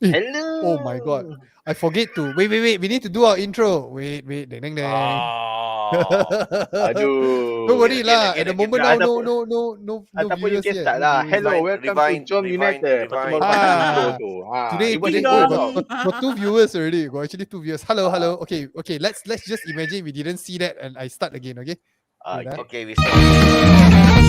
Hello. Oh my god. I forget to wait. We need to do our intro. Wait. Deng. Aduh. Don't worry Again, lah. again, At the again. moment Nah, no ataupun you viewers can yet. start No lah. viewers Hello, yet. welcome to Jom United. Lepas tu baru Ah. pasang intro tu. Today It was today intro got 2 viewers already. Got actually 2 viewers. Hello. Okay. Let's just imagine we didn't see that and I start again. Okay. Wait, ah. Okay, we start.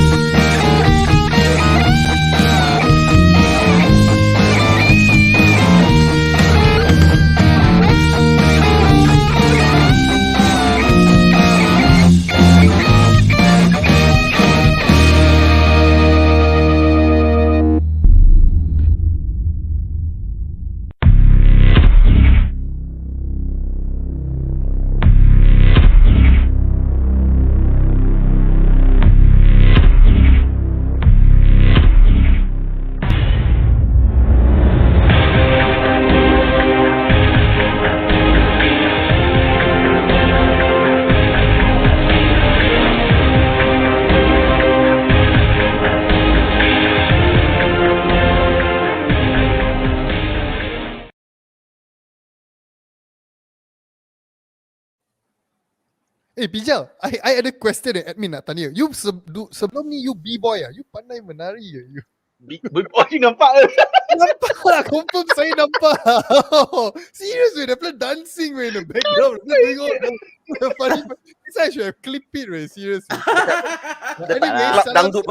Pijal, I ada question admin nak tanya. You sebelum ni you b-boy You pandai menari you? Oh, you nampak ke? Nampak lah, confirm saya nampak. Serious weh, dia play dancing weh in the background. Dia tengok funny. This I should have clipped it weh, serious. Anyway, salam Dangdut.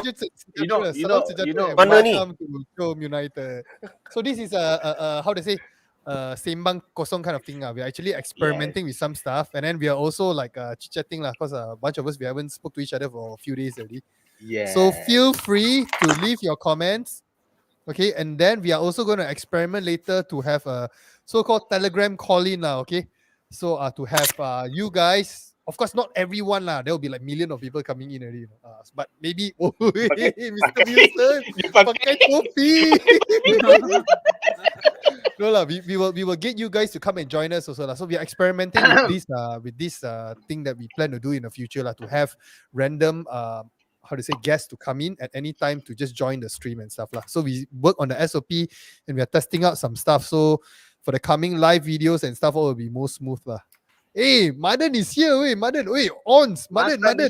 sejahtera. Mana ni? Welcome to Jom United. So this is a how to say sembang kosong kind of thing. We're actually experimenting with some stuff, and then we are also like chit-chatting lah, because a bunch of us we haven't spoke to each other for a few days already. Yeah. So feel free to leave your comments. Okay, and then we are also going to experiment later to have a so-called Telegram call-in now. Okay, so to have you guys, of course not everyone lah. There will be like million of people coming in already. But maybe Mr. Wilson pakai topi. No lah, we will get you guys to come and join us also lah. So we are experimenting with this thing that we plan to do in the future lah, to have random how to say guests to come in at any time to just join the stream and stuff lah. So we work on the SOP and we are testing out some stuff. So for the coming live videos and stuff, all will be more smooth lah. Hey, Madan is here, wey. Madan, Ons, Madan. Madan.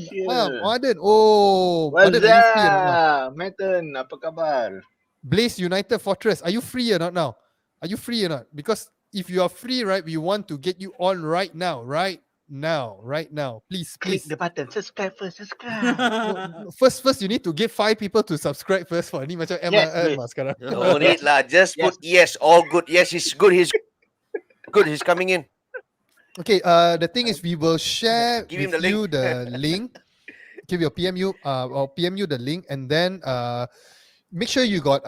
Oh, Madan, are you free or not? Madan, apa khabar? Blaze United Fortress, are you free or not now? Are you free or not? Because if you are free, right, we want to get you on right now. Please. Click the button, subscribe first. First, you need to get 5 people to subscribe first for ni macam MLM sekarang. No need lah. Just put yes. All good. Yes, he's good. He's good. He's coming in. Okay. The thing is, we will share Give him with the you the link. Give your PMU or PMU the link, and then make sure you got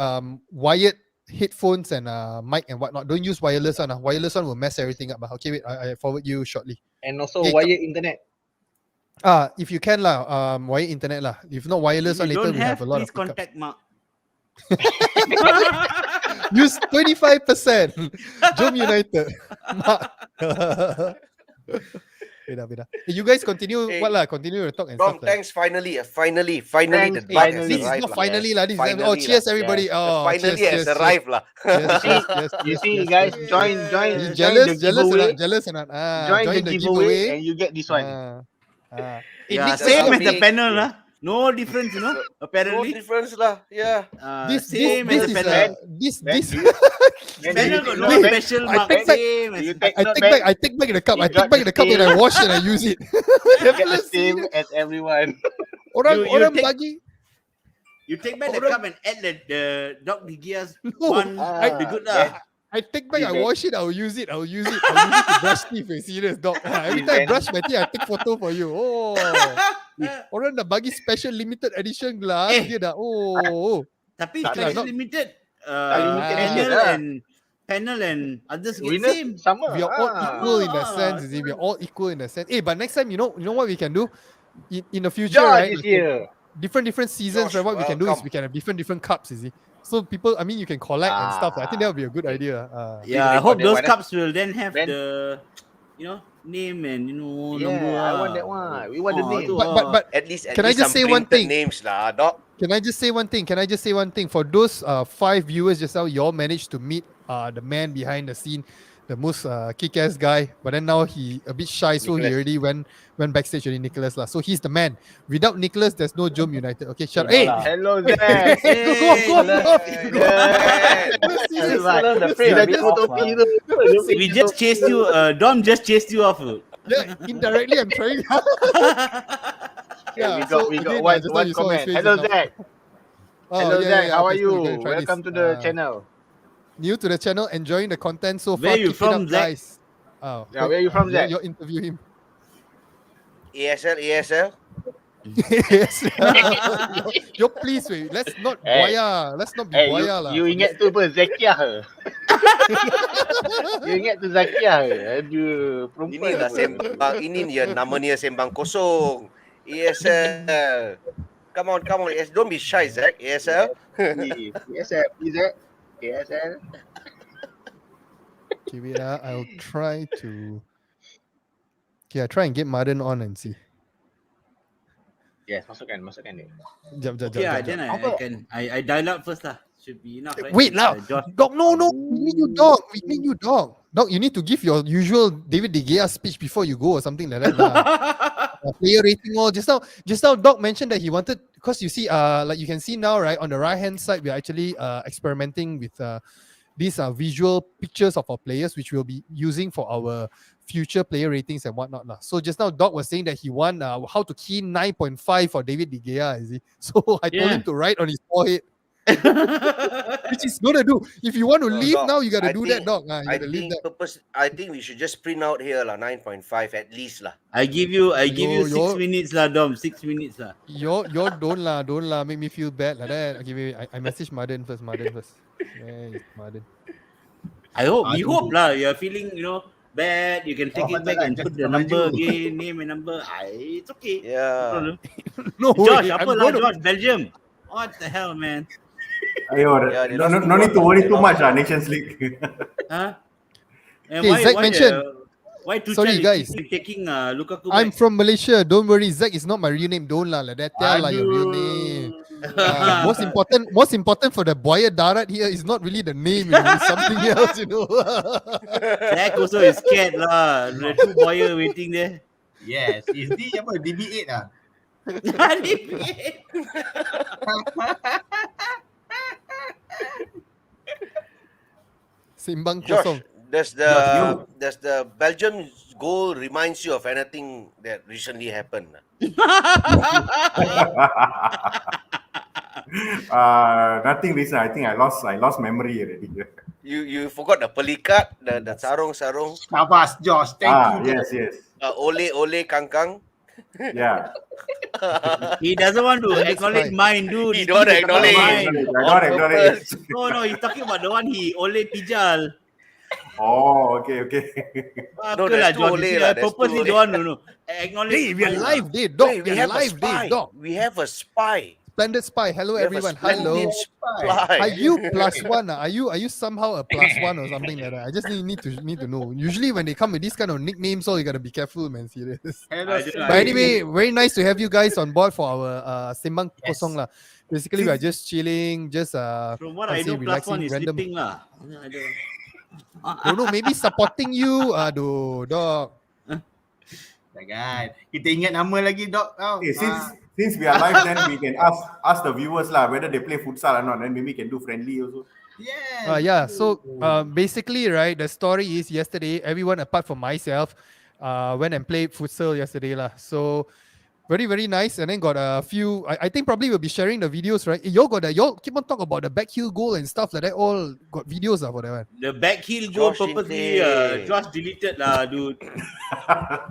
wired headphones and mic and whatnot. Don't use wireless one. Wireless one will mess everything up. Okay, wait, I forward you shortly. And also wired internet. If you can lah, wired internet lah. If not wireless one, later we have a lot of pickup. Contact Mark. Use 25%. Jom United. Beda. You guys continue continue to talk and Tom, stuff. thanks. Finally, Thanks, the date finally. has This is arrived not lah. finally lah. This is Finally cheers lah. everybody. Yeah. Oh, Finally cheers, has arrived lah. You see, guys, join You the jealous giveaway. or not? Join the giveaway and you get this one. Yeah, Same as the Sabi. panel lah. No difference, No apparently. difference lah. Yeah. This Same as the panel. this Panel got no Wait, special I mark. take back- Same as You the take I note, take back man. I take back the cup. You I take got back the the cup and I same. wash and I use it. You get the same as everyone. Orang You take- bagi. You take back the cup and add the dog Digia's No, one. Be good lah. I take back, I Event. wash it, I'll use it to brush teeth. Serious dog. Every time I Event. brush my teeth, I take photo for you. Oh. Orang dah bagi special limited edition glass. Dia dah. Oh. Tapi Tak lah, special not- limited. limited edition Panel lah. and others get Winner same. sama. We are all equal in that sense. You see? We are all equal in that sense. But next time, you know what we can do? In the future, George right? is here. Different seasons, Josh, right? What we can do is welcome. we can have different cups, you see. So people, I mean, you can collect and stuff. I think that would be a good idea. Yeah, I Got hope that those one, cups will then have Then- the, name and number. Yeah, I want that one. We want the name. tu But At least Can I just some say one printed thing? names lah, dog. Can I just say one thing? For those 5 viewers just now, you all managed to meet the man behind the scene, the most kick-ass guy. But then now he a bit shy, so he Nicholas. already went backstage with Nicholas lah. So he's the man. Without Nicholas, there's no Jom United. Okay, shut. No Hey, lah. Hello, hey, Zach. go off. Hello, the frame a bit topi tu. We just chased you. Dom just chased you off. Yeah, indirectly, I'm trying. Yeah, so we got again, just now one you saw his comment. face Hello, just now. Zach. Oh, Hello, yeah, Zach. yeah, How are okay, so we're you? gonna try Welcome this. to the channel. New to the channel, enjoying the content so far. Where you Keep it from, up, Zach? guys. Oh, Yeah, where you from, Zach? You interview him. ESL. Yes. Yo, please, wait. Let's not Hey. boya. Let's not be Eh, boya lah. you ingat tu apa? Zakiah ke? You ingat tu Zakiah ke? Aduh, perempuan Inilah apa? sembang. Ini dia namanya sembang kosong. ESL. Come on. Don't be shy, Zach. ESL. KSL, please, Zach. KSL. Okay, wait. I'll try to. Okay, I try and get Madan on and see. Yes, masukkan dia. Jap. Okay, then I dial up first lah. Should be enough, right? Wait lah, Josh. dog. No. We need you, dog. Dog, you need to give your usual David De Gea speech before you go or something like that. Player rating all. Just now, Doc mentioned that he wanted, because you see, like you can see now, right on the right hand side, we're actually experimenting with these visual pictures of our players, which we'll be using for our future player ratings and whatnot lah. So just now, Doc was saying that he want how to key 9.5 for David De Gea, is he? So I told him to write on his forehead. Which is gonna do. If you want to leave Doc, now, you gotta I do think- that, Doc. You gotta leave that. I think we should just print out here lah 9.5 at least lah. I give you 6 Yo. minutes lah, Dom. 6 minutes lah. Your don't lah, make me feel bad like that. Okay, wait, I message Madan first. Yeah, it's Madan. We hope lah. You're feeling, bad. You can take it back and put the number again, name and number. It's okay. Yeah. No, Josh, wait, apa I'm lah, gonna- Josh? Belgium. What the hell, man? Yeah, they lost no need to worry too much, Nations League. Huh? And Okay, Zach mentioned. Why Tuchel Sorry, is guys. taking Lukaku I'm back? from Malaysia. Don't worry, Zach is not my real name. Don't lah, like that. Tell lah your real name. Most important for the Boya Darat here is not really the name, it's something else, Zach also is scared lah. The two boyer waiting there. Yes, is the apa DB8 ah. Sembang Josh, kosong. does the Belgium goal reminds you of anything that recently happened? Nothing recent. I think I lost memory already. You forgot the pelikat, the sarong. Shabas, Josh. Thank you. Yes. Ole kangkang. Yeah. He doesn't want to That's acknowledge fine. mine, dude. He don't want to acknowledge. Mine. I don't acknowledge. No, he's talking about the one he Ole Pijal. Oh, okay. No, Okay there's lah, two Josh. Ole You see, lah, I there's two purposely Ole. don't want to acknowledge. Hey, we are mine. live, day, dog. Wait, We are live, day, dog. We have a spy. Splendid spy. Hello, We have a everyone. splendid Hello. spy. Are you +1? Are you somehow a +1 or something like that? I just need to know. Usually when they come with this kind of nicknames, you gotta be careful, man. Serious. Hello, I don't know. But anyway, very nice to have you guys on board for our Sembang Yes. Kosong lah. Basically, we are just chilling, just From what how I to say, know, +1 relaxing, is random. sleeping lah. I Don't know, maybe supporting you. Aduh, dog. Jangan. Kita ingat nama lagi, Dok. Tau. Okay, since we are live, then we can ask the viewers lah whether they play futsal or not. Then maybe we can do friendly also. Yeah. Yeah. So basically, right, the story is yesterday, everyone apart from myself, went and played futsal yesterday lah. So very, very nice. And then got a few. I think probably we'll be sharing the videos, right? Y'all keep on talk about the back heel goal and stuff like that. All got videos for that one. The back heel goal Josh purposely Inte. Josh deleted lah, dude.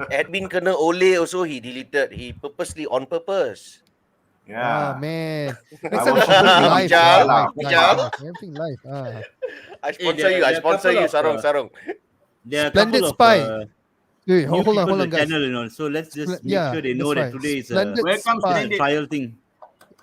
Admin kena Ole also he deleted. He purposely on purpose. Ah Yeah. man. I Next time we was should do hoping live. Bijal lah, Bijal. Everything live. I sponsor you. there are couple of, Sarong. There are a Splendid couple spy. of Wait, new hold people on, to the guys. channel, So let's just make Yeah, sure they know that's that right. today is Splendid Welcome, spy. a trial thing.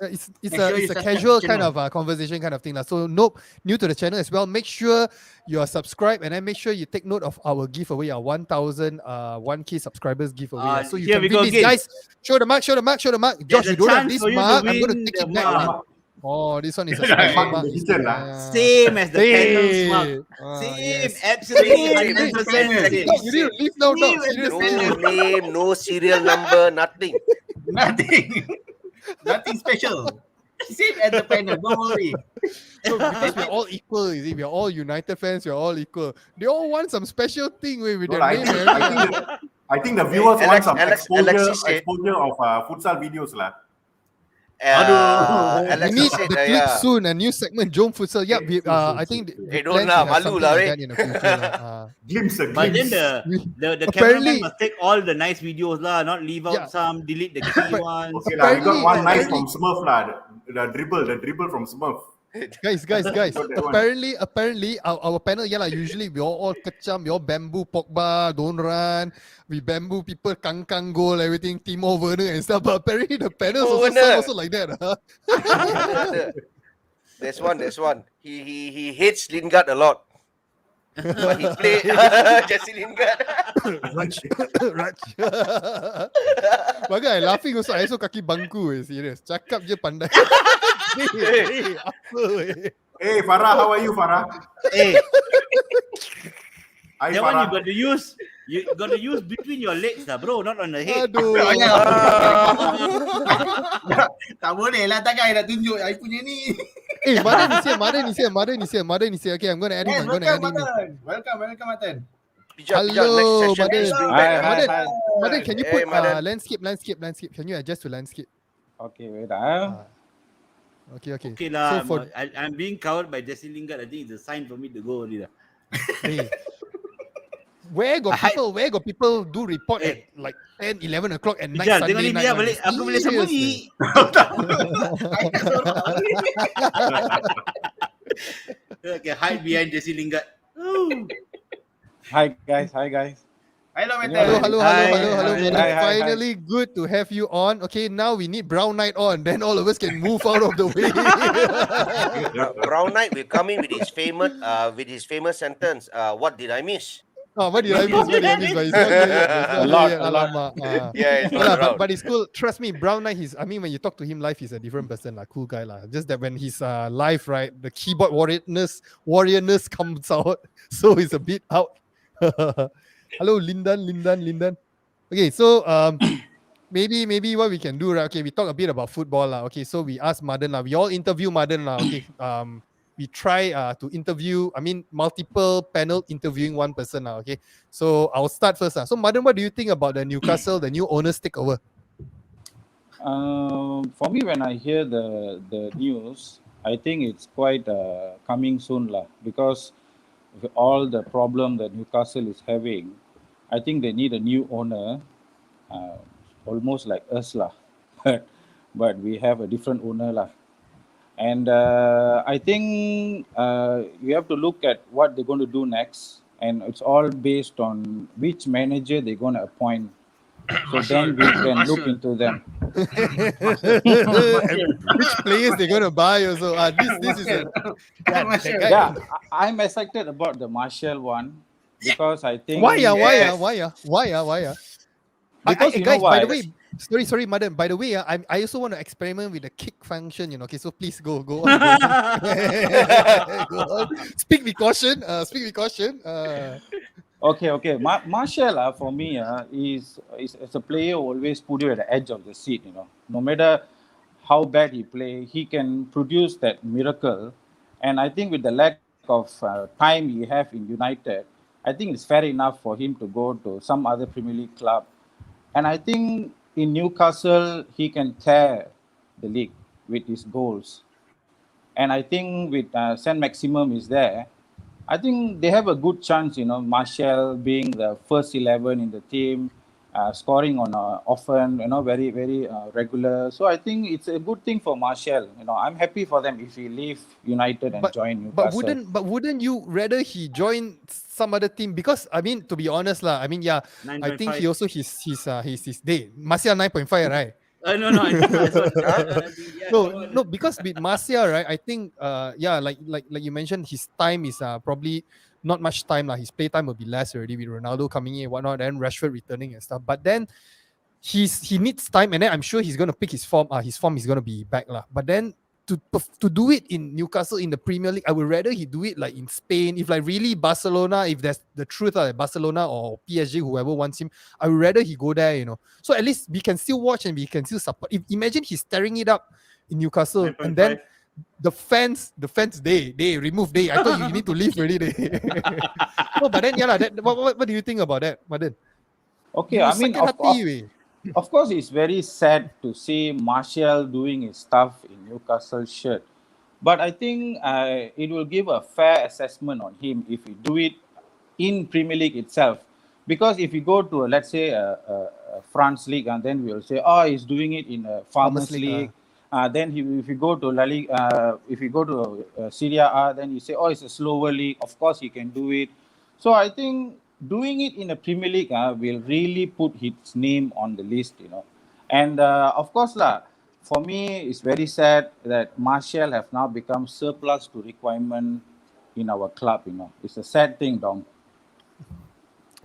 It's Make sure you a subscribe casual to the kind channel. of conversation kind of thing lah. So nope, new to the channel as well. Make sure you are subscribed, and then make sure you take note of our giveaway, our 1,000 1K subscribers giveaway lah. So you here can we go win this, again. guys. Show the mark, show the mark, show the mark. There's Josh, you a don't have chance this for you to mark. I'm gonna win take the it back. mark. Man. Oh, this one is a Mark special in mark. the kitchen lah. Same as the panel's mark. Ah, Same, yes. absolutely Same. 100% Same. Dog, you need to leave now, dog. Same as the Seriously. No name, no serial number, nothing. Nothing. Nothing special. Same as the panel. Don't worry. So because we're all equal, you see, we're all United fans, we're all equal. They all want some special thing with No, their I name. think, and I think, everything. I think the viewers want Alex- some Alex- exposure, Alexis said- exposure of futsal videos lah. Aduh. We Alex need said, the clip yeah. soon, a new segment, Jom Futsal. Yeah, we, I think we don't plan lah, to have malu something lah, like eh. that in the future. Glimpse, a But then glimpse. the Apparently- cameraman must take all the nice videos lah, not leave out Yeah. some, delete the key ones. Okay lah, we got Apparently- one nice apparently- from Smurf lah. The dribble from Smurf. Guys. Got that one. Apparently, our panel, yeah, like usually we all kecam, we all bamboo Pogba, don't run. We bamboo people, kang goal, everything, Timo Werner and stuff. But apparently the panels Timo also Werner. sound also like that. Huh? There's one. He hates Lingard a lot. But he played Jesse Lingard. Raj. Bagai, laughing also. I also kaki bangku, serious. Cakap je pandai. Apa, Hey Farah, how are you Farah? Hey, Hi that one Farah. you got to use between your legs lah, bro, not on the head. Aduh. Tak boleh lah Takai nak tunjuk I punya ni. Madan is here. Okay, I'm gonna add him. Yes, I'm gonna add welcome him. Matan. Welcome Matan. Pijak, Hello, next session Madan. please bring back. Madan, hi. Madan, can you Hey, put Madan. landscape? Can you adjust to landscape? Okay, wait. Ah. Okay. Okay lah, So for I'm being covered by Jesse Lingard. I think it's a sign for me to go already lah. hey, where got people do report at like 10, 11 o'clock at night Bijal, Sunday tengok ni night. biar man. balik. Aku boleh Seriously. sembunyi. Okay, hide behind Jesse Lingard. Ooh. Hi guys. Hello Matan. Hello, Hi. Madan. Hi. Finally, good to have you on. Okay, now we need Brown Knight on. Then all of us can move out of the way. Brown Knight will come in with his famous sentence. What did I miss? What did I miss? But he's not here yet. A lot. Alamak. Yeah, it's No not lah, around. but it's cool. Trust me, Brown Knight. When you talk to him live, he's a different person, lah. Cool guy, lah. Just that when he's live, right, the keyboard warriorness comes out, so he's a bit out. Hello, Lindan. Okay, so maybe what we can do, right? Okay, we talk a bit about football, lah. Okay, so we ask Madan, lah. We all interview Madan, lah. Okay, we try to interview. Multiple panel interviewing one person, lah. Okay, so I'll start first, lah. So Madan, what do you think about the Newcastle, the new owners takeover? For me, when I hear the news, I think it's quite coming soon lah. Because with all the problem that Newcastle is having, I think they need a new owner, almost like us lah. But we have a different owner lah. And I think you have to look at what they're going to do next, and it's all based on which manager they're going to appoint. So then we can look into them. Which players they're gonna buy also? This is Yeah, I'm excited about the Marshall one because I think why? Because you know Guys, by why? the way, sorry, Madan. By the way, I also want to experiment with the kick function. Okay, so please go on. Go on. Speak with caution. Okay. Marshall for me is a player who always put you at the edge of the seat. No matter how bad he play, he can produce that miracle. And I think with the lack of time he have in United, I think it's fair enough for him to go to some other Premier League club. And I think in Newcastle he can tear the league with his goals. And I think with Saint Maximum is there, I think they have a good chance, Martial being the first 11 in the team, scoring on often, very, very regular. So I think it's a good thing for Martial. I'm happy for them if he leave United and join Newcastle. But wouldn't you rather he join some other team? Because to be honest, I think he also his day. Martial 9.5, right? No, I think that's what. Yeah, No, come on. no, because with Marcia, right? I think, yeah, like you mentioned, his time is probably not much time. Like his play time will be less already with Ronaldo coming in and whatnot, and Rashford returning and stuff. But then he needs time, and then I'm sure he's gonna pick his form. His form is gonna be back lah. But then to do it in Newcastle in the Premier League, I would rather he do it like in Spain. If like really Barcelona, if that's the truth, like Barcelona or PSG, whoever wants him, I would rather he go there. So at least we can still watch and we can still support. Imagine he's tearing it up in Newcastle, and then 9.5. the fans, they remove they. I thought you need to leave already. No, but then yeah, what do you think about that, Madan? Okay, I mean, sakit hati, weh. of course, it's very sad to see Martial doing his stuff in Newcastle shirt. But I think it will give a fair assessment on him if he do it in Premier League itself. Because if you go to, let's say, a France League, and then we'll say, oh, he's doing it in a Farmers League. Then if you go to La Liga, if you go to Serie A, then you say, oh, it's a slower league. Of course, he can do it. So I think doing it in a Premier League will really put his name on the list. And of course, for me, it's very sad that Martial have now become surplus to requirement in our club. It's a sad thing, Dom.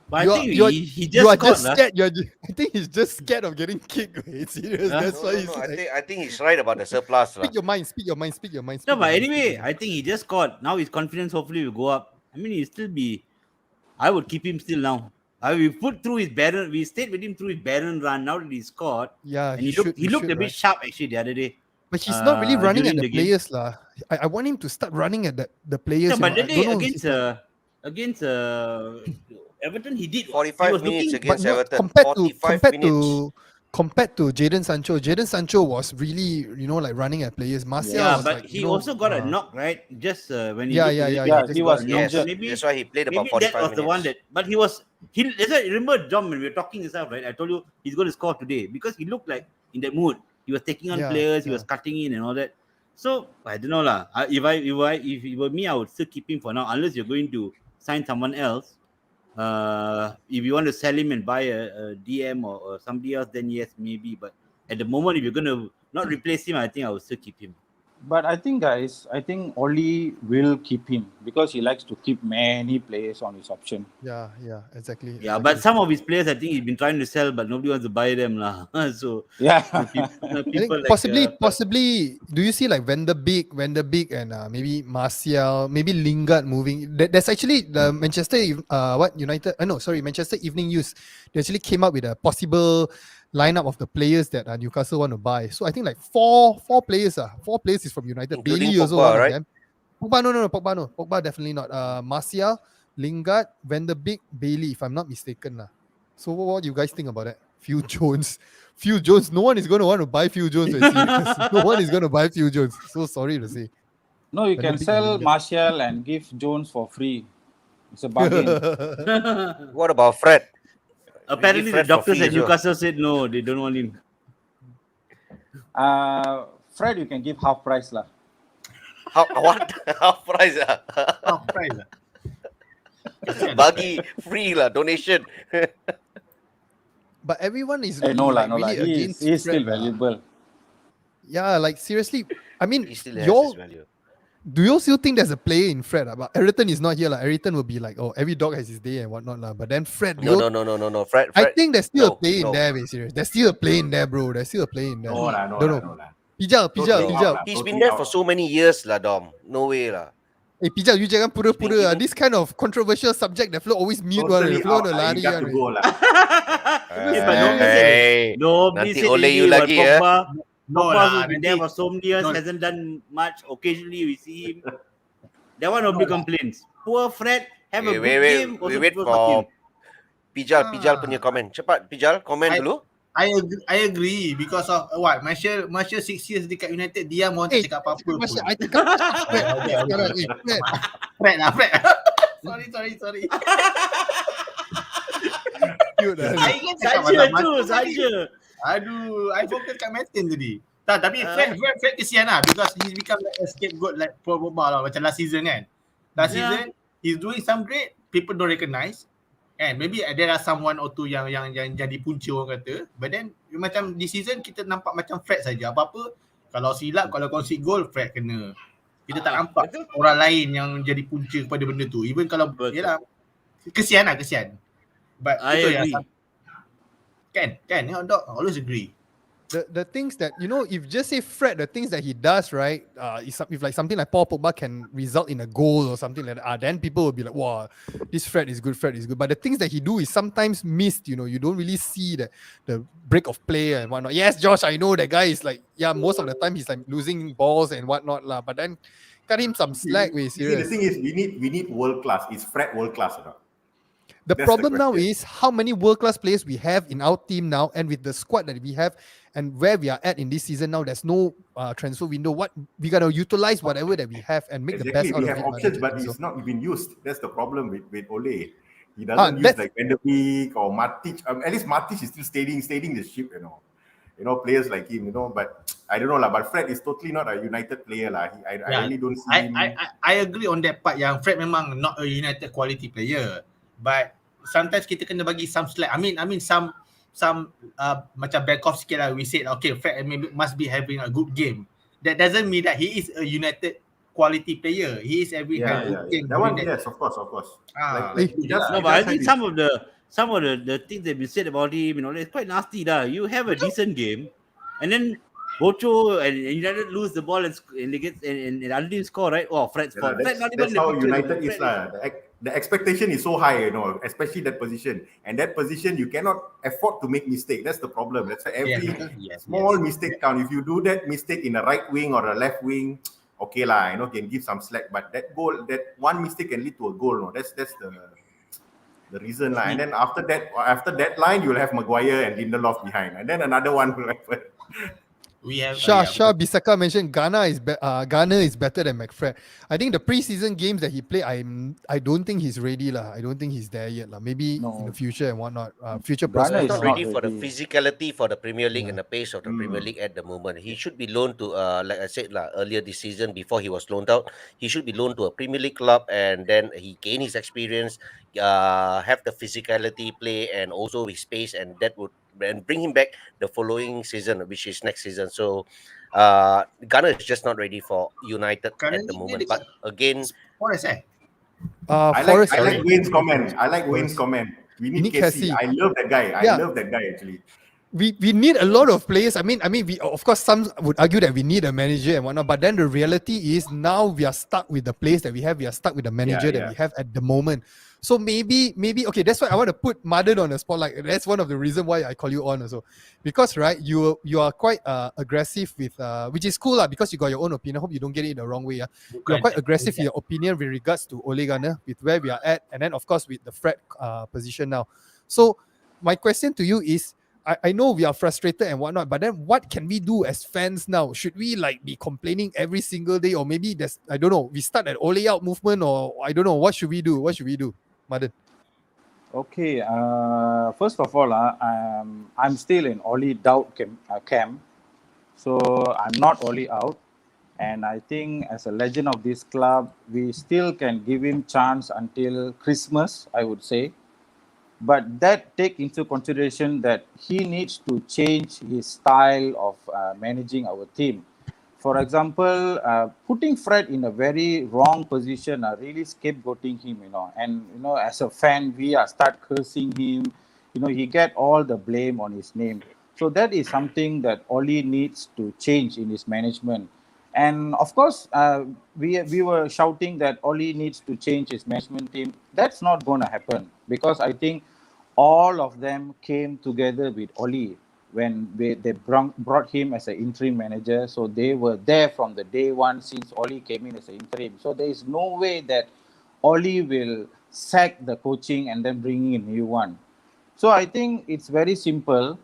But I think he you are just just got. scared. I think he's just scared of getting kicked. Wait, serious. Huh? That's why he's No, like, I think he's right about the surplus. speak your mind. Speak your mind. Speak your mind. No, speak but your mind, anyway, speak your I think he just got. Now his confidence hopefully will go up. I mean, he'll still be. I would keep him still now. We put through his barren. We stayed with him through his barren run. Now that he scored, Yeah, and he he looked should, a bit right? sharp actually the other day. But he's not really running at during the the game. players, lah. I want him to start running at the players. Yeah, but I that day don't know. against Everton, he did. 45 he was minutes looking, against But not Everton. compared to 45 minutes. compared to Jadon Sancho. Jadon Sancho was really, like running at players. Martial yeah, was but like, he also got a knock, right? Just when he Yeah, looked a yeah, little yeah, bit, he got was a knock. Yes, So injured. that's why he played about maybe 45 that was minutes. the one that. But he was That's why remember, John, when we were talking this out, right? I told you he's going to score today because he looked like in that mood. He was taking on Yeah, players, he yeah. was cutting in and all that. So I don't know lah. If it were me, I would still keep him for now, unless you're going to sign someone else. If you want to sell him and buy a DM or somebody else, then yes, maybe. But at the moment, if you're going to not replace him, I think I would still keep him. But I think, guys, Oli will keep him because he likes to keep many players on his option. Yeah, exactly. Yeah, but some of his players, I think he's been trying to sell, but nobody wants to buy them lah. So Yeah. I think people possibly. Do you see like Van der Beek, and maybe Martial, maybe Lingard moving? There's actually the Manchester United. Manchester Evening News. They actually came up with a possible lineup of the players that Newcastle want to buy. So I think like four players. 4 players is from United. Including Bailey also Pogba, one right? of them. Pogba, no, Pogba no. Pogba definitely not. Martial, Lingard, Van der Beek, Bailey, if I'm not mistaken lah. So what do you guys think about that? Phil Jones. No one is going to want to buy Phil Jones. No one is going to buy Phil Jones. So sorry to say. No, you Van der can Beek sell and Lingard. Martial and give Jones for free. It's a bargain. What about Fred? apparently the Fred for doctors free at as well. Newcastle said no, they don't want him. Fred, you can give half price lah. What? Half price lah. Half price lah. Bagi free lah, donation. But everyone is No lah. really against He is still Fred lah. valuable. Yeah, like seriously. I mean, He still has his value. do you still think there's a player in Fred? But Ayrton is not here. Ayrton will be like, oh, every dog has his day and whatnot. But then Fred, No. Fred. I think there's still a no, play in no. there, be serious. There's still a play in there, bro. There's still a play in there. No lah. Don't know. No lah. Pijal. Totally out lah. He's been Totally there out. for so many years lah, Dom. No way lah. Pijal, you jangan pura-pura. Thinking- This kind of controversial subject, the flow always mute one. Totally The flow out the lah. lari You got to one. go lah. But nobody said Hey, Nobody nanti said oleh you anything lagi, about Pogba. No Pogba lah. who's been there for so many years, No. hasn't done much. Occasionally we see him. That one nobody complains. Poor Fred, have a good game. we also wait people fuck him. for Pijal punya komen. Cepat Pijal, komen dulu. I agree because of what? Martial 6 years dekat United, dia mau tak cakap apa-apa pun. Masya, I cakap Fred. Sekarang, Fred. Fred. Sorry. Cute lah. I ingat cakap pasal Saja tu, Martial tadi. saja. Aduh, I fokus kat Martin tadi. Tapi Fred kesian lah because he's become like a scapegoat like Pogba lah macam last season kan. Last Yeah. season he's doing some great, people don't recognize. And maybe there are someone or two yang jadi punca orang kata. But then macam this season kita nampak macam Fred saja. Apa-apa kalau silap, kalau concede goal, Fred kena. Kita tak nampak betul. orang lain yang jadi punca kepada benda tu. Even kalau Betul. yalah, kesian. But I betul agree. Kan, Dok, I always agree. The things that, you know, if just say Fred, the things that he does, right, if like something like Paul Pogba can result in a goal or something like that, then people will be like, wow, this Fred is good. But the things that he do is sometimes missed, you know, you don't really see the break of play and whatnot. Yes, Josh, I know that guy is like, yeah, most of the time he's like losing balls and whatnot lah, but then cut him some slack, You way see, the serious. thing is, we need world class. Is Fred world class or not? The That's the problem now question. is how many world-class players we have in our team now, and with the squad that we have, and where we are at in this season now. There's no transfer window. What we gotta utilize whatever that we have and make the best Exactly, we out of have it. options, but So, it's not even used. That's the problem with Ole. He doesn't use that's- like Van der Beek or Matic. At least Matic is still steadying the ship, you know. You know, players like him, you know. But I don't know lah. But Fred is totally not a United player lah. I really don't see him. I agree on that part yang Fred memang not a United quality player. But sometimes kita kena bagi some slack. I mean some macam back off sikit lah. We said okay, Fred must be having a good game. That doesn't mean that he is a United quality player. He is having a good game. That one, yes, of course. Like he just, No, he but I just think had some of the things that we said about him, you know, it's quite nasty lah. You have a decent game, and then Bocho and United lose the ball and they get and Aldi score, right? Oh, Fred's fault. Fred not even that's in the how picture, United Fred is lah. The expectation is so high, you know, especially that position. And that position, you cannot afford to make mistake. That's the problem. That's why every small mistake count. If you do that mistake in the right wing or the left wing, okay lah, you know, can give some slack. But that goal, that one mistake can lead to a goal. No, that's the reason lah. And then after that line, you'll have Maguire and Lindelof behind, and then another one will happen. We have Shah Bisaka mentioned Ghana is better than McFred. I think the preseason games that he played, I don't think he's ready lah. I don't think he's there yet lah. Maybe in the future and whatnot. Future Ghana He's is not prospects. ready for the physicality for the Premier League and the pace of the Premier League at the moment. He should be loaned to, like I said earlier this season before he was loaned out, he should be loaned to a Premier League club and then he gain his experience, have the physicality play and also his pace, and that would bring him back the following season, which is next season. So Ghana is just not ready for United at the moment. But again, Forest I Forest, like Wayne's comment. We need need Casey. Casey. I love that guy. Yeah. I love that guy actually. we need a lot of players. I mean, we, of course, some would argue that we need a manager and whatnot, but then the reality is now we are stuck with the players that we have. We are stuck with the manager that we have at the moment. So maybe, okay, that's why I want to put Madan on the spotlight. That's one of the reasons why I call you on also. Because, right, you are quite aggressive with, which is cool because you got your own opinion. I hope you don't get it the wrong way. You're quite aggressive in your opinion with regards to Ole Gunnar, with where we are at, and then, of course, with the Fred position now. So my question to you is, I know we are frustrated and whatnot, but then what can we do as fans now? Should we like be complaining every single day, or maybe there's, I don't know, we start an Ole out movement, or I don't know, what should we do? Madan? Okay, first of all, I'm still in Oli doubt camp. So I'm not Oli out. And I think as a legend of this club, we still can give him chance until Christmas, I would say. But that take into consideration that he needs to change his style of managing our team. For example, putting Fred in a very wrong position, really scapegoating him, and as a fan, we start cursing him. He get all the blame on his name. So that is something that Oli needs to change in his management. And of course, we were shouting that Oli needs to change his management team. That's not going to happen, because I think all of them came together with Oli when they brought him as an interim manager. So they were there from the day one since Oli came in as an interim. So there is no way that Oli will sack the coaching and then bring in a new one. So I think it's very simple.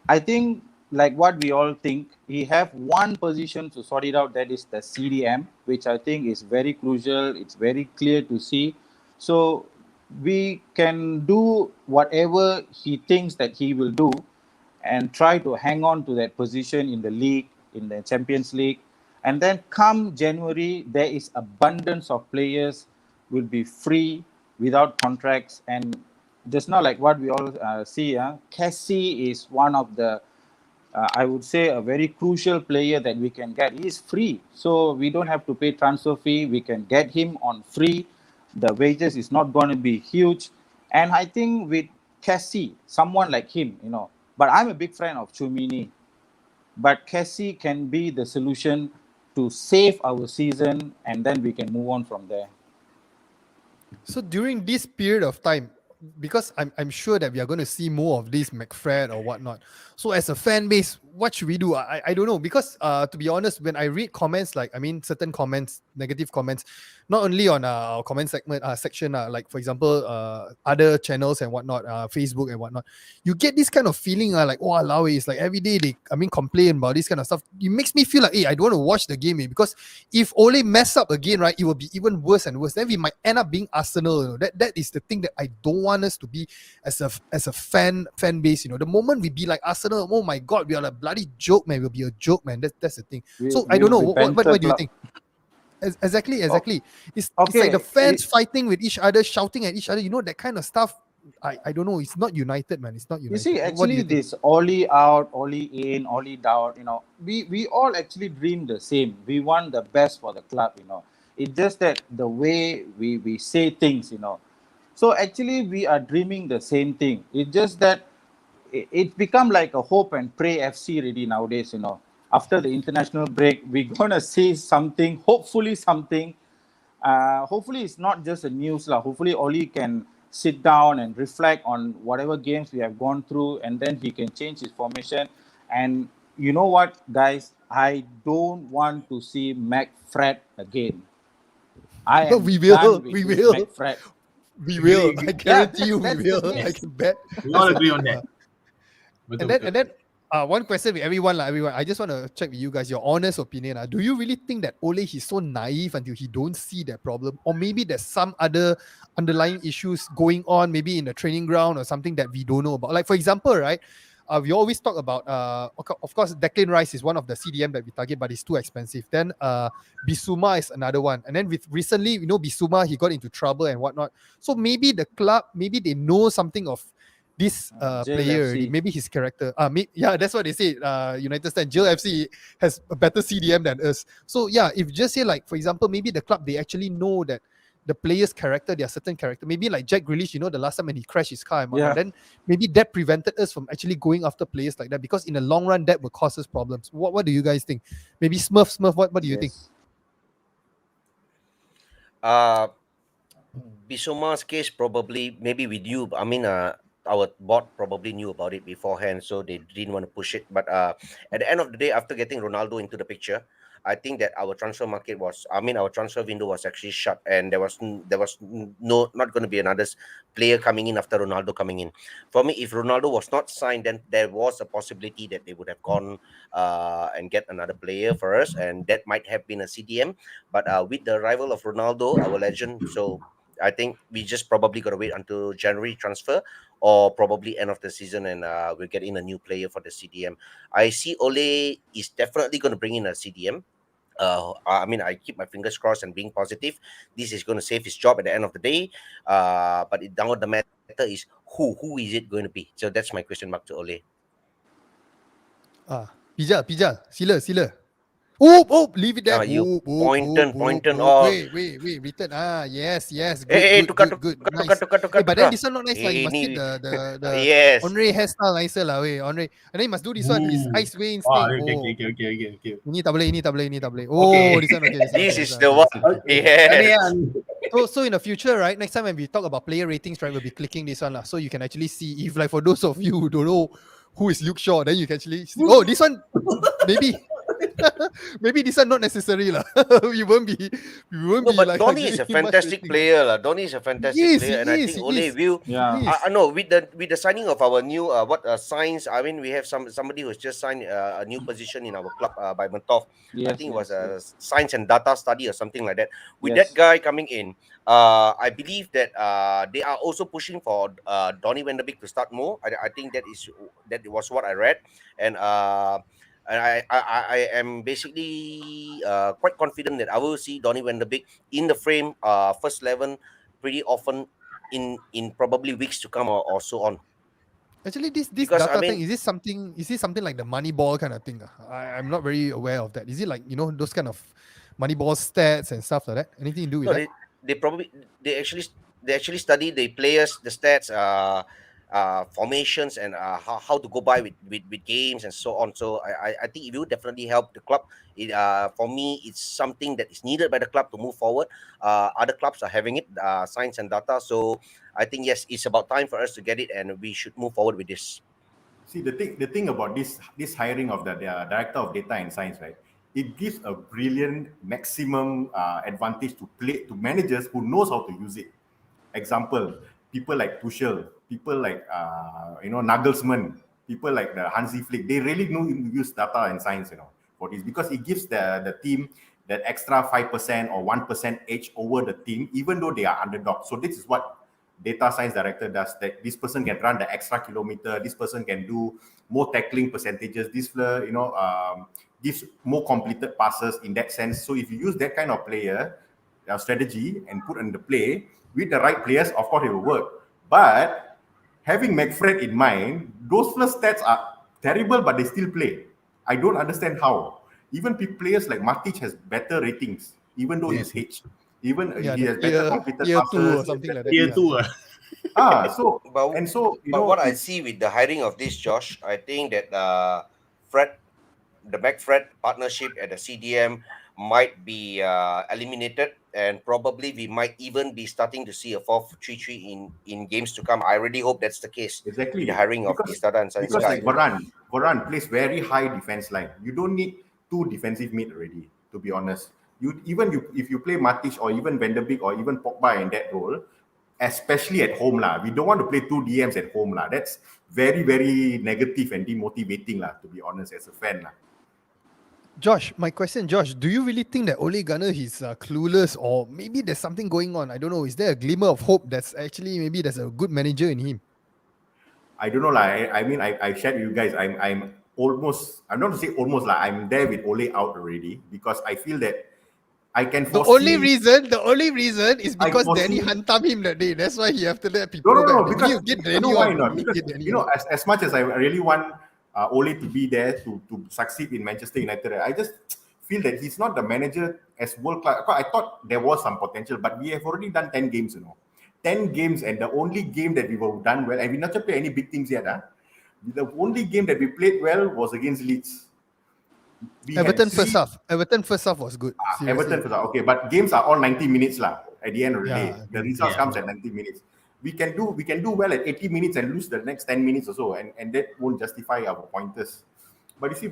I think, like what we all think, he have one position to sort it out, that is the CDM, which I think is very crucial. It's very clear to see. So we can do whatever he thinks that he will do and try to hang on to that position in the league, in the Champions League. And then come January, there is abundance of players will be free without contracts, and just now, like what we all see, Cassie is one of the, I would say, a very crucial player that we can get. He's free, so we don't have to pay transfer fee. We can get him on free. The wages is not going to be huge, and I think with Cassie, someone like him, But I'm a big fan of Chumini, but Cassie can be the solution to save our season, and then we can move on from there. So during this period of time, because I'm sure that we are going to see more of this McFred or whatnot. So as a fan base, what should we do? I don't know, because to be honest, when I read comments, like certain comments, negative comments, not only on our comment section, like for example other channels and whatnot, Facebook and whatnot, you get this kind of feeling like, oh allow it, it's like every day they complain about this kind of stuff. It makes me feel like, hey, I don't want to watch the game, because if Ole mess up again, right, it will be even worse and worse. Then we might end up being Arsenal. That is the thing that I don't want us to be as a fan base. The moment we be like Arsenal, oh my god, we are a bloody joke, man. We'll be a joke, man. That's the thing. So I don't know. What do you think? Exactly. It's like the fans fighting with each other, shouting at each other. That kind of stuff. I don't know. It's not united, man. It's not united. You see, actually, this Oli out, Oli in, Oli down, we all actually dream the same. We want the best for the club, It's just that the way we say things, So actually, we are dreaming the same thing. It's just that it's become like a hope and pray FC already nowadays, After the international break, we're going to see something, hopefully something. Hopefully it's not just a news. Hopefully Oli can sit down and reflect on whatever games we have gone through, and then he can change his formation. And you know what, guys? I don't want to see McFred again. I am we will. done with We this will. McFred. We will. I guarantee you, we that's the will. thing. I can bet. We all agree on that. And then one question with everyone, everyone. I just want to check with you guys your honest opinion. Do you really think that Ole he's so naive until he don't see that problem, or maybe there's some other underlying issues going on, maybe in the training ground or something that we don't know about? Like for example, right? We always talk about, of course, Declan Rice is one of the CDM that we target, but it's too expensive. Then Bissouma is another one. And then with recently, Bissouma, he got into trouble and whatnot. So maybe the club, maybe they know something of this player, JLFC. maybe his character. That's what they say. United States, Jill FC has a better CDM than us. So yeah, if just say like, for example, maybe the club, they actually know that the player's character, their certain character, maybe like Jack Grealish, the last time when he crashed his car and whatnot, then maybe that prevented us from actually going after players like that, because in the long run that will cause us problems. What do you guys think? Maybe Smurf, what do you think? Bissouma's case probably, maybe with you, our board probably knew about it beforehand, so they didn't want to push it. But at the end of the day, after getting Ronaldo into the picture, I think that our transfer market was, our transfer window was actually shut, and there was not going to be another player coming in after Ronaldo coming in. For me, if Ronaldo was not signed, then there was a possibility that they would have gone and get another player for us, and that might have been a CDM. But with the arrival of Ronaldo, our legend, so I think we just probably got to wait until January transfer, or probably end of the season, and we'll get in a new player for the CDM. I see Ole is definitely going to bring in a CDM. I keep my fingers crossed and being positive. This is going to save his job at the end of the day. But now the matter is who is it going to be? So that's my question mark to Ole. Pijal, sila. Oh, leave it there. You Pointon. Wait, return. Yes. Good. Nice. Tukar. But then this one not nice. You must get the yes. Andre hairstyle nicer lah. Andre. And then you must do this one. His ice way instinct. Okay. Ini tak boleh. Oh, this one okay. This is the one. Yes. So in the future, right? Next time when we talk about player ratings, right, we'll be clicking this one lah. So you can actually see if, like, for those of you who don't know who is Luke Shaw, then you can actually see, this one maybe. Maybe this one not necessary lah. we won't be but like, Donny is a fantastic player lah. Donny is a fantastic player, and I think Ole will. I know with the signing of our new signs. I mean, we have somebody who's just signed a new position in our club by Mentov. I think it was a science and data study or something like that. With that guy coming in, I believe that they are also pushing for Donny van de Beek to start more. I think that was what I read, and I am basically quite confident that I will see Donny van de Beek in the frame, first 11 pretty often in probably weeks to come or so on. Actually, this Because, I data mean- thing, is this something like the Moneyball kind of thing? I'm not very aware of that. Is it like, those kind of Moneyball stats and stuff like that? Anything to do with No, that? they probably they actually study the players, the stats, formations, and how to go by with games and so on. So I think it will definitely help the club. For me, it's something that is needed by the club to move forward. Other clubs are having it, science and data. So I think yes, it's about time for us to get it, and we should move forward with this. See, the thing about this hiring of the director of data and science, right? It gives a brilliant maximum advantage to managers who knows how to use it. Example, people like Tuchel, people like Nagelsmann, people like the Hansi Flick, they really know use data and science, for this, because it gives the team that extra 5% or 1% edge over the team, even though they are underdog. So this is what data science director does, that this person can run the extra kilometer, this person can do more tackling percentages, this gives more completed passes in that sense. So if you use that kind of player strategy and put in the play with the right players, of course it will work. But having McFred in mind, those first stats are terrible, but they still play. I don't understand how. Even players like Matic has better ratings, even though he's H. Even Yeah, he the has better completed tier 2 passes. or something like that. Tier Yeah. 2 So But what I see with the hiring of this, Josh, I think that the McFred partnership at the CDM might be eliminated, and probably we might even be starting to see a 4-3-3 in games to come. I really hope that's the case Exactly. with the hiring of this data and science Because guy. like Varane plays very high defense line. You don't need two defensive mid already, to be honest. If you play Matic or even Van der Beek or even Pogba in that role, especially at home lah, we don't want to play two DMs at home lah. That's very, very negative and demotivating lah, to be honest, as a fan lah. Josh, my question, Josh, do you really think that Ole Gunnar is clueless, or maybe there's something going on? I don't know. Is there a glimmer of hope that's actually maybe there's a good manager in him? I don't know lah. I mean, I shared with you guys. I'm almost. I'm not to say almost lah. I'm there with Ole out already, because I feel that I can The foresee. only reason is because Danny hunted him that day. That's why he have to let people No, back. because You get Danny why on. not? You Because get Danny on. as much as I really want Ole to be there to succeed in Manchester United, I just feel that he's not the manager as world class. I thought there was some potential, but we have already done 10 games, 10 games, and the only game that we were done well, and we not played any big teams yet. The only game that we played well was against Leeds. Everton first half was good. Seriously. Everton first half, okay, but games are all 90 minutes lah. At the end of the day, the results Yeah. comes at 90 minutes. We can do well at 80 minutes and lose the next 10 minutes or so, and that won't justify our pointers. But you see,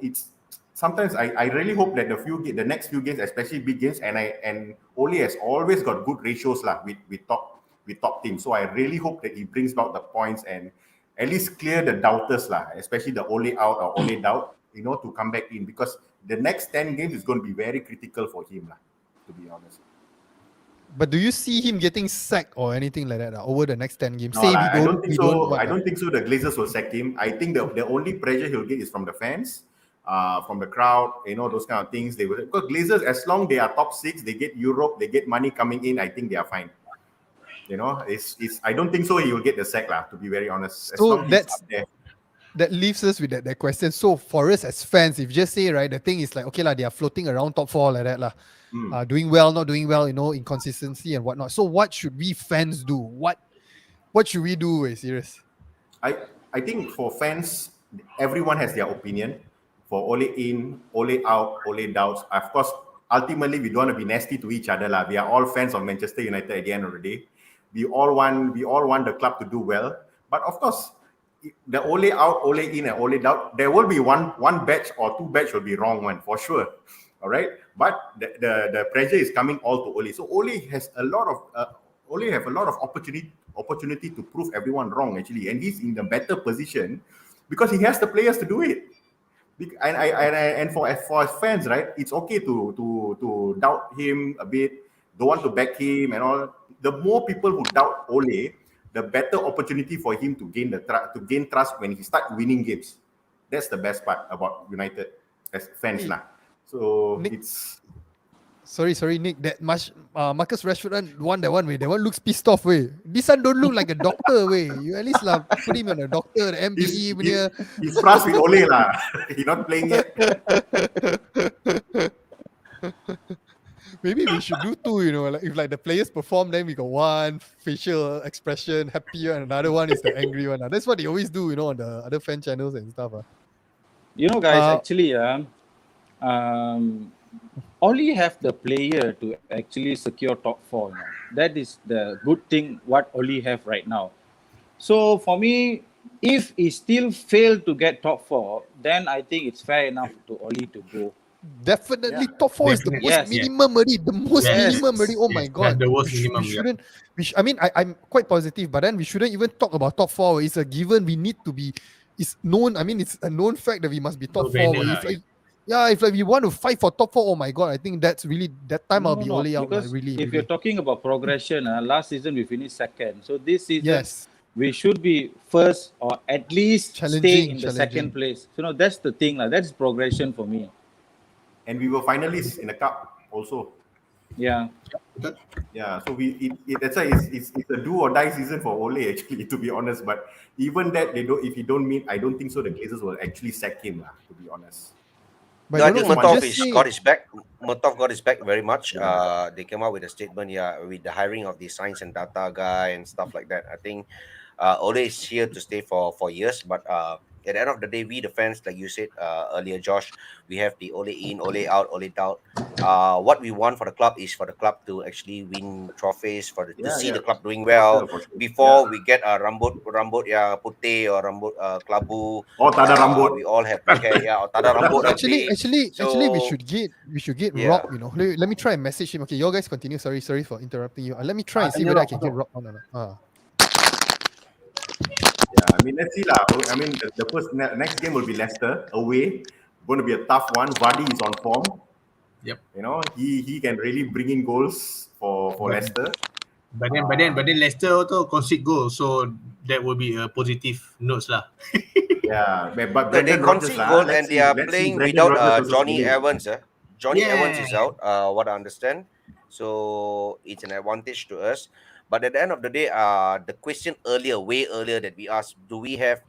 it's sometimes I really hope that the next few games, especially big games, and Ole has always got good ratios lah with top teams. So I really hope that he brings back the points and at least clear the doubters lah, especially the Ole out or Ole doubt, to come back in, because the next 10 games is going to be very critical for him lah, to be honest. But do you see him getting sacked or anything like that over the next 10 games? No, I don't think so. I don't think so. The Glazers will sack him. I think the only pressure he'll get is from the fans, from the crowd, those kind of things. Because Glazers, as long they are top 6, they get Europe, they get money coming in, I think they are fine. I don't think so he will get the sack lah, to be very honest. As So long he's up there. that leaves us with that question. So for us as fans, if you just say, right, the thing is like, okay lah, they are floating around top 4 like that lah. Doing well, not doing well, inconsistency and whatnot. So what should we fans do? What should we do? Serious. I think for fans, everyone has their opinion. For Ole in, Ole out, Ole doubts. Of course, ultimately we don't want to be nasty to each other lah. We are all fans of Manchester United at the end of the day. We all want the club to do well. But of course, the Ole out, Ole in, and Ole doubt, there will be one batch or two batch will be wrong one for sure. All right, but the pressure is coming all to Ole. So Ole has a lot of opportunity to prove everyone wrong actually, and he's in the better position because he has the players to do it. And for fans, right, it's okay to doubt him a bit, don't want to back him and all. The more people who doubt Ole, the better opportunity for him to gain trust when he start winning games. That's the best part about United as fans lah. So Sorry, Nick. That Marcus Rashford one that one way. That one looks pissed off way. This one don't look like a doctor way. You at least lah put him on a doctor, the MBE punya. He's frust with Ole lah. He's not playing yet. Maybe we should do two, like if like the players perform, then we got one facial expression happier and another one is the angry one. That's what they always do, on the other fan channels and stuff. You know, guys, actually, only have the player to actually secure top 4. That is the good thing what Oli have right now. So for me, if he still failed to get top 4, then I think it's fair enough to Oli to go. Definitely top 4 is the most Yes, minimum already. The most minimum already. Oh my god. The most We minimum. shouldn't. I mean, I'm quite positive, but then we shouldn't even talk about top 4. It's a given. We need to be. It's known. I mean, it's a known fact that we must be top 4. If we want to fight for top 4, oh my god, I think that's really that time I'll be only out. Because Really. if you're talking about progression, last season we finished second. So this season we should be first or at least stay in the second place. So that's the thing. That's progression for me. And we were finalists in the cup also. Yeah. Yeah, so that's why it's a do or die season for Ole actually, to be honest. But even that if he don't meet, I don't think so. The Glazers will actually sack him, to be honest. No, I think Murtaugh got his back. Murtaugh got his back very much. They came out with a statement, with the hiring of the science and data guy and stuff like that. I think Ole is here to stay for years, but at the end of the day, we the fans, like you said earlier, Josh, we have the Ole in, Ole out, Ole out. What we want for the club is for the club to actually win trophies, to see the club doing well before we get a rambut putih or rambut kelabu. Tada rambut. We all have black hair, or tada rambut. Actually, we should get Rob. Let me try and message him. Okay, you guys continue. Sorry for interrupting you. Let me try and see whether I can get Rob on or not. Yeah, I mean, let's see lah. I mean, the next game will be Leicester away. Going to be a tough one. Vardy is on form. Yep. He can really bring in goals for Leicester. But then Leicester also concede goals, so that will be a positive notes lah. Yeah, but they concede goal and they are playing without Johnny Evans. Johnny Evans is out, what I understand. So it's an advantage to us. But at the end of the day, the question way earlier that we asked, do we have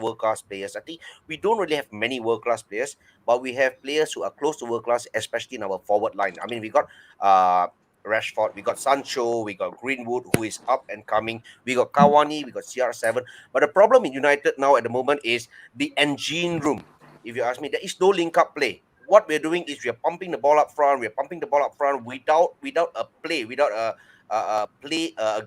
world-class players? I think we don't really have many world-class players, but we have players who are close to world-class, especially in our forward line. I mean, we got Rashford, we got Sancho, we got Greenwood, who is up and coming. We got Cavani, we got CR7. But the problem in United now at the moment is the engine room. If you ask me, there is no link-up play. What we're doing is we're pumping the ball up front. We're pumping the ball up front without a play, without a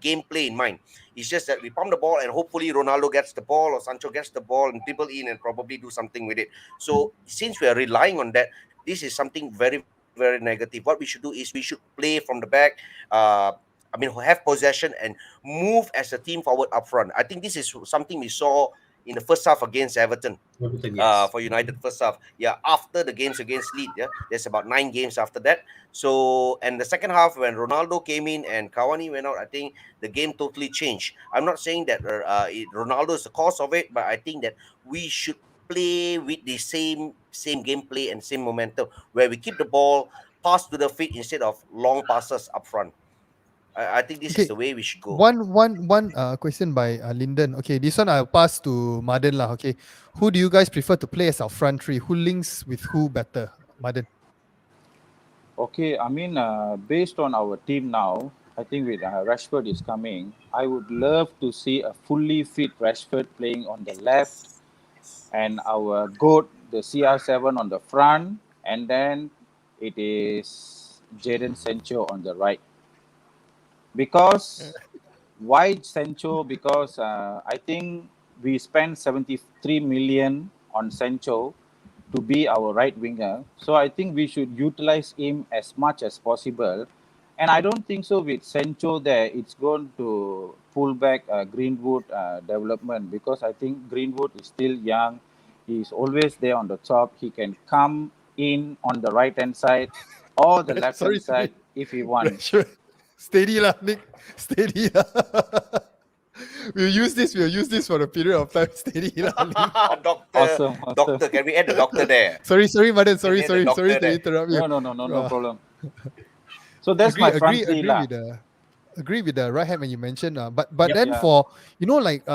gameplay in mind. It's just that we pump the ball and hopefully Ronaldo gets the ball or Sancho gets the ball and dribble in and probably do something with it. So since we are relying on that, this is something very, very negative. What we should do is we should play from the back. Have possession and move as a team forward up front. I think this is something we saw in the first half against Everton. For United first half. After the games against Leeds, there's about 9 games after that. So, and the second half when Ronaldo came in and Cavani went out, I think the game totally changed. I'm not saying that Ronaldo is the cause of it, but I think that we should play with the same gameplay and same momentum where we keep the ball, pass to the feet instead of long passes up front. I think this is the way we should go. One question by Lyndon. Okay, this one I'll pass to Madan lah. Okay, who do you guys prefer to play as our front three? Who links with who better, Madan? Okay, I mean, based on our team now, I think with Rashford is coming, I would love to see a fully fit Rashford playing on the left, and our GOAT, the CR7 on the front, and then it is Jadon Sancho on the right. Because why Sancho? Because I think we spent 73 million on Sancho to be our right winger. So I think we should utilize him as much as possible. And I don't think so with Sancho there, it's going to pull back Greenwood development, because I think Greenwood is still young. He's always there on the top. He can come in on the right-hand side or the left-hand side if he wants. Sure. Steady lah, Nick. Steady lah. We'll use this for a period of time. Steady lah. Doctor, Awesome. Doctor, can we add the doctor there? Sorry, Madan. Sorry to there. interrupt you. No problem. So that's my front three lah. Agree with the right hand when you mentioned, but Yep, then yeah. for like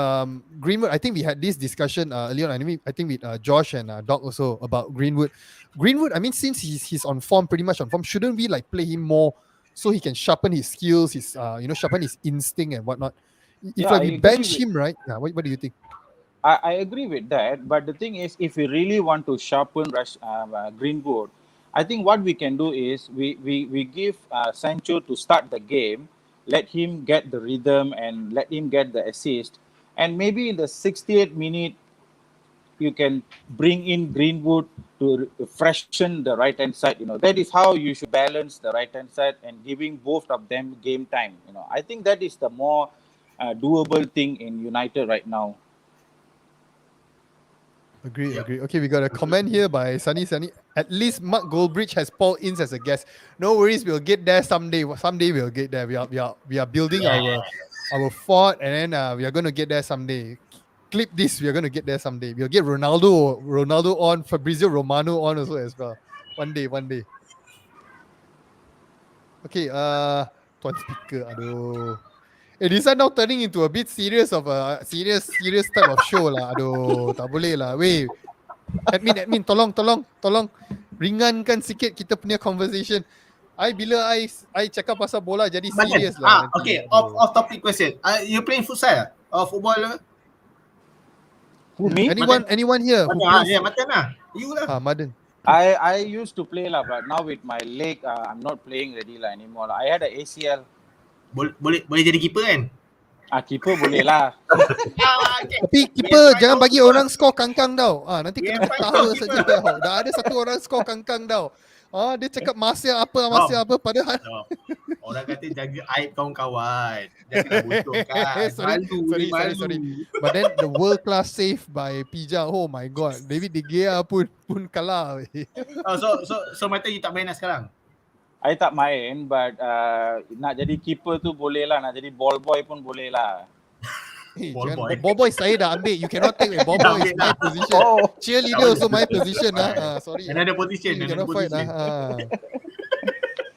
Greenwood, I think we had this discussion earlier on. I think with Josh and Doc also about Greenwood. Greenwood, I mean, since he's on form, pretty much on form, shouldn't we like play him more so he can sharpen his skills, his sharpen his instinct and whatnot? If Yeah, we I bench agree him, right? Yeah, what do you think? I agree with that, but the thing is, if we really want to sharpen Greenwood, I think what we can do is we give Sancho to start the game, let him get the rhythm and let him get the assist, and maybe in the 68th minute you can bring in Greenwood to freshen the right hand side. That is how you should balance the right hand side and giving both of them game time. I think that is the more doable thing in United right now. Agree. Okay, we got a comment here by Sunny. At least Mark Goldbridge has Paul Ince as a guest. No worries, we'll get there someday. Someday we'll get there. We are building our fort, and then we are going to get there someday. Clip this. We are going to get there someday. We'll get Ronaldo on, Fabrizio Romano on also as well. One day. Okay. Tuan speaker. Aduh. This one now turning into a bit serious of a serious type of show lah. Aduh, tak boleh lah. Weh, admin, tolong ringankan sikit kita punya conversation. Bila I cakap pasal bola jadi serious lah. Okay, off topic question. You playing futsal or football? Who, me? Anyone here who plays? Matan lah. You lah. Madan. I used to play lah, but now with my leg, I'm not playing already lah anymore. I had a ACL. Boleh jadi keeper kan? Keeper boleh lah. Okay. Tapi keeper jangan bagi orang skor kangkang tau. Nanti Yeah, kita ketawa saja tau. Dah ada satu orang skor kangkang tau. Dia cakap masih apa padahal Orang kata jaga aib kawan-kawan. Jangan bocokkan. sorry. But then the world class save by Pija. Oh my god. David De Gea pun kalah. So Mata you tak main lah sekarang? I tak main, but nak jadi keeper tu boleh lah. Nak jadi ball boy pun boleh lah. Ball boy saya dah ambil. You cannot take ball boy is my position. Cheerleader also my position. Sorry. Another position.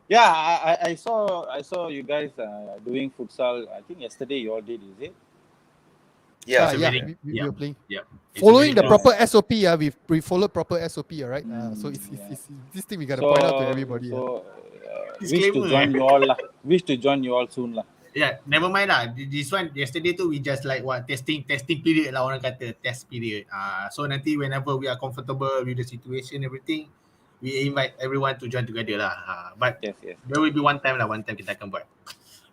Yeah, I saw you guys doing futsal. I think yesterday you all did, is it? Yeah. We were playing. Yeah. Following the proper SOP, we followed proper SOP, right? So it's this thing we gotta point out to everybody. Wish to join you all soon lah. Yeah, never mind lah. This one yesterday tu we just like testing period lah, orang kata test period. So nanti whenever we are comfortable with the situation, everything, we invite everyone to join together lah. But yes. there will be one time kita akan buat.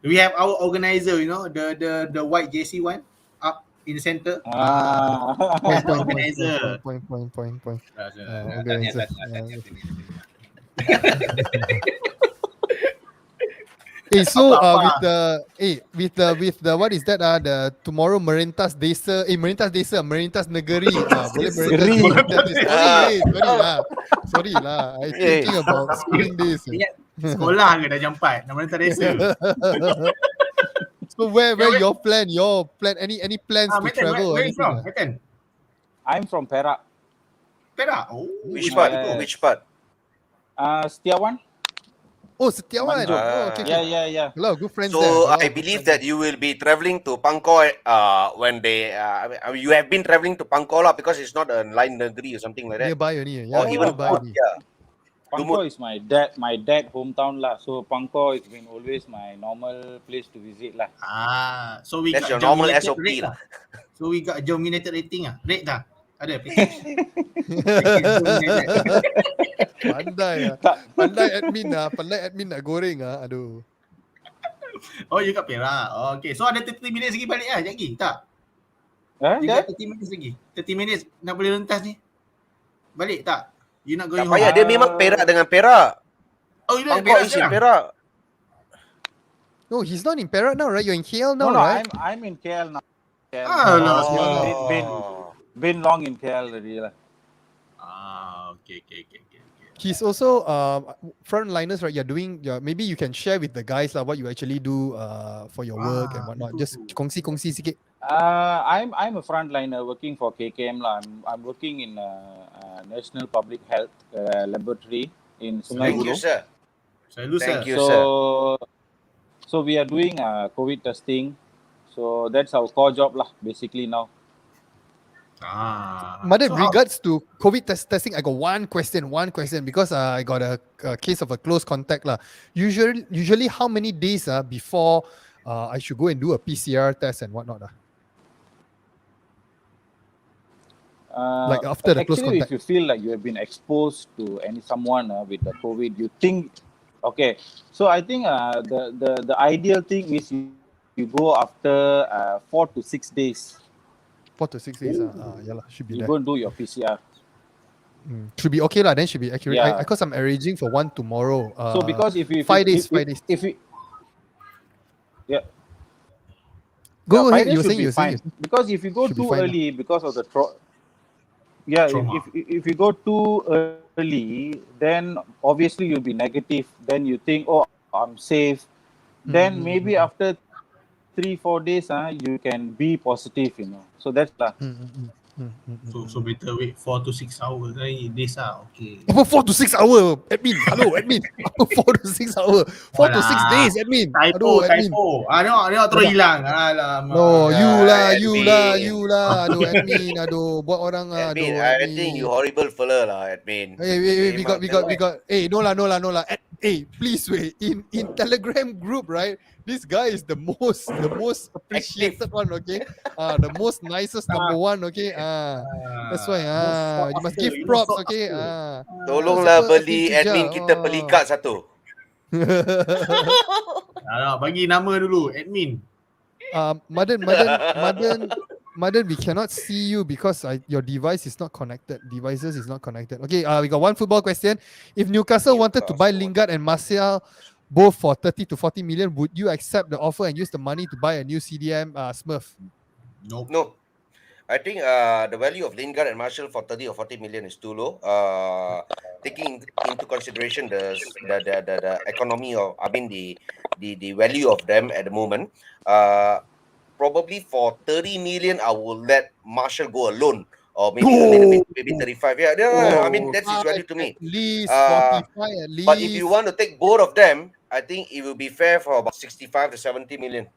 We have our organizer, the white JC one up in the center. Organizer. Point. Organizer. So with the what is that? The tomorrow Merintas Desa, Merintas Negeri. Boleh Sorry lah. I thinking about spelling this. Sekolah ke dah jam 4 nak Merintas Desa. So where your plan any plans to travel? Where you from? Metan? I'm from Perak. Perak. Oh, Which part? Setiawan. Oh, Setiawan. Okay. Yeah. Hello, good friends so there. I believe that you will be traveling to Pangkor when they you have been traveling to Pangkor lah, because it's not a line negeri or something like that. Nearby only. Or even Pangkor is my dad hometown lah. So Pangkor has been always my normal place to visit lah. So we that's got your normal dominated SOP rate lah. So we got dominated rating rate dah. Ada Pandai admin nak goreng aduh. Oh, you kat Perak. Okay, so ada 30 minit lagi balik sekejap lagi, tak? You got 30 minit lagi. 30 minit nak boleh rentas ni. Balik tak? You nak going home? Tak payah, dia memang Perak dengan Perak. Oh, you nak Pangkor is in Perak. No, he's not in Perak now, right? You're in KL now, No, right? I'm in KL now. Been long in KL already lah. Okay. He's also frontliners, right? You're doing. Maybe you can share with the guys what you actually do for your work and whatnot. Just kongsi sikit. I'm a frontliner working for KKM lah. I'm working in National Public Health Laboratory in Sungai Thank you, Buloh. sir. Selalu, Thank sir. you, sir. So we are doing COVID testing. So that's our core job lah, basically now. Madan, So how- regards to COVID testing, I got one question because I got a case of a close contact lah. Usually, how many days before I should go and do a PCR test and whatnot? Like after the close Actually, contact. if you feel like you have been exposed to someone with the COVID, you think, okay. So I think the ideal thing is you go after 4 to 6 days. 4 to 6 days. Yeah, lah, should be You there. go and do your PCR. Should be okay lah. Then should be accurate. Yeah. Because I'm arranging for one tomorrow. So because if 5 days. Yeah. Go 5 ahead. days You were should saying. be fine. Because if you go Should be too fine lah. early because of the Trauma. if you go too early, then obviously you'll be negative. Then you think, oh, I'm safe. Then maybe after 3-4 days, you can be positive, So that's lah. So better wait 4 to 6 hours days okay. Apa 4 to 6 hour? Admin. Hello, admin. Apa 4 to 6 hour? 4 to 6 days, admin. Typo, admin. Tengok terus hilang. Alamak. No, you lah. admin. Aduh, admin. Aduh, buat orang Admin, aduh, I think you horrible fella lah, admin. Hey, we Memang got. Hey, no lah. Hey, please wait. In Telegram group, right? This guy is the most appreciated one, okay? The most nicest number one, okay? That's why. You must give props, okay? Tolonglah Super beli appreciate admin je. kita pelikat satu. Bagi nama dulu, admin. Madan, we cannot see you because your device is not connected. Devices is not connected. Okay, we got one football question. If Newcastle wanted to buy Lingard and Martial both for 30 to 40 million, would you accept the offer and use the money to buy a new CDM Smurf? Nope. No. I think the value of Lingard and Marshall for 30 or 40 million is too low. Taking into consideration the economy of, the value of them at the moment. Probably for 30 million, I will let Marshall go alone. Or maybe a little bit, maybe 35. Yeah, I mean, that's his value to me. At least 45, at least. But if you want to take both of them, I think it will be fair for about 65 to 70 million.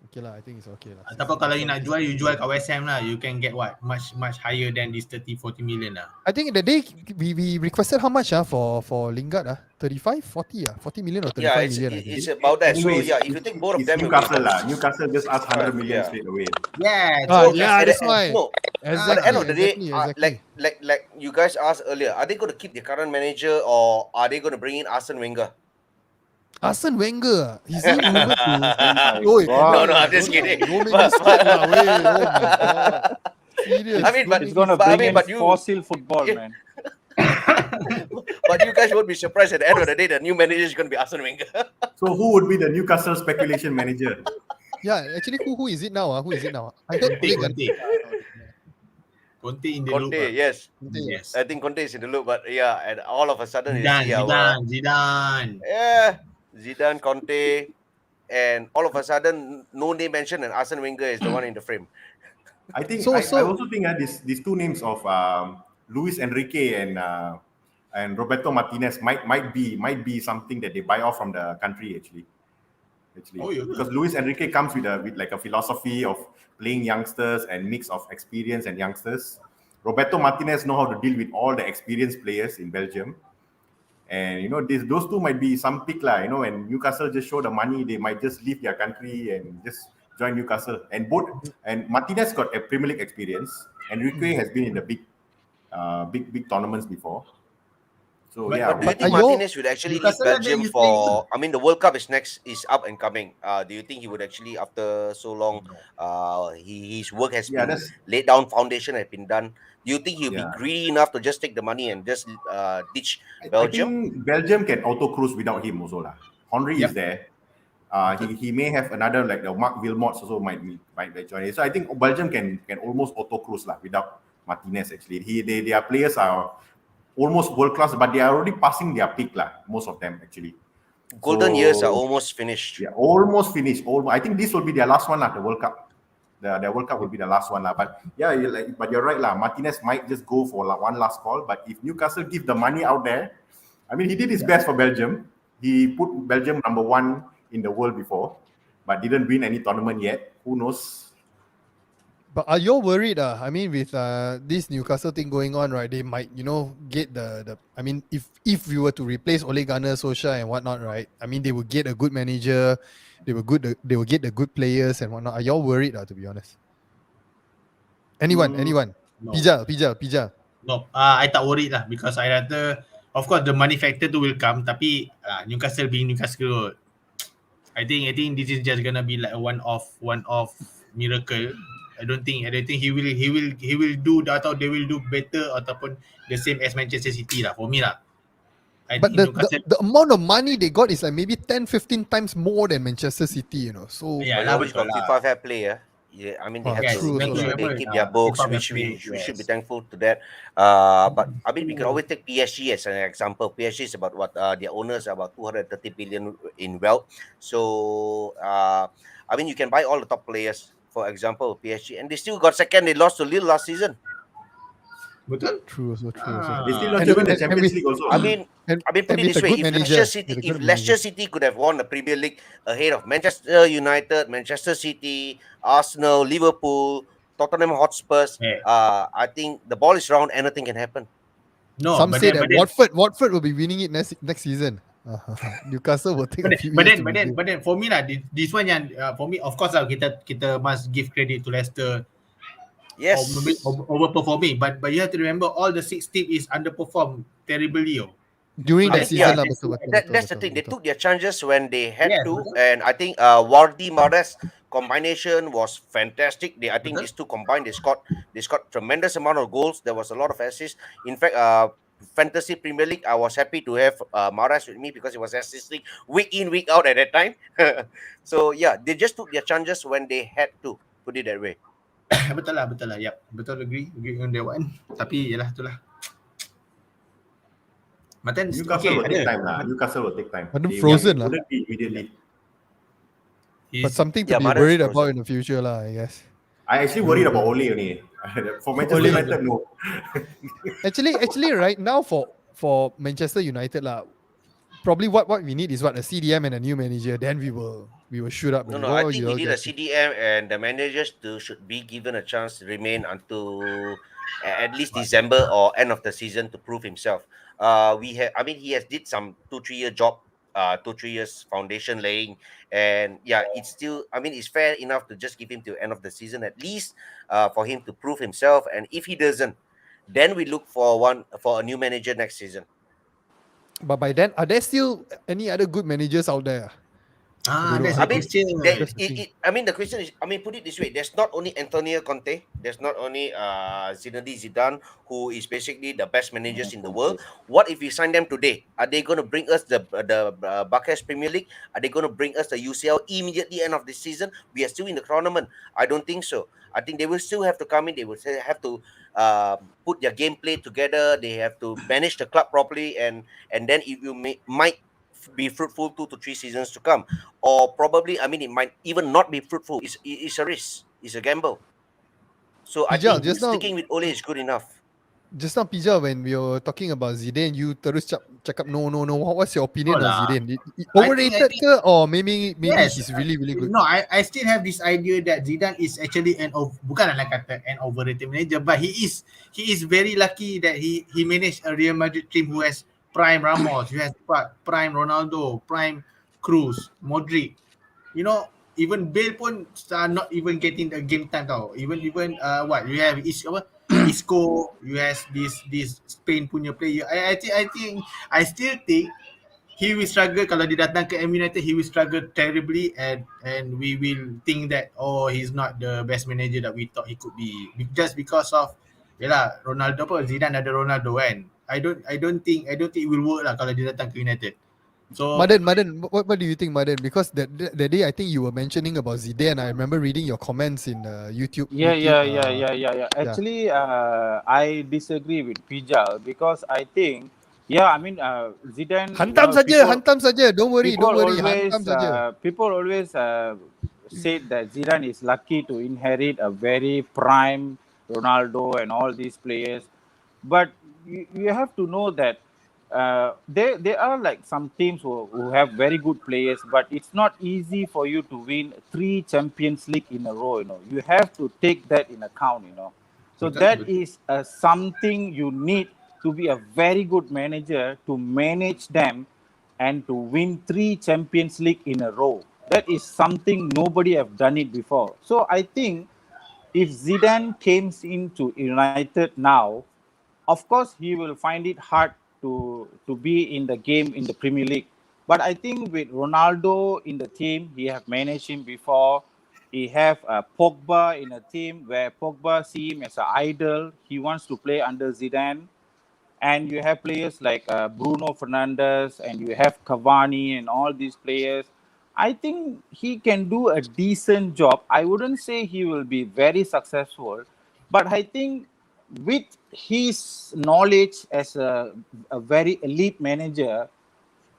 Okay lah, I think it's okay lah. Ataupun kalau you nak jual, you jual kat West Ham lah. You can get what? Much higher than this 30-40 million lah. I think the day we requested how much for Lingard 35, 40 40 million or 35 Yeah, million. I think. it's about that. So Anyways, yeah, if you take both of It's them, it will be Newcastle about lah. Newcastle just asked 100 million Yeah. straight away. Yeah. That's why. No, Exactly, at the end of the day, exactly. like you guys asked earlier, are they going to keep their current manager or are they going to bring in Arsene Wenger? Arsene Wenger, he's not rumored to. Oh my God. No, I'm just kidding. Don't make me scared lah, wey. Oh my God. Serious. I mean, but It's gonna But I bring mean, in but you- fossil football, Yeah. man. But you guys won't be surprised at the end of the day, the new manager is going to be Arsene Wenger. So who would be the Newcastle speculation manager? Yeah, actually, who is it now? Who is it now? I heard Conte in the loop. Conte, yes. Yes. I think Conte is in the loop, but yeah, and all of a sudden, you see Zidane. yeah, Zidane, Conte, and all of a sudden, no name mentioned, and Arsene Wenger is the one in the frame. I think So- I so- also think these two names of Luis Enrique and Roberto Martinez might be something that they buy off from the country actually. Oh, yeah. Because Luis Enrique comes with like a philosophy of playing youngsters and mix of experience and youngsters. Roberto Martinez know how to deal with all the experienced players in Belgium. And those two might be some pick lah. When Newcastle just show the money, they might just leave their country and just join Newcastle. And Martinez got a Premier League experience. Enrique has been in the big tournaments before. So But- yeah, But do you think Are you- Martinez would actually leave Newcastle ada Belgium you for? I mean, the World Cup is up and coming. Do you think he would actually, after so long, his work has Yeah, been that's- laid down, foundation has been done? Do you think he'll be Yeah. greedy enough to just take the money and just ditch I Belgium? think Belgium can auto cruise without him also lah. Henry is there. He may have another like the Mark Wilmots also might join. So I think Belgium can almost auto cruise lah without Martinez actually. Their players are almost world class, but they are already passing their peak lah. Most of them actually. Golden So- years are almost finished. Yeah, almost finished. I think this will be their last one lah. The World Cup. The World Cup will be the last one lah. But yeah, you're right lah. Martinez might just go for one last call. But if Newcastle give the money out there, I mean, he did his best for Belgium. He put Belgium number 1 in the world before, but didn't win any tournament yet. Who knows? But are you worried? I mean, with this Newcastle thing going on, right? They might, get the. I mean, if we were to replace Ole Gunnar Solskjaer and whatnot, right? I mean, they would get a good manager. They will get the good players and whatnot. Are y'all worried? To be honest, anyone. No. Pija. No, I tak worried lah because I rasa of course the money factor tu will come, tapi Newcastle being Newcastle, I think this is just gonna be like a one-off miracle. I don't think he will do atau they will do better ataupun the same as Manchester City lah for me lah. I But think the amount of money they got is like maybe 10-15 times more than Manchester City, So Yeah, But lah, always got betul lah. FIFA fair play, Yeah, I mean they Oh, have Yes, to true, make true. sure they keep their FIFA books, fair which we play, should be yes. thankful to that. But I mean we can always take PSG as an example. PSG is about what their owners are about 230 billion in wealth. So I mean you can buy all the top players, for example, PSG, and they still got second. They lost to Lille last season. Betul? True. They still not And to win the and Champions with- League also. I mean, put it with this a way: good if manager, Leicester City, with a if good Leicester manager. City could have won the Premier League ahead of Manchester United, Manchester City, Arsenal, Liverpool, Tottenham Hotspurs, Yeah. I think the ball is round. Anything can happen. No, Some but say then, that Watford will be winning it next season. Newcastle will take a few years to rebuild. but then for me lah, this one yang for me of course lah kita must give credit to Leicester Yes. overperforming, but you have to remember all the 6 team is underperform terribly. During I that mean, season, yeah, betul. That's the thing. They took their chances when they had Yes, to, betul. and I think Wardy Mahrez combination was fantastic. I think Betul. these two combined, they scored tremendous amount of goals. There was a lot of assists. In fact, Fantasy Premier League, I was happy to have Mahrez with me because he was assisting week in, week out at that time. So yeah, they just took their chances when they had to. Put it that way. betul lah. Yep. Betul, agree on that one. Tapi yalah itulah. Maten, Newcastle will ada. take time lah. Newcastle will take time. Madam They frozen lah. wouldn't be immediately. But something to Yeah, be Mahrez worried frozen. about in the future, I guess. I actually worried about Ole only. For Manchester Ole. United, no. Actually, right now for Manchester United probably what we need is a CDM and a new manager. Then we will shoot up. No, What I will think you we all need a guys think? CDM and the managers should be given a chance to remain until at least December or end of the season to prove himself. He has did some 2-3 year job, 2-3 years foundation laying, and yeah, it's still, it's fair enough to just give him to end of the season at least, for him to prove himself. And if he doesn't, then we look for a new manager next season. But by then, are there still any other good managers out there? That's I the mean, question. the question is, put it this way: there's not only Antonio Conte, there's not only Zinedine Zidane, who is basically the best managers in the world. What if we sign them today? Are they going to bring us the Buckeyes Premier League? Are they going to bring us the UCL immediately end of the season? We are still in the tournament. I don't think so. I think they will still have to come in. They will have to put their gameplay together. They have to manage the club properly, and then it will might be fruitful 2 to 3 seasons to come, or probably it might even not be fruitful. It's a risk, it's a gamble. So I Pijal, think just now- sticking with Ole is good enough. Just now, Pija, when we were talking about Zidane, you terus cakap no. What's your opinion No on lah. Zidane? Overrated ke, or maybe Yes. he's really good? No, I still have this idea that Zidane is actually bukan nak kata an overrated manager, but he is very lucky that he managed a Real Madrid team who has prime Ramos, who has prime Ronaldo, prime Cruz, Modric. Even Bale pun not even getting the game time tau. Even you have Isco, you have this Spain punya player. I still think he will struggle kalau dia datang ke MU United. He will struggle terribly, and we will think that he's not the best manager that we thought he could be, just because of Ronaldo Zidane ada Ronaldo kan. I don't think it will work lah kalau dia datang ke United. So Madan, what do you think, Madan? Because that day I think you were mentioning about Zidane. I remember reading your comments in YouTube. Yeah. YouTube, Actually, I disagree with Pijal because I think, Zidane. Hantam saja. Don't worry. Hantam saja. People always said that Zidane is lucky to inherit a very prime Ronaldo and all these players, but you have to know that there are like some teams who have very good players, but it's not easy for you to win 3 Champions League in a row. You have to take that in account. So that is something you need to be a very good manager to manage them and to win 3 Champions League in a row. That is something nobody have done it before. So I think if Zidane comes into United now, of course he will find it hard to be in the game in the Premier League. But I think with Ronaldo in the team, he have managed him before. He have Pogba in a team where Pogba see him as an idol. He wants to play under Zidane. And you have players like Bruno Fernandes, and you have Cavani and all these players. I think he can do a decent job. I wouldn't say he will be very successful, but I think with his knowledge as a very elite manager,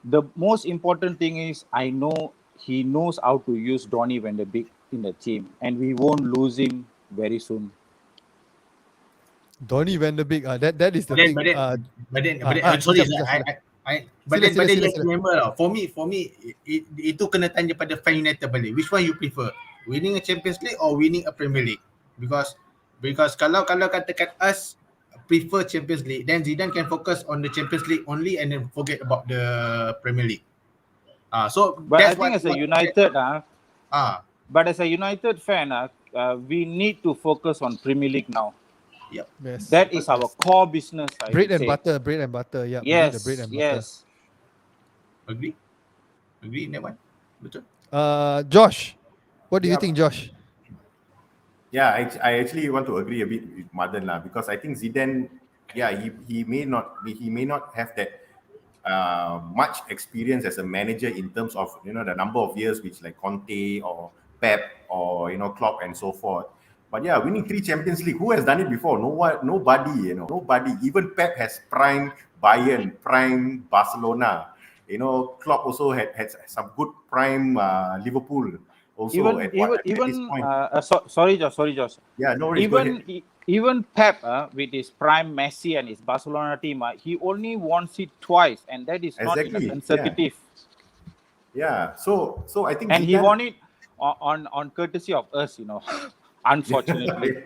the most important thing is I know he knows how to use Donny van de Beek in the team, and we won't lose him very soon. Donny van de Beek, that is the thing. Sorry, but then Sila. you have to remember for me itu kena tanya pada fan United balik. Which one you prefer? Winning a Champions League or winning a Premier League? Because kalau katakan us prefer Champions League, then Zidane can focus on the Champions League only and then forget about the Premier League. But I think as a United fan, we need to focus on Premier League now. Yep. Yes. That is our core business. Bread and butter. Yeah. Yes. Bread and butter. Yes. Agree in that one. Betul. Josh, what do you think, Josh? Yeah, I actually want to agree a bit with Madan lah, because I think Zidane, he may not have that much experience as a manager in terms of the number of years which like Conte or Pep or Klopp and so forth. But yeah, winning 3 Champions League, who has done it before? Nobody. Even Pep has prime Bayern, prime Barcelona. Klopp also had some good prime Liverpool. Also, sorry, Josh. Yeah, no worries. Even Pep, with his prime Messi and his Barcelona team, he only won it twice, and that is not in a consecutive. Yeah. So I think, and he won it on courtesy of us, unfortunately.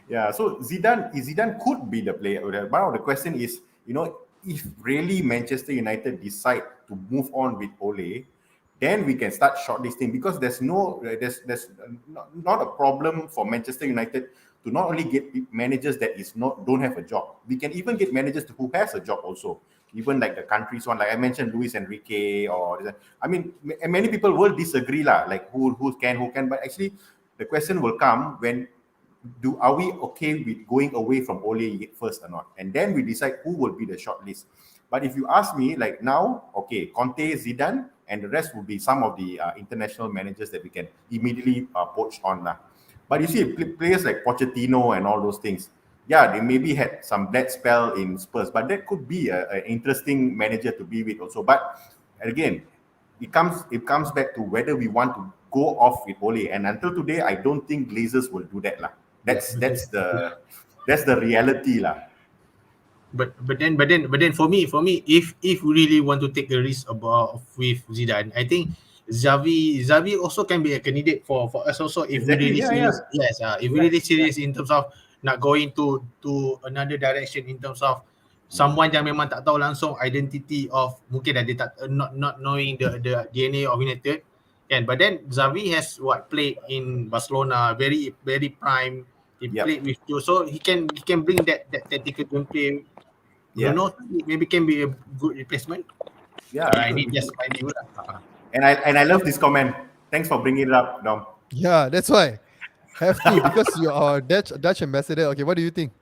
Yeah. So Zidane could be the player. But the question is, if really Manchester United decide to move on with Ole, then we can start shortlisting, because there's not a problem for Manchester United to not only get managers that don't have a job. We can even get managers who has a job also. Even like the countries one, like I mentioned, Luis Enrique, many people will disagree like who can, but actually the question will come when are we okay with going away from Ole first or not, and then we decide who will be the shortlist. But if you ask me, like now, okay, Conte, Zidane, and the rest will be some of the international managers that we can immediately poach on. But you see, players like Pochettino and all those things, yeah, they maybe had some bad spell in Spurs, but that could be an interesting manager to be with also. But again, it comes back to whether we want to go off with Ole. And until today, I don't think Glazers will do that. That's the reality. But then for me, if we really want to take the risk with Zidane, I think Xavi also can be a candidate for us also, if we really serious. Yes, if we really serious in terms of not going to another direction, in terms of someone yang memang tak tahu langsung identity of, mungkin dia tak not knowing the DNA of United, kan. But then Xavi has played in Barcelona, very very prime. He played with you, so he can bring that tactical gameplay. Maybe can be a good replacement. Yeah, I need just my view. And I love this comment. Thanks for bringing it up, Dom. Yeah, that's why. Have to, because you're our Dutch ambassador. Okay, what do you think?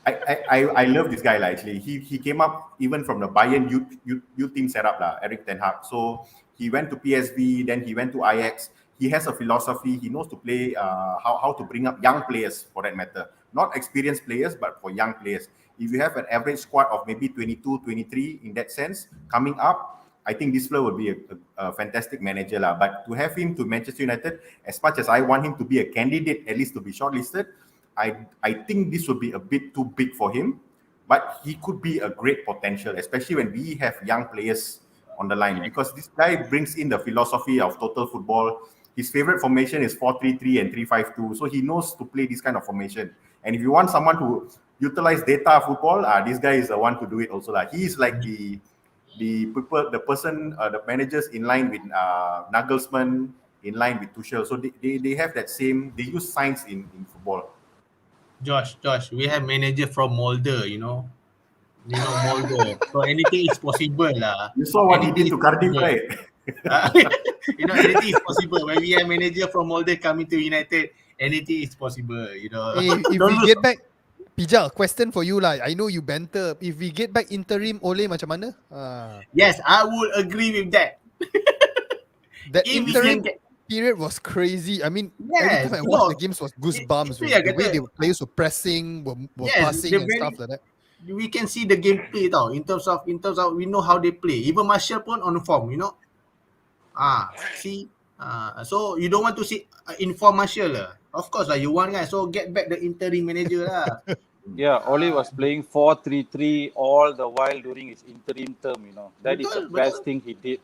I love this guy actually. He came up even from the Bayern youth team setup Erik ten Hag. So he went to PSV, then he went to Ajax. He has a philosophy. He knows to play how to bring up young players, for that matter. Not experienced players, but for young players. If you have an average squad of maybe 22, 23 in that sense coming up, I think this player will be a fantastic manager. But to have him to Manchester United, as much as I want him to be a candidate, at least to be shortlisted, I think this would be a bit too big for him. but he could be a great potential, especially when we have young players on the line, because this guy brings in the philosophy of total football. His favorite formation is 4-3-3 and 3-5-2, so he knows to play this kind of formation. And if you want someone to utilize data football, this guy is the one to do it also. He is like the people, the person, the managers in line with Nagelsmann, in line with Tuchel. So they have that same, they use science in football. Josh, we have manager from Molde, you know. You know Molde. So anything is possible lah. You saw what he Anything did to is Cardiff, possible. right? You know, anything is possible. When we have manager from Molde coming to United, anything is possible, you know. If we get back, Pijal, question for you lah. I know you banter. If we get back interim Ole macam mana? Yes, I would agree with that. That If we interim can get, period was crazy. I mean, yes, every time I you watched know, the games was goosebumps. itu yang The way kata, the players were pressing, were yes, passing the and very, stuff like that. we can see the gameplay tau, in terms of we know how they play. Even Martial pun on form, you know. See, so you don't want to see inform Martial lah. Of course lah, you want kan. So get back the interim manager lah. Yeah, Oli was playing 4-3-3 all the while during his interim term, you know. That is the best thing he did.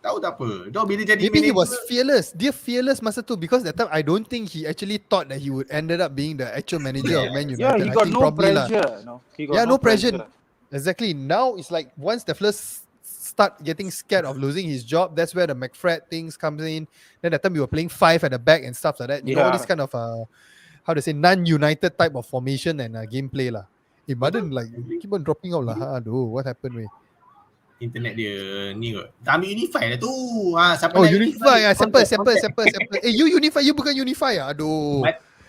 Tahu tak apa. Dah bila jadi Maybe he manager, was fearless. Dia fearless masa tu because that time I don't think he actually thought that he would ended up being the actual manager of Man United. Yeah, he I got think no probably pressure. No, he got no pressure. Exactly. Now it's like once the first start getting scared of losing his job, that's where the McFred things comes in. Then that time we were playing 5 at the back and stuff like that. You know, all this kind of how to say non-United type of formation and gameplay lah. Madden like keep on dropping out lah. Aduh, what happened? internet dia ni kot. Tak ambil Unify lah tu. Siapa Oh, nak Unify ah. Siapa? Contact. You Unify, you bukan Unify ah. Aduh.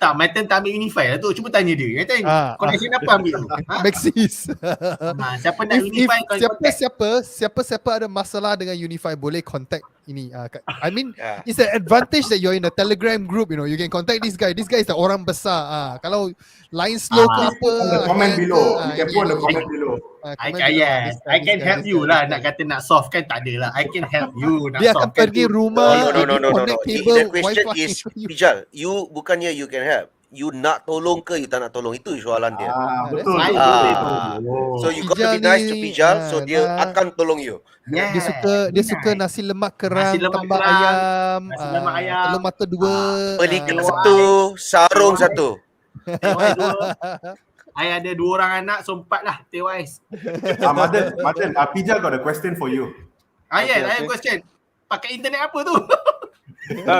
Matten tak ambil Unify lah tu. Cuba tanya dia. Kata connection apa ambil tu? Maxis. Siapa nak Unify kau contact. Siapa ada masalah dengan Unify boleh contact ini. I mean, it's an advantage that you're in a Telegram group, you know. You can contact this guy. This guy is the orang besar. Kalau line slow ke apa. On the comment below. You can put on the comment below. I can help you lah. Nak kata nak solve kan tak ada lah. I can help you nak Dia solve akan pergi rumah. No. connect cable, The question Wi-Fi. is, Pijal, you bukannya you can help. You nak tolong ke you tak nak tolong? Itu soalan dia. Betul. So you got to be nice to Pijal, so dia akan tolong you. Dia suka nasi lemak kerang, Nasi lemak tambah kerang, ayam, nasi lemak ayam. telur mata 2. Pelikat 1, sarung 1. I ada 2 orang anak, so 4 lah. TYS. Martin, Pijal got a question for you. I have question. Pakai internet apa tu?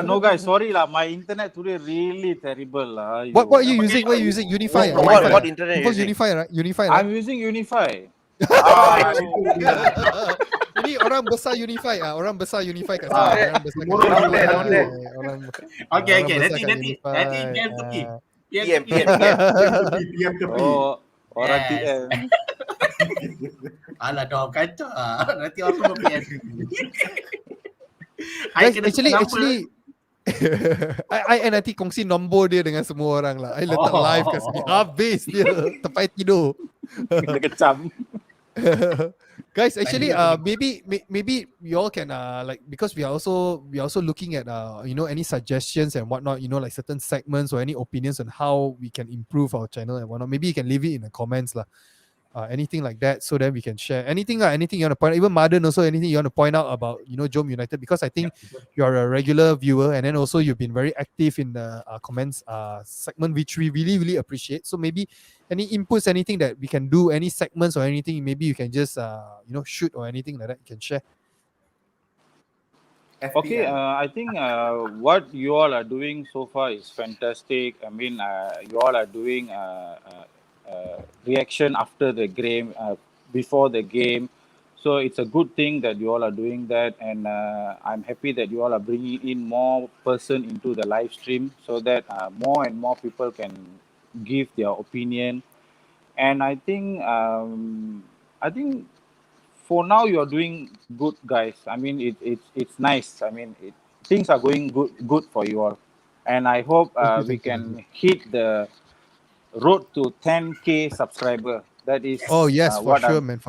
No guys, sorry lah. My internet today really terrible lah. What are you using? What are you using? Unify. What internet you using? Unify, right? Unify, right? I'm using Unify. Ini orang besar Unify orang besar Unify kat sana. Orang besar Okay. Nanti PM to P. PM to P. Oh, orang TM. Alah dah kacau. Nanti orang semua PM. Actually I nanti kongsi nombor dia dengan semua orang lah. I letak live kat sini. Habis dia tempat tidur. Dia kecam. Guys, actually maybe we all can like, because we are also looking at any suggestions and whatnot, like certain segments or any opinions on how we can improve our channel and whatnot. Maybe you can leave it in the comments lah. Anything like that, so that we can share anything you want to point out. Even Madan also, anything you want to point out about Jom United, because I think you are a regular viewer, and then also you've been very active in the comments segment, which we really really appreciate. So maybe any inputs, anything that we can do, any segments or anything, maybe you can just shoot or anything like that you can share. Okay, I think what you all are doing so far is fantastic. I mean, you all are doing reaction after the game, before the game. So it's a good thing that you all are doing that, and I'm happy that you all are bringing in more person into the live stream so that more and more people can give their opinion. And I think for now you're doing good, guys. I mean, it's nice. I mean, things are going good for you all, and I hope we can hit the road to 10K subscriber. That is for sure, man.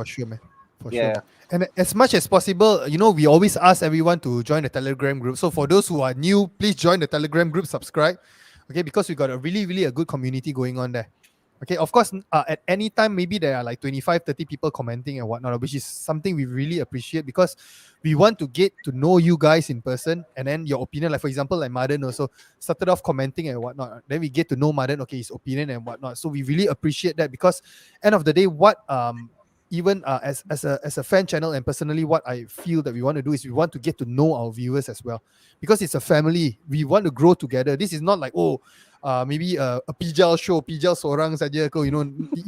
And as much as possible, we always ask everyone to join the Telegram group. So for those who are new, please join the Telegram group, subscribe. Okay, because we got a really, really a good community going on there. Okay, of course, at any time, maybe there are like 25, 30 people commenting and whatnot, which is something we really appreciate because we want to get to know you guys in person and then your opinion. Like, for example, like Madan also started off commenting and whatnot. Then we get to know Madan, okay, his opinion and whatnot. So we really appreciate that because, end of the day, what even as a fan channel and personally what I feel that we want to do is we want to get to know our viewers as well because it's a family. We want to grow together. This is not like maybe a pijal show, pijal seorang saja ko, it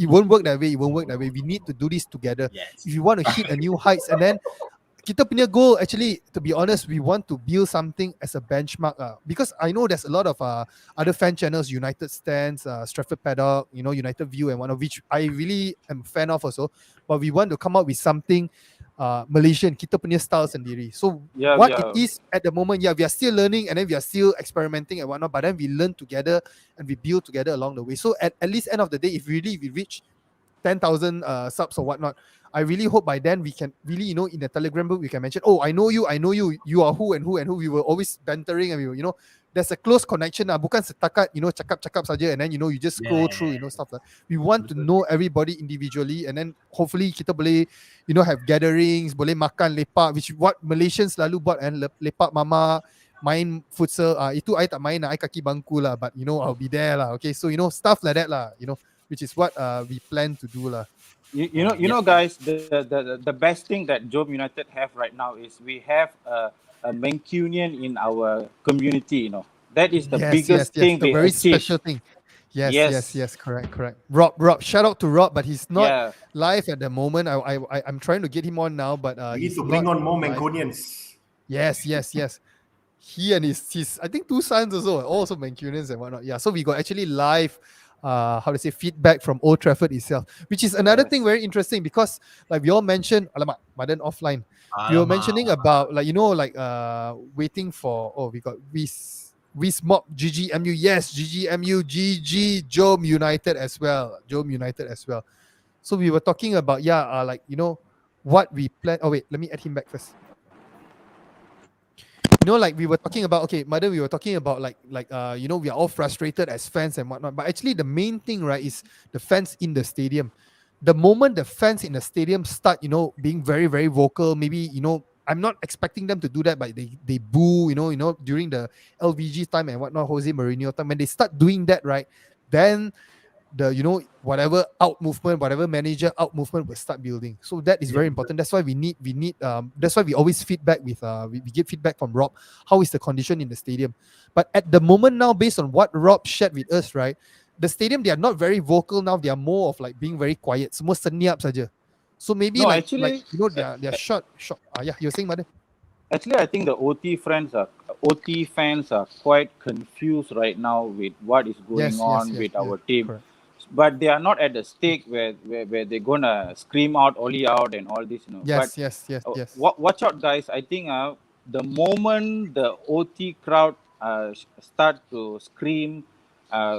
won't work that way. It won't work that way. We need to do this together. Yes. If you want to hit a new heights, and then kita punya goal, actually, to be honest, we want to build something as a benchmark because I know there's a lot of other fan channels, United Stands, Stratford Paddock, United View and whatnot, which I really am a fan of also, but we want to come up with something Malaysian, kita punya style sendiri. So what it is at the moment, we are still learning and then we are still experimenting and whatnot, but then we learn together and we build together along the way. So at least end of the day, if really we reach 10,000 subs or whatnot, I really hope by then we can really, in the Telegram group, we can mention, I know you, you are who and who and who. We were always bantering and we were, there's a close connection. Bukan setakat, cakap saja and then, you just scroll through, stuff like that. We want to know everybody individually and then hopefully kita boleh, have gatherings, boleh makan, lepak, which what Malaysians selalu buat and lepak mama, main futsal. Itu I tak main, I kaki bangku lah, but, I'll be there lah. Okay, so, stuff like that lah, which is what we plan to do lah. You know, guys, the best thing that Jom United have right now is we have a Mancunian in our community. That is the biggest thing. The very special thing. Yes, correct. Rob, shout out to Rob, but he's not live at the moment. I'm trying to get him on now, but we need to bring on more Mancunians. Yes. He and his I think 2 sons also Mancunians and whatnot. Yeah, so we got actually live feedback from Old Trafford itself, which is another thing very interesting because like we all mentioned, Madan offline. We were mentioning about waiting for we got Wismop GGMU. Yes, GGMU, GG Jom United as well. So we were talking about what we plan. Oh wait, let me add him back first. We were talking about, Mother, we were talking about we are all frustrated as fans and whatnot. But actually the main thing, right, is the fans in the stadium. The moment the fans in the stadium start, being very, very vocal, maybe, I'm not expecting them to do that, but they boo, during the LVG time and whatnot, Jose Mourinho time, when they start doing that, right, then the whatever out movement, whatever manager out movement will start building. So that is very important. That's why we need that's why we always feedback with we get feedback from Rob. How is the condition in the stadium? But at the moment now, based on what Rob shared with us, right, the stadium, they are not very vocal now. They are more of being very quiet. Semua senyap saja. So maybe they are short. You're saying, Mother? Actually, I think the OT fans are quite confused right now with what is going on with our team. Correct. But they are not at the stake where they're gonna scream out, Oli out, and all this. Yes. Watch out, guys. I think the moment the OT crowd start to scream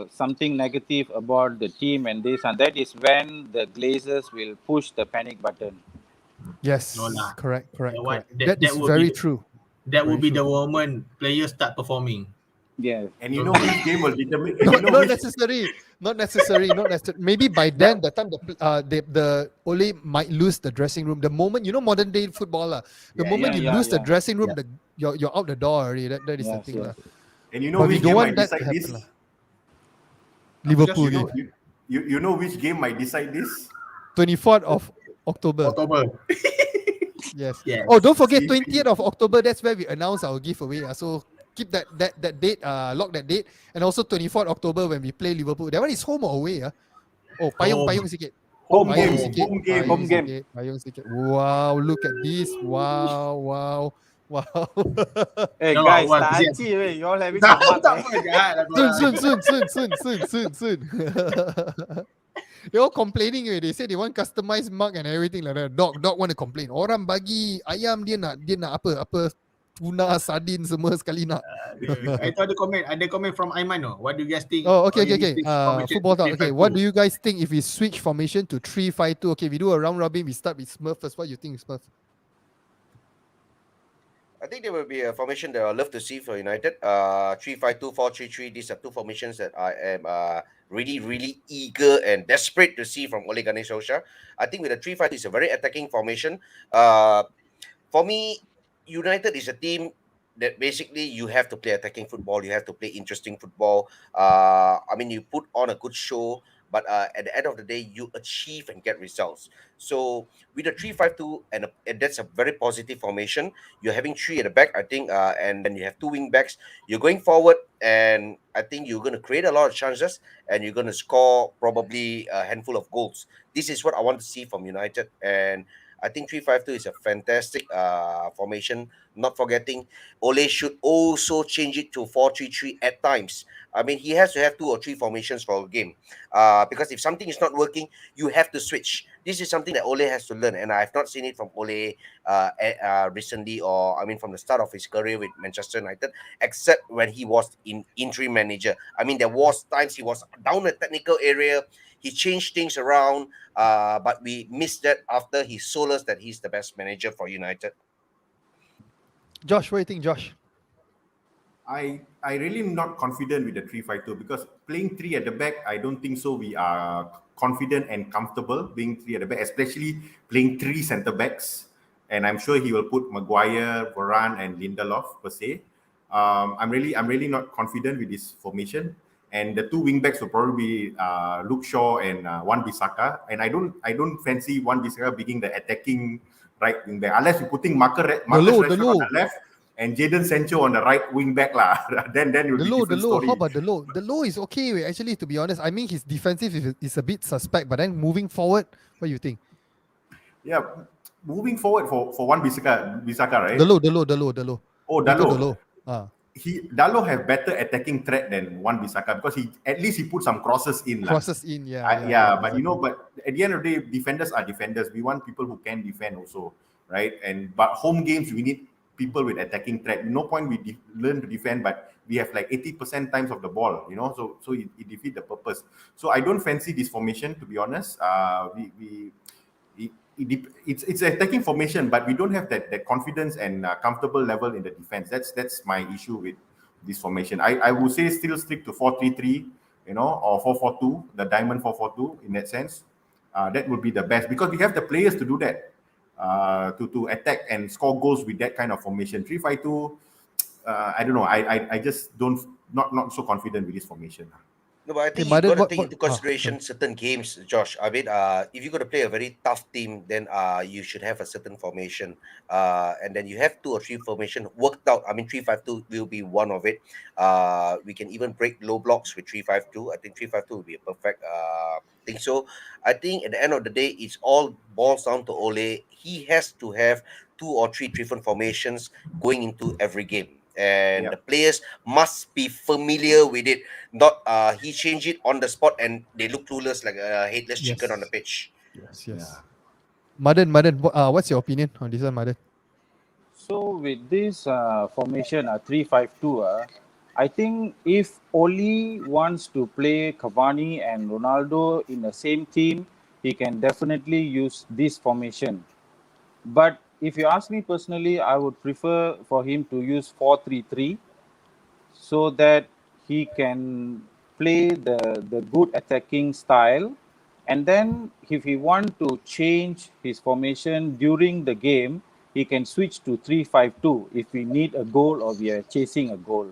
something negative about the team and this, and that is when the Glazers will push the panic button. Yes, correct. That is will very be true. That will be the moment players start performing. Yeah. And which game will determine? Not necessary. Maybe by then, the time the Ole might lose the dressing room. The moment modern day football, the moment you lose the dressing room, you're out the door already. That is the thing. And but which game might decide happen, this? Liverpool. You know which game might decide this? 24th of October. Yes. Oh, don't forget 20th of October. That's where we announce our giveaway. So keep that date, lock that date, and also 24th October when we play Liverpool. That one is home or away? Oh, payung sikit. Home game. Payung sikit. Wow, look at this. Wow. Hey guys, you all having soon. They're all complaining. They say they want customized mug and everything like that. Dog want to complain. Orang bagi ayam dia nak apa tuna, sardin semua sekali nak. Itu ada comment from Aiman. What do you guys think? Oh, okay. Football talk. Okay, what do you guys think if we switch formation to 3-5-2? Okay, we do a round robin. We start with Smurf first. What do you think, Smurf? I think there will be a formation that I'd love to see for United. 3-5-2, 4-3-3. These are two formations that I am really, really eager and desperate to see from Ole Gunnar Solskjaer. I think with the 3-5-2, it's a very attacking formation. For me, United is a team that basically you have to play attacking football. You have to play interesting football. I mean, you put on a good show, but at the end of the day, you achieve and get results. So with a 3-5-2, and that's a very positive formation. You're having three at the back, I think, and then you have two wing backs. You're going forward, and I think you're going to create a lot of chances, and you're going to score probably a handful of goals. This is what I want to see from United, and I think 3-5-2 is a fantastic formation. Not forgetting, Ole should also change it to 4-3-3 at times. I mean, he has to have two or three formations for a game. Because if something is not working, you have to switch. This is something that Ole has to learn, and I have not seen it from Ole recently, or I mean, from the start of his career with Manchester United, except when he was in interim manager. I mean, there was times he was down the technical area. He changed things around, but we missed that after he told us that he's the best manager for United. Josh, what do you think, Josh? I really am not confident with the 3-5-2 because playing three at the back, I don't think so. We are confident and comfortable being three at the back, especially playing three centre backs. And I'm sure he will put Maguire, Varane, and Lindelof per se. I'm really not confident with this formation. And the two wing backs will probably be Luke Shaw and Wan Bissaka. And I don't fancy Wan Bissaka being the attacking right wing back unless you're putting Marcus Rashford on the left and Jadon Sancho on the right wing back lah. then it will be different story. How about the low? The low is okay. Actually, to be honest, I mean his defensive is a bit suspect, but then moving forward, what do you think? Yeah, moving forward for Wan Bissaka, right? The low. Oh, Dalot. Dalot have better attacking threat than Wan Bissaka because he put some crosses in. Crosses in, yeah. But exactly. but at the end of the day, defenders are defenders. We want people who can defend also, right? But home games, we need people with attacking threat. No point we learn to defend, but we have like 80% times of the ball, so it defeats the purpose. So I don't fancy this formation, to be honest. It's an attacking formation, but we don't have that confidence and comfortable level in the defense. That's my issue with this formation. I would say still stick to 4-3-3, or 4-4-2, the diamond 4-4-2 in that sense. That would be the best because we have the players to do that, to attack and score goals with that kind of formation. 3-5-2, I don't know. I just not so confident with this formation. No, but I think you've got to take into consideration certain games, Josh. I mean, if you're going to play a very tough team, then you should have a certain formation. And then you have two or three formation worked out. I mean, 3-5-2 will be one of it. We can even break low blocks with 3-5-2. I think 3-5-2 will be a perfect thing. So I think at the end of the day, it's all boils down to Ole. He has to have two or three different formations going into every game. And the players must be familiar with it. Not he changed it on the spot and they look clueless like a headless chicken on the pitch. Yes. Madan, what's your opinion on this one, Madan? So with this formation 3-5-2, I think if Oli wants to play Cavani and Ronaldo in the same team, he can definitely use this formation. But if you ask me personally, I would prefer for him to use 4-3-3 so that he can play the good attacking style. And then if he wants to change his formation during the game, he can switch to 3-5-2 if we need a goal or we are chasing a goal.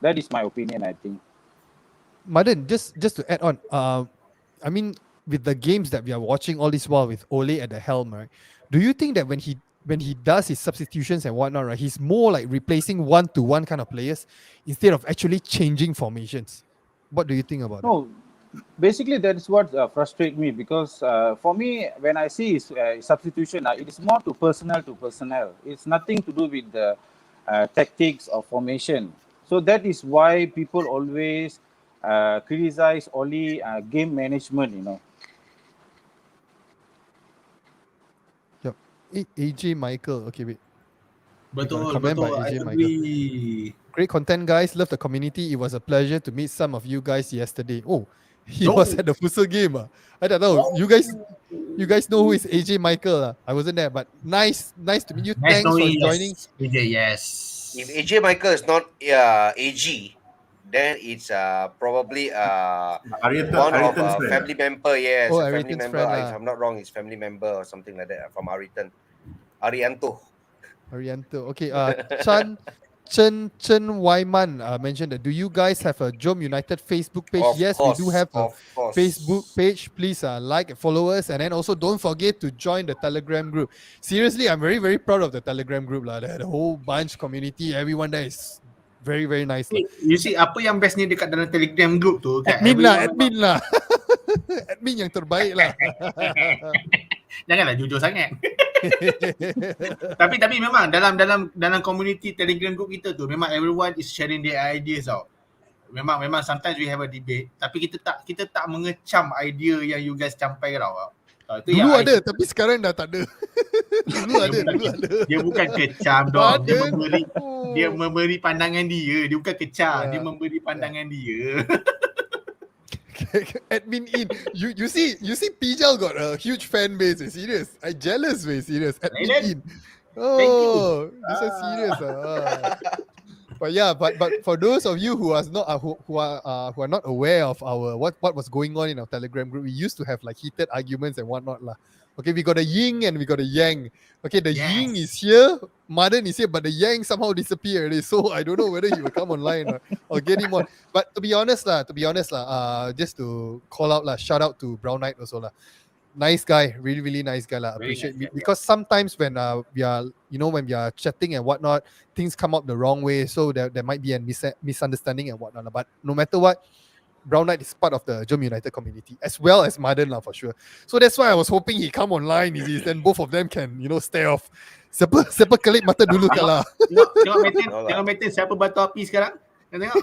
That is my opinion, I think. Madan, just to add on, I mean, with the games that we are watching all this while with Ole at the helm, right? Do you think that when he does his substitutions and whatnot, right, he's more like replacing one-to-one kind of players instead of actually changing formations? What do you think about it? Basically that is what frustrates me because for me, when I see his substitution, it is more to personnel. It's nothing to do with the tactics or formation. So that is why people always criticize Oli game management, Yep. AJ Michael. Okay, wait. Betul. I agree. Great content, guys. Love the community. It was a pleasure to meet some of you guys yesterday. Oh, He was at the futsal game. I don't know. You guys know who is AJ Michael? I wasn't there, but nice to meet you. Nice Thanks for knowing, joining. yes. AJ, yes. If AJ Michael is not AG, then it's probably one of Ariton's friend. family member. Yes, Oh, a family Ariton's member. friend If I'm not wrong, it's family member or something like that from Ariton. Arianto. Arianto. Okay. Chen Wyman mentioned that. Do you guys have a Jom United Facebook page? Of Yes, course, we do have a of course. Facebook page. Please like and follow us, and then also don't forget to join the Telegram group. Seriously, I'm very very proud of the Telegram group lah. The whole bunch community, everyone there is very very nice lah. You see, apa yang bestnya dekat dalam Telegram group tu kan? Admin lah. Admin yang terbaik lah. Janganlah jujur sangat. tapi memang dalam community Telegram group kita tu memang everyone is sharing their ideas tau. Memang sometimes we have a debate, tapi kita tak mengecam idea yang you guys campai tau. Itu Dulu yang ada, tapi sekarang dah tak ada. dulu ada. Dia bukan kecam dong. Dia memberi pandangan dia. Dia bukan kecam, dia memberi pandangan dia. Admin in. You see Pijal got a huge fan base. Serious. I jealous, serious. Admin in. Oh, this is serious. But yeah, but for those of you who are not aware of our what was going on in our Telegram group, we used to have like heated arguments and whatnot lah. Okay, we got a yin and we got a yang. Okay, the yin is here, Madan is here, but the yang somehow disappeared. So I don't know whether he will come online or get him on. But to be honest lah, just to call out lah, shout out to Brown Knight also lah. Nice guy, really nice guy lah. Appreciate me because sometimes when we are, when we are chatting and whatnot, things come up the wrong way, so there might be a misunderstanding and whatnot. But no matter what, Brown Knight is part of the Jom United community as well as Madan lah for sure. So that's why I was hoping he come online, then both of them can stay off. Siapa kelip mata dulu kalah. Tengok meeting siapa batu api sekarang. Tengok.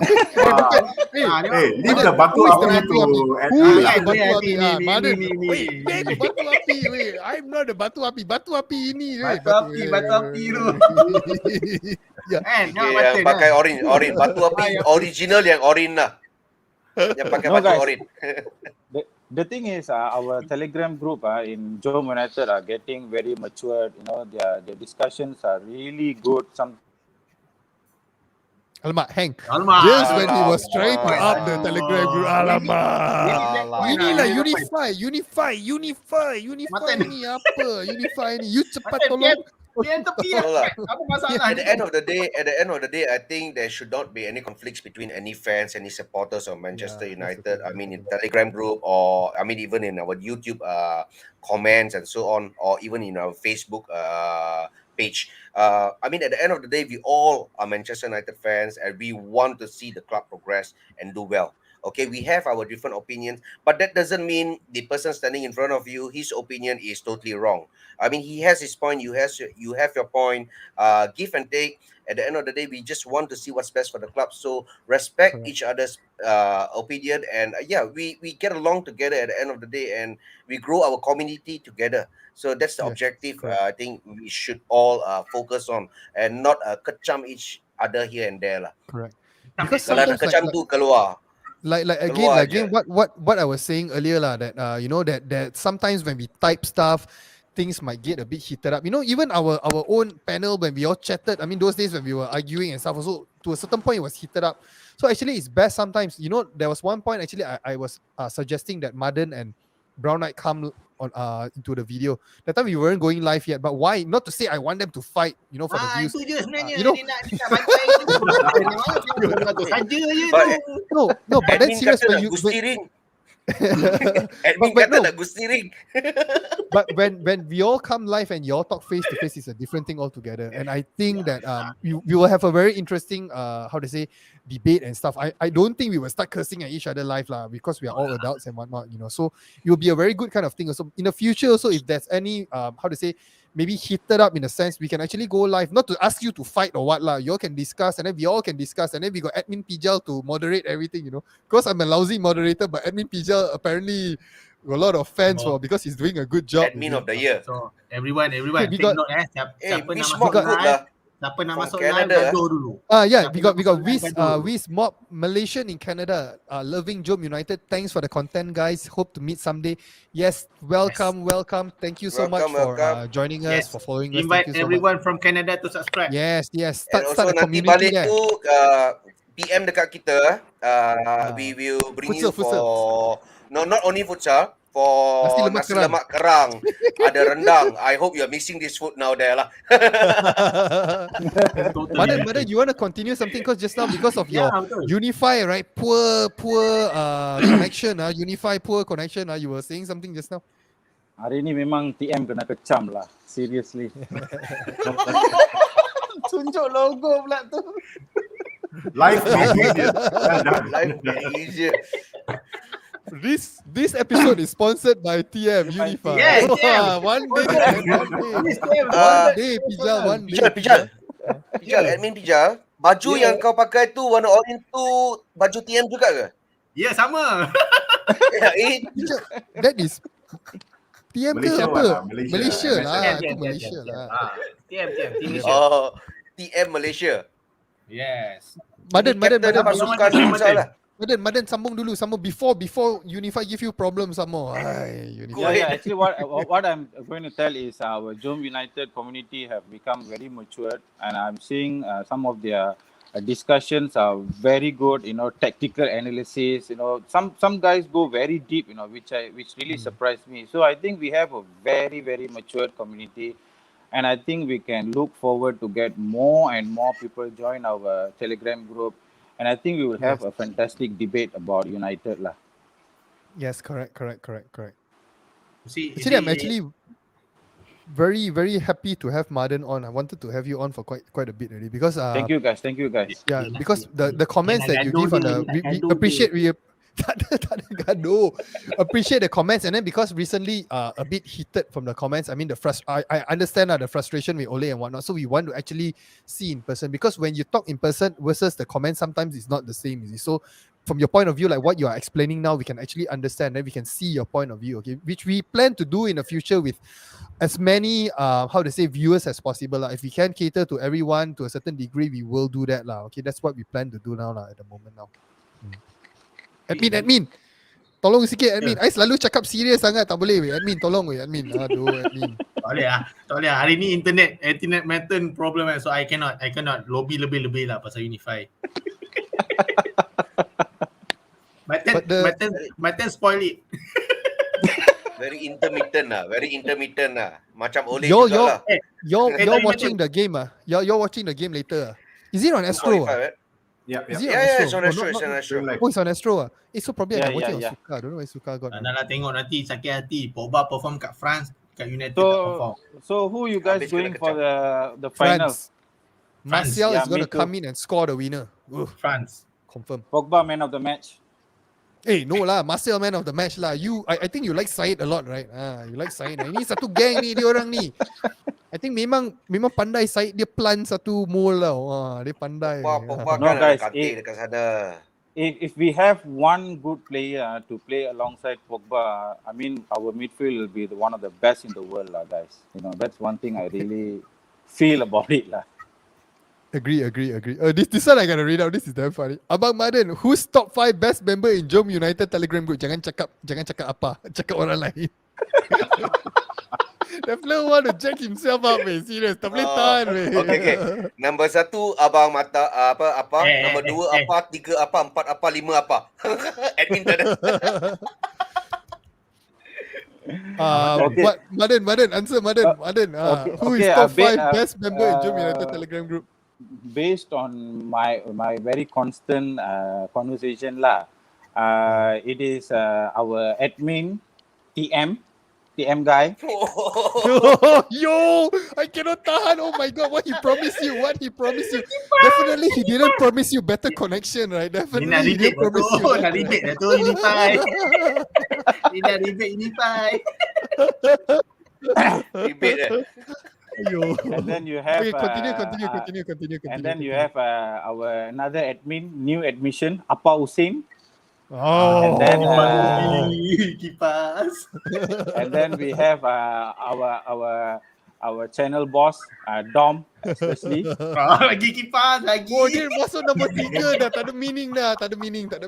Leave the batu api to Madan. Wait, batu api. Wait, I'm not the batu api. Batu api ini. Batu api tu. Yang pakai orange. Batu api original yang orange lah. Yang pakai batu orange. The thing is, our Telegram group in Jom United are getting very matured. Their discussions are really good. Alamak, hang. Just when he was trying to up the Telegram group. Alamak. Inilah unify ni apa? Unify ni. You cepat tolong. Apa masalah? At the end of the day, I think there should not be any conflicts between any fans, any supporters of Manchester United. I mean, in Telegram group, or I mean, even in our YouTube comments and so on, or even in our Facebook page. I mean, at the end of the day, we all are Manchester United fans, and we want to see the club progress and do well. Okay, we have our different opinions, but that doesn't mean the person standing in front of you, his opinion is totally wrong. I mean, he has his point, you have your point, give and take. At the end of the day, we just want to see what's best for the club. So respect each other's opinion, and we get along together at the end of the day, and we grow our community together. So that's the objective. I think we should all focus on, and not kecam each other here and there lah. Correct. Because kalau kecam tu keluar. Like again, what I was saying earlier lah, that that sometimes when we type stuff, things might get a bit heated up. Even our own panel, when we all chatted, I mean, those days when we were arguing and stuff, also to a certain point it was heated up. So actually it's best sometimes. There was one point actually I was suggesting that Madan and Brown Knight come on into the video. That time we weren't going live yet, but why? Not to say I want them to fight, for the views. Itu je sebenarnya. Dia nak bantai. No, but then serious when you Admin kata nak Gusti Ring. But when we all come live and you all talk face to face, is a different thing altogether. And I think that we will have a very interesting debate and stuff. I don't think we will start cursing at each other live lah, because we are all adults and whatnot. So it will be a very good kind of thing. So in the future, also if there's any maybe heated up in a sense, we can actually go live, not to ask you to fight or what lah. You all can discuss, and then we all can discuss, and then we got Admin Pijal to moderate everything, Because I'm a lousy moderator, but Admin Pijal apparently got a lot of fans because he's doing a good job. Admin of the year. So everyone we take got- note siapa Hey, nama Bismarck masuk good live. lah. Siapa nak From masuk Canada, live gaduh dulu. Yeah, Siapa we got nak masuk live Wiz gaduh dulu. Wiz Mob Malaysian in Canada. Loving Jom United. Thanks for the content, guys. Hope to meet someday. Yes, welcome. Thank you so much for welcome. joining us, Yes. for following us. Invite Thank you so much. everyone from Canada to subscribe. Yes. And Start also the nanti community balik there. tu PM dekat kita. We will bring you Futsal. for not only futsal, for Nasi nasi lemak lemak kerang. Ada rendang. I hope you are missing this food now there lah. Totally Madan, you want to continue something? Because just now, because of your betul. Unify, right? Poor connection. Unify poor connection. You were saying something just now. Hari ni memang TM kena kecam lah. Seriously. Tunjuk logo pula tu. Life made easier. Well done. Life get easier. This episode is sponsored by TM Unify. Yes, Oh, TM. one day, man, one day, Pijal, one day. Pijal, admin Pijal. Baju yang kau pakai tu warna orange tu baju TM juga ke? Ya, sama. Pijal, that is TM ke Malaysia apa? lah, Malaysia lah. TM, Itu Malaysia lah. TM, Malaysia. Oh, TM Malaysia. Yes. Madan, Pasukan futsal lah. Madan, sambung dulu. Before Unify give you problems some more. Ay, Unify. Yeah. Actually, what I'm going to tell is our Jom United community have become very matured, and I'm seeing some of their discussions are very good. Tactical analysis. Some guys go very deep. Which really surprised me. So I think we have a very, very matured community, and I think we can look forward to get more and more people join our Telegram group. And I think we will have a fantastic debate about United lah. Yes, correct. See, Actually, I'm actually very, very happy to have Madan on. I wanted to have you on for quite a bit already because Thank you guys. yeah, because the comments that you give on the we appreciate appreciate the comments, and then because recently a bit heated from the comments. I mean I understand the frustration with Ole and whatnot. So we want to actually see in person, because when you talk in person versus the comments, sometimes it's not the same. You see? So from your point of view, like what you are explaining now, we can actually understand, and we can see your point of view. Okay, which we plan to do in the future with as many viewers as possible. If we can cater to everyone to a certain degree, we will do that. Okay, that's what we plan to do now at the moment now. Admin. Tolong sikit admin. I selalu cakap serius sangat, tak boleh weh. Admin tolong weh admin. Aduh admin. Tak boleh. Hari ni internet maintain problem, so I cannot lobby lebih-lebih lah pasal Unify. Maten spoil it. Very intermittent lah. Macam Ole juga lah. You're watching the game You're watching the game later. Is it on Astro? Yeah. Is it Yeah, it's on Oh, Astro. It's on Astro. Oh, it's on Astro. So probably I can watch it on Yeah. Suka. I don't know why Suka got. Nak tengok nanti sakit hati. Pogba perform kat France, kat United tak perform. So who you guys Habis going kena for the final? France. Martial is Yeah, going me to come in and score the winner. France. Confirm. Pogba man of the match. No lah, Martial man of the match lah. I think you like Said a lot, right? You like Said. Ini satu gang ni dia orang ni. I think memang pandai Said, dia plan satu mole lah. Wah, dia pandai. Pogba No, kan guys, ada Kante dekat sana. If we have one good player to play alongside Pogba, I mean our midfield will be one of the best in the world lah, guys. That's one thing I really feel about it lah. Agree. This one I gotta read out. This is damn funny. Abang Madan, who's top 5 best member in Jom United Telegram group? Jangan cakap apa. Cakap orang lain. The player want to jack himself up, man. Serious. Tak boleh tahan, man. Okay. Nombor 1 abang mata apa? Nombor 2 apa? 3 apa? 4 apa? 5 apa? Admin tak ada. Okay. What? Madan, answer Madan. Who is top 5 best member in Jom United Telegram group? Based on my very constant conversation lah, it is our admin TM guy. Yo, I cannot tahan. Oh my god, what he promised you? Definitely he didn't promise you better connection, right? Definitely he didn't promise you. Nak rebate dah tu Unify. Ni dah rebate Unify. Rebate And then you have continue. And then you have our another admin, new admission, Apa Hussein. Oh, And then kipas. and then we have our our channel boss, Dom, especially. Lagi kipas lagi. Oh, dia masuk nombor 3 dah. Tak ada meaning dah. Tak ada meaning. And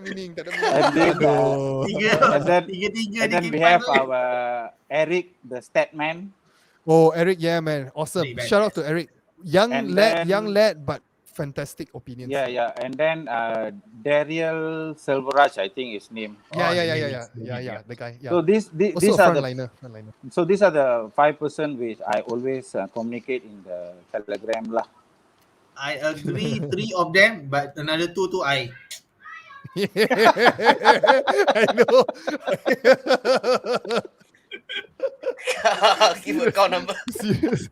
then, Aduh. and then, Tiga and dia then we kipas have tu. our Eric, the stat man. Oh, Eric, yeah, man. Awesome. Eric, Shout out to Eric. Young And lad, then- but fantastic opinions. Yeah. And then Daryl Silverage, I think his name. Yeah. The guy. Yeah. So these Also a are the frontliner. so these are the 5 person which I always communicate in the Telegram lah. I agree 3 of them, but another 2 tu I. I know. Give account number. Serious.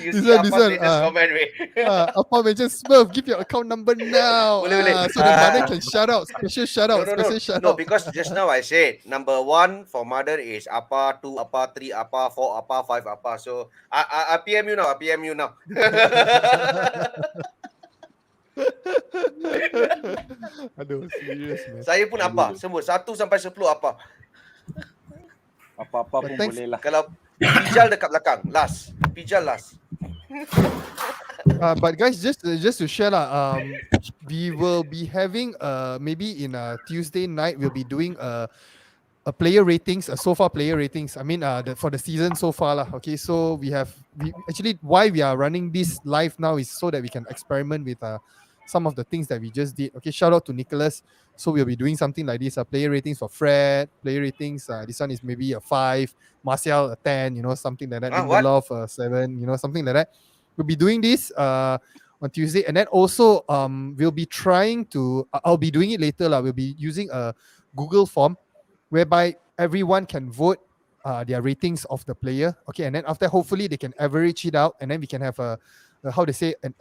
You This see one, Appa's latest comment, weh. Apa mention Smurf, give your account number now. Boleh. So the mother can shout out. Special shout out. No, because just now I said number 1 for mother is Appa, 2 Appa, 3 Appa, 4 Appa, 5 Appa. So I PM you now. Aduh, serious man. Saya pun Appa, semua 1 sampai 10 Appa. Apa-apa But pun thanks- boleh lah. Kalau Pijal dekat belakang, last. Pijal last. But guys, just to share lah, we will be having maybe in Tuesday night we'll be doing a player ratings, so far player ratings. I mean, for the season so far lah. Okay, so we actually why we are running this live now is so that we can experiment with some of the things that we just did. Okay, shout out to Nicholas. So we'll be doing something like this. Player ratings for Fred. Player ratings. This one is maybe a 5. Martial a 10. Something like that. What? Lindelof a 7. Something like that. We'll be doing this on Tuesday, and then also we'll be trying to. I'll be doing it later lah. We'll be using a Google form whereby everyone can vote their ratings of the player. Okay, and then after hopefully they can average it out, and then we can have an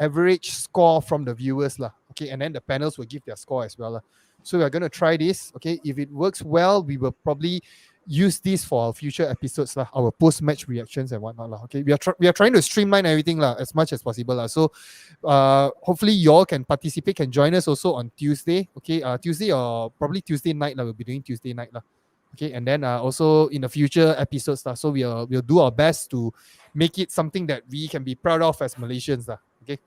average score from the viewers lah. Okay, and then the panels will give their score as well lah. So we're gonna try this. Okay, if it works well, we will probably use this for our future episodes lah, our post-match reactions and whatnot lah. Okay, we are trying to streamline everything lah as much as possible lah. So hopefully y'all can participate, can join us also on Tuesday. Okay, Tuesday or probably Tuesday night lah. We'll be doing Tuesday night lah. Okay, and then also in the future episodes lah. So we'll do our best to make it something that we can be proud of as Malaysians lah. Okay,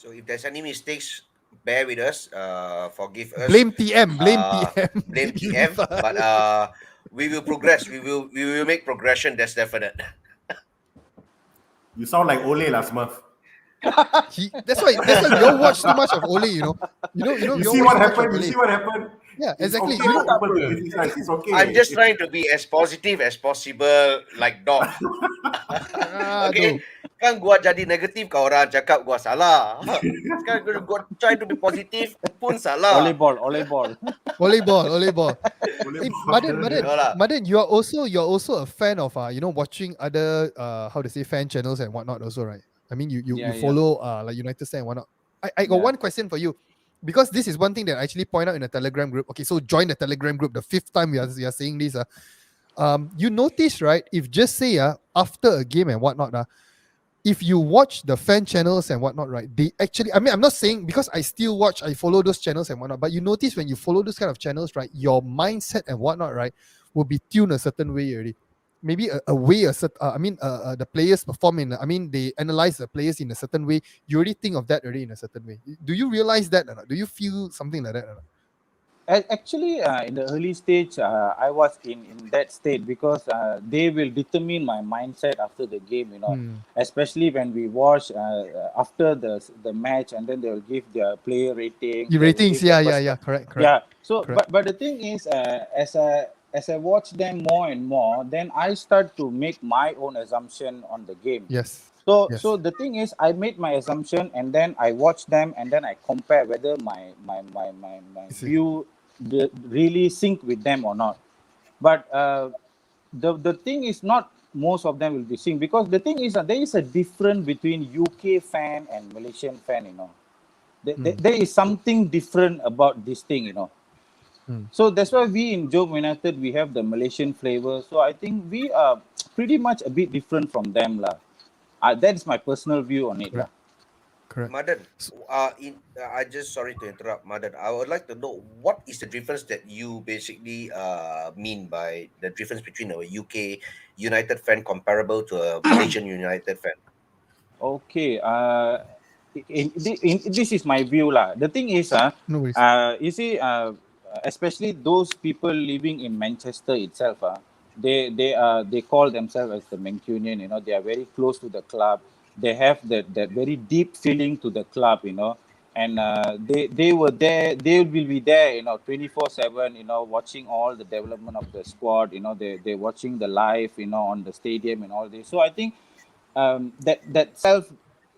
So if there's any mistakes, bear with us. Forgive us. blame TM. Blame TM. But we will progress. We will make progression. That's definite. You sound like Ole lah, Smurf. That's why we all watch too much of Ole. You You see what happened? Yeah, exactly. It's okay for people to criticize. It's okay. I'm just trying to be as positive as possible, like Dom. Okay, kan gua jadi negatif, kau orang cakap gua salah. Sekarang gua try to be positive pun salah. Oleh ball. Volleyball. Hey, No lah. Madan, you're also a fan of watching other fan channels and whatnot also, right? I mean, you follow like United Stand and whatnot. I got one question for you, because this is one thing that I actually point out in a Telegram group. Okay, so join the Telegram group. The 5th time we are saying this. You notice, right? If just say after a game and whatnot, if you watch the fan channels and whatnot, right? They actually, I mean, I'm not saying because I still watch, I follow those channels and whatnot, but you notice when you follow those kind of channels, right? Your mindset and whatnot, right, will be tuned a certain way already. Maybe a way, the players perform they analyze the players in a certain way. You already think of that already in a certain way. Do you realize that or not? Do you feel something like that or not? Actually, in the early stage, I was in that state because they will determine my mindset after the game, especially when we watch after the match, and then they will give their player rating. Ratings, correct. Yeah. So, correct. but the thing is, as I watch them more and more, then I start to make my own assumption on the game. Yes. So the thing is, I made my assumption, and then I watch them, and then I compare whether my view really sync with them or not. But the thing is not most of them will be sync, because the thing is that there is a difference between UK fan and Malaysian fan. There is something different about this thing. So that's why we in Joke United, we have the Malaysian flavor. So I think we are pretty much a bit different from them lah. That is my personal view on it. Right. Correct. Madan, I just sorry to interrupt, Madan. I would like to know what is the difference that you basically mean by the difference between a UK United fan comparable to a Malaysian United fan. Okay. This is my view lah. The thing is, No worries. you see, especially those people living in Manchester itself, they call themselves as the Mancunian. You know, they are very close to the club. They have that very deep feeling to the club. You know, and they were there. They will be there. You know, 24/7. You know, watching all the development of the squad. You know, they watching the live. You know, on the stadium and all this. So I think that self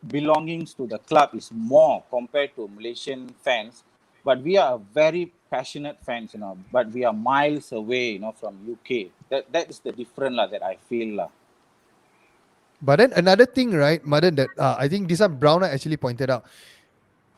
belongings to the club is more compared to Malaysian fans. But we are very passionate fans, you know. But we are miles away, you know, from UK. That is the difference lah, that I feel lah. But then another thing, right, Madan, that I think this one Browner actually pointed out.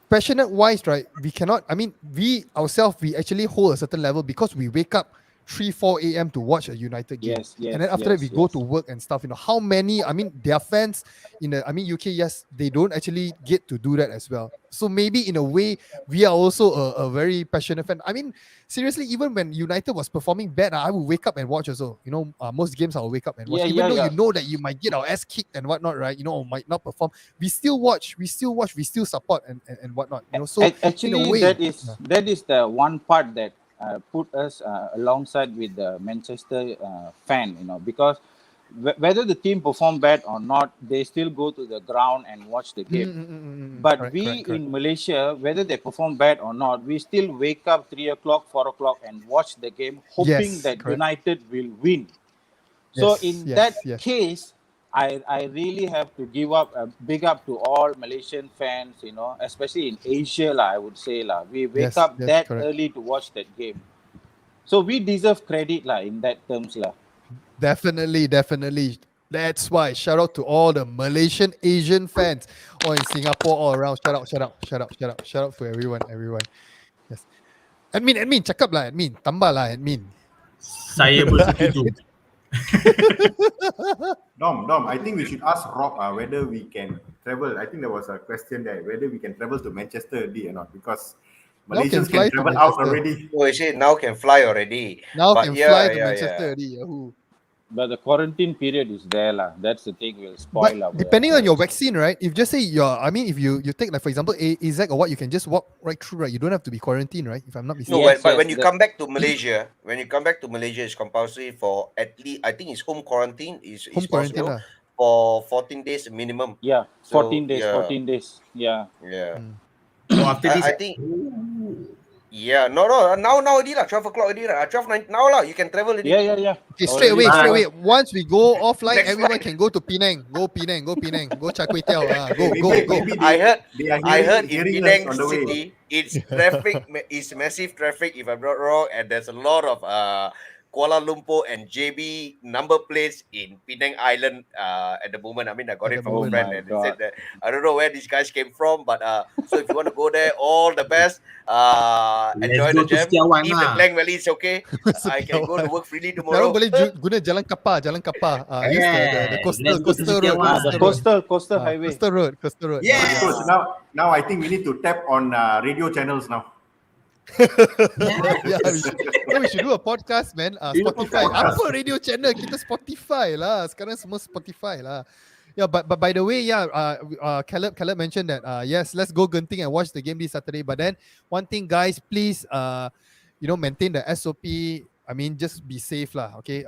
Passionate wise, right, we cannot, I mean, we ourselves, we actually hold a certain level because we wake up 3-4 a.m. to watch a United game. Yes, yes. And then after that, we go to work and stuff. You know, how many, I mean, their fans in the, I mean, UK, yes, they don't actually get to do that as well. So maybe in a way, we are also a very passionate fan. I mean, seriously, even when United was performing bad, I would wake up and watch also. You know, most games I'll wake up and watch. Yeah, Even yeah, though yeah. you know that you might get our ass kicked and whatnot, right? You know, or might not perform. We still watch, we still support and whatnot. You know, so Actually, in a way, that is the one part that put us alongside with the Manchester fan, you know, because whether the team perform bad or not, they still go to the ground and watch the game. But Correct, we correct. in Malaysia, whether they perform bad or not, we still wake up 3 o'clock, 4 o'clock and watch the game, hoping Yes, that correct. United will win. So Yes, in yes, that yes. case, I really have to give up a big up to all Malaysian fans, you know, especially in Asia lah, I would say lah. We wake Yes, up yes, that correct. early to watch that game. So we deserve credit lah in that terms lah. Definitely. That's why shout out to all the Malaysian Asian fans or in Singapore all around. Shout out to everyone. Yes. Admin, cakap lah admin. Tambah lah admin. Saya bersetuju. Dom, I think we should ask Rob whether we can travel. I think there was a question there, whether we can travel to Manchester already or not, because Now Malaysians fly can to travel out Manchester. already. Oh, you say now can fly already. Now But can yeah, fly to yeah, Manchester yeah. already. Yahoo. But the quarantine period is there lah. That's the thing will But spoil our. depending on your vaccine, right? If just say if you take like for example AZ or what, you can just walk right through, right? You don't have to be quarantined, right? If I'm not mistaken. No, Yes, but yes, when you come back to Malaysia, it's compulsory for at least, I think it's home quarantine is Home quarantine possible lah. for 14 days minimum. Yeah, So, 14 days, yeah. 14 days. Yeah. Yeah. So after this, I think. Yeah, no, now already lah, 12 o'clock already lah, 12 now lah, you can travel already. Yeah. Okay, straight away. Once we go offline, Next everyone flight. can go to Penang. Go Char Kway Teow. Go. Maybe I heard they are I heard in hearing us Penang on the way. City, it's traffic, it's massive traffic if I'm not wrong, and there's a lot of Kuala Lumpur and JB number plates in Penang Island at the moment. I mean, I got At it the from a moment. friend, Oh my and they said God. that I don't know where these guys came from, but so if you want to go there, all the best. Enjoy go the to jam. Setiawan If the lah. Klang Valley is okay, I can go to work freely Sekarang tomorrow. boleh guna Jalan Kapar. Use the let's go to coastal road. Setiawan. The coastal highway. Coastal road. Yeah. Coach, now I think we need to tap on radio channels now. Yeah, we should do a podcast, man. Spotify. Apa radio channel? Kita Spotify lah. Sekarang semua Spotify lah. Yeah, but by the way, Caleb mentioned that yes, let's go Genting and watch the game this Saturday. But then one thing, guys, please maintain the SOP. I mean, just be safe lah. Okay.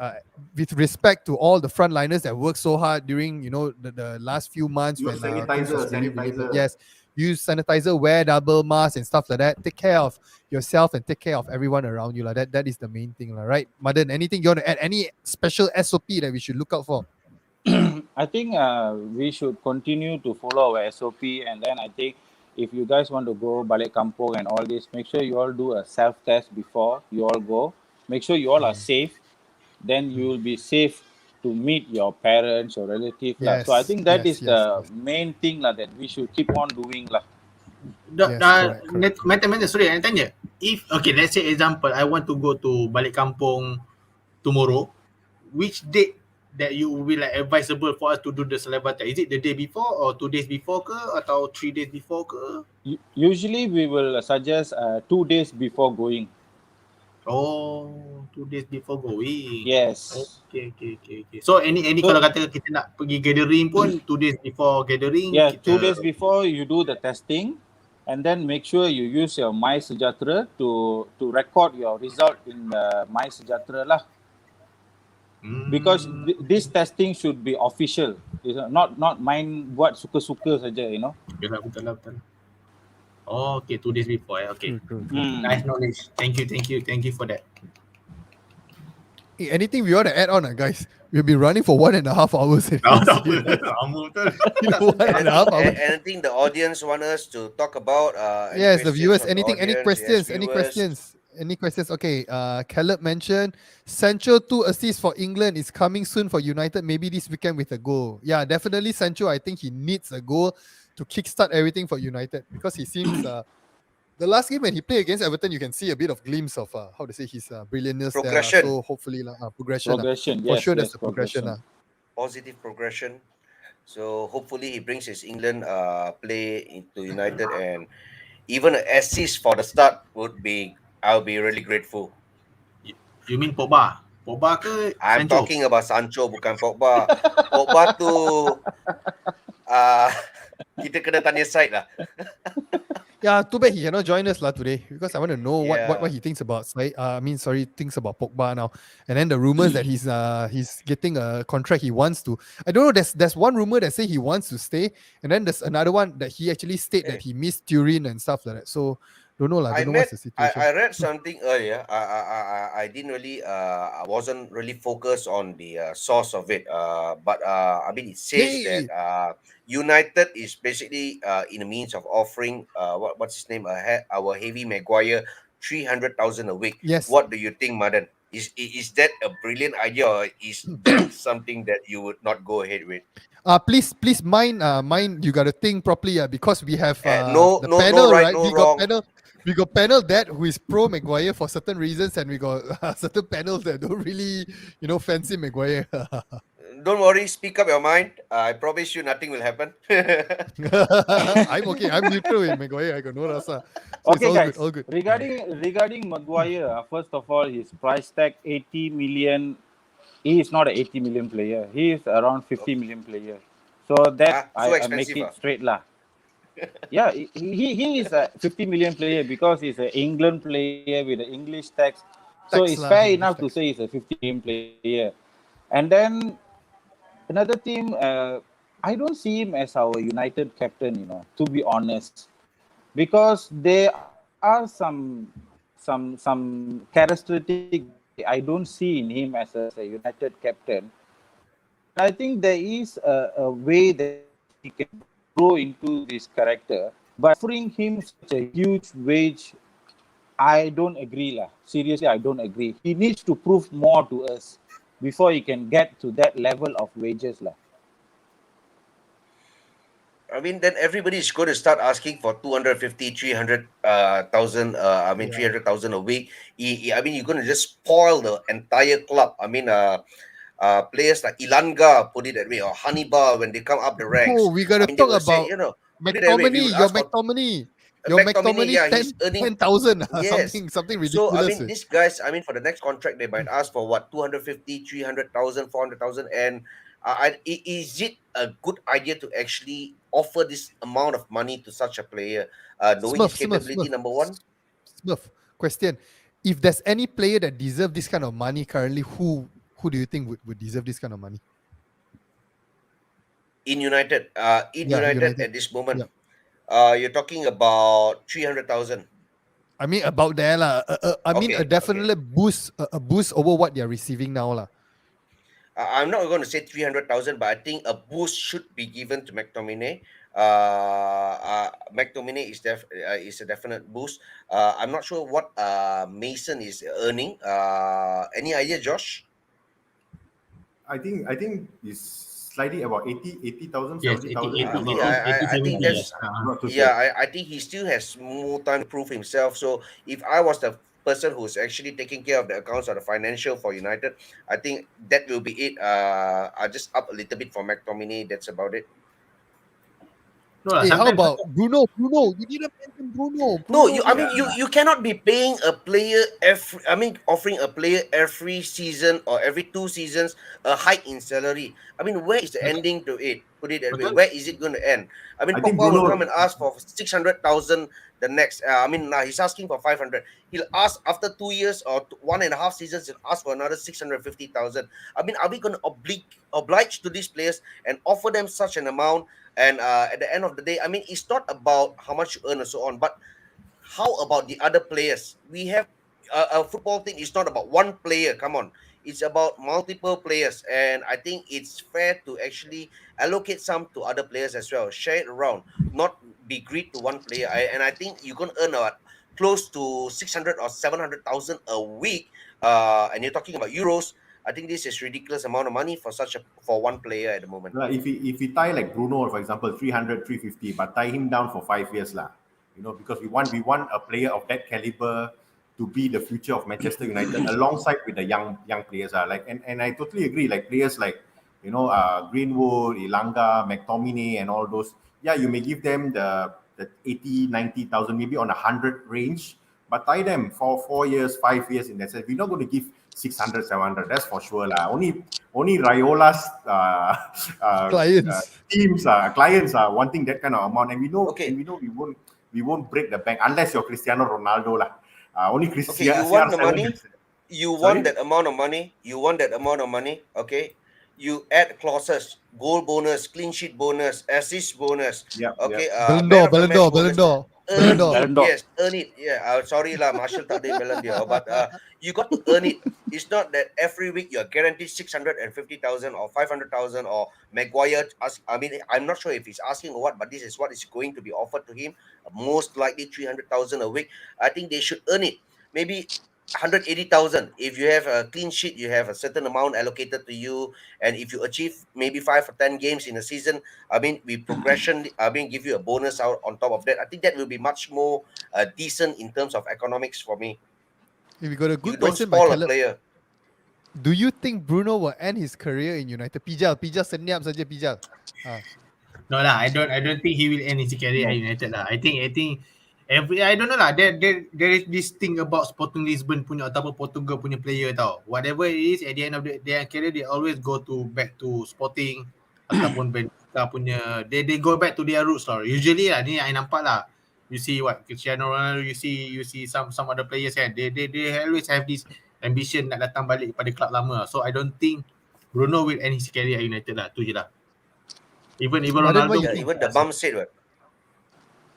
With respect to all the frontliners that work so hard during the last few months Use when things was really, really sanitizer. bad. Yes. Use sanitizer, wear double mask and stuff like that. Take care of yourself and take care of everyone around you. That is the main thing, right? Madan, anything you want to add? Any special SOP that we should look out for? I think we should continue to follow our SOP, and then I think if you guys want to go balik kampung and all this, make sure you all do a self-test before you all go. Make sure you all are safe. Then you will be safe to meet your parents or relatives. Yes, So I think that is yes, the main thing that we should keep on doing. Correct. Sorry, I tanya. If, okay, let's say example, I want to go to balik kampung tomorrow, which date that you will be like advisable for us to do the saliva test? Is it the day before or 2 days before ke atau 3 days before ke? Usually we will suggest 2 days before going. Oh, 2 days before going. Yes. Okay. So any So- kalau kata kita nak pergi gathering pun 2 days before gathering Yeah, kita 2 days before you do the testing, and then make sure you use your My Sejahtera to record your result in My Sejahtera lah. Because this testing should be official. It's not main buat suka-suka saja, you know. Betul lah. Oh, okay, 2 days before. Okay. True. Nice knowledge. Thank you for that. Hey, anything we want to add on, guys? We've been running for 1.5 hours. Tak apa. Lama betul. 1.5 hours. Anything the audience want us to talk about? Yes, the questions viewers. from the Anything? Any audience? questions? Yes, Any viewers. questions? Any questions? Okay. Caleb mentioned Sancho 2 assists for England is coming soon for United. Maybe this weekend with a goal. Yeah, definitely Sancho. I think he needs a goal to kickstart everything for United because he seems. The last game when he played against Everton, you can see a bit of glimpse of how to say his brilliantness Progression. there. So hopefully progression. Progression, For yes, sure, yes, that's the progression. progression. Positive progression. So hopefully he brings his England play into United, and even an assist for the start I'll be really grateful. You mean Pogba? Pogba ke I'm Sancho? talking about Sancho, bukan Pogba. Pogba tu kita kena tanya side lah. Yeah, too bad he cannot join us today because I want to know what Yeah. he thinks about thinks about Pogba now. And then the rumors that he's getting a contract he wants to. I don't know. There's one rumor that say he wants to stay, and then there's another one that he actually state that he missed Turin and stuff like that. So don't know I what's the situation. I read something earlier. I didn't really I wasn't really focused on the source of it. But I mean it says Hey! that United is basically in the means of offering what's his name our heavy Maguire 300,000 a week. Yes. What do you think, Madan? Is that a brilliant idea, or is that something that you would not go ahead with? Please mind you gotta think properly because we have No panel, right, right? no we wrong. got panel that who is pro Maguire for certain reasons, and we got certain panels that don't really fancy Maguire. Don't worry, speak up your mind. I promise you nothing will happen. I'm okay. I'm neutral with Maguire. I got no rasa. So Okay, it's guys. all good. Regarding Maguire, first of all, his price tag 80 million. He is not an 80 million player. He is around 50 million player. So that so I make expensive, it straight lah. Yeah, he is a 50 million player because he's an England player with an English tax. So Tax it's lah, fair English enough to tax. say he's a 50 million player. And then another team, I don't see him as our United captain, to be honest, because there are some characteristics I don't see in him as a United captain. I think there is a way that he can grow into this character, but offering him such a huge wage, I don't agree lah. Seriously, I don't agree. He needs to prove more to us before he can get to that level of wages lah. I mean, then everybody is going to start asking for 250, 300,000. I mean, 300,000 a week. I mean, you're going to just spoil the entire club. I mean, players like Ilanga, put it that way, or Hannibal when they come up the ranks. Oh, we gotta I mean, talk they will say, about put it that way, we McTominay. would Your ask for- McTominay. McTominay, yeah, he's earning 10,000. Yes. Something So, ridiculous. I mean, these guys, I mean, for the next contract, they might ask for what, 250, 300,000, 400,000. And is it a good idea to actually offer this amount of money to such a player, knowing his capability, number one? Smurf, question. If there's any player that deserve this kind of money currently, who do you think would deserve this kind of money? In United, United. at this moment, you're talking about 300,000. I mean, about there lah. I mean, Okay, definitely boost over what they're receiving now lah. I'm not going to say 300,000, but I think a boost should be given to McTominay. McTominay is a definite boost. I'm not sure what Mason is earning. Any idea, Josh? I think it's slightly about 80,000, Yes, 70,000. 80, I think that's I'm not too sure. yeah. I think he still has more time to prove himself. So if I was the person who's actually taking care of the accounts or the financial for United. I think that will be it. I just up a little bit for McTominay. That's about it. No lah, Hey, how sometimes about Bruno? Bruno, you didn't mention Bruno. No, Bruno, I mean, you cannot be paying a player every. I mean, offering a player every season or every 2 seasons a hike in salary. I mean, where is the Betul. ending to it? Put it that way. Betul. Where is it going to end? I mean, I think Pogba will Bruno- come and ask for 600,000 the next. I mean, now he's asking for 500. He'll ask after 2 years or 1.5 seasons. He'll ask for another 650,000. I mean, are we going to oblige to these players and offer them such an amount? And at the end of the day, I mean, it's not about how much you earn and so on, but how about the other players? We have a football thing is not about one player. Come on, it's about multiple players, and I think it's fair to actually allocate some to other players as well. Share it around, not be greed to one player. And I think you're gonna earn close to 600 or 700,000 a week. And you're talking about euros. I think this is ridiculous amount of money for one player at the moment. If we tie like Bruno, for example, 300, 350, but tie him down for 5 years lah. Because we want a player of that caliber to be the future of Manchester United alongside with the young players and I totally agree, like players like Greenwood, Ilanga, McTominay and all those. Yeah, you may give them the 80, 90,000, maybe on 100 range, but tie them for 4 years, 5 years in that sense. We're not going to give 600, 700. That's for sure lah. Only Raiola's clients are wanting that kind of amount, and we know we won't break the bank unless you're Cristiano Ronaldo lah. Only Cristiano. Okay, you want the money. You want Sorry? that amount of money. You want that amount of money. Okay. You add clauses, goal bonus, clean sheet bonus, assist bonus. Yeah, Okay. Ballon d'Or. Earn Ballon it, d'Or. yes, earn it. Yeah, sorry lah, Marshall tak ada Ballon d'Or, but you got to earn it. It's not that every week you're guaranteed 650,000 or 500,000 or Maguire. I mean, I'm not sure if he's asking or what, but this is what is going to be offered to him. Most likely 300,000 a week. I think they should earn it. Maybe 180,000. If you have a clean sheet, you have a certain amount allocated to you, and if you achieve maybe 5 or 10 games in a season, I mean, with progression, I mean, give you a bonus out on top of that. I think that will be much more decent in terms of economics for me. If we got a You good don't question by spoil a Caleb. player. Do you think Bruno will end his career in United? Pijal senyap saja Pijal. no lah. I don't think he will end his career at United lah. I think I don't know lah. There is this thing about Sporting Lisbon punya ataupun Portugal punya player tau. Whatever it is, at the end of their career, they always go back to Sporting ataupun Benfica punya. They go back to their roots lah. Usually lah, ni I nampak lah. You see what Cristiano Ronaldo, you see some other players kan. They always have this ambition nak datang balik pada klub lama. So I don't think Bruno will end his career at United lah. Tu je lah. Even Madan, Ronaldo. what Yeah, even the mum said what.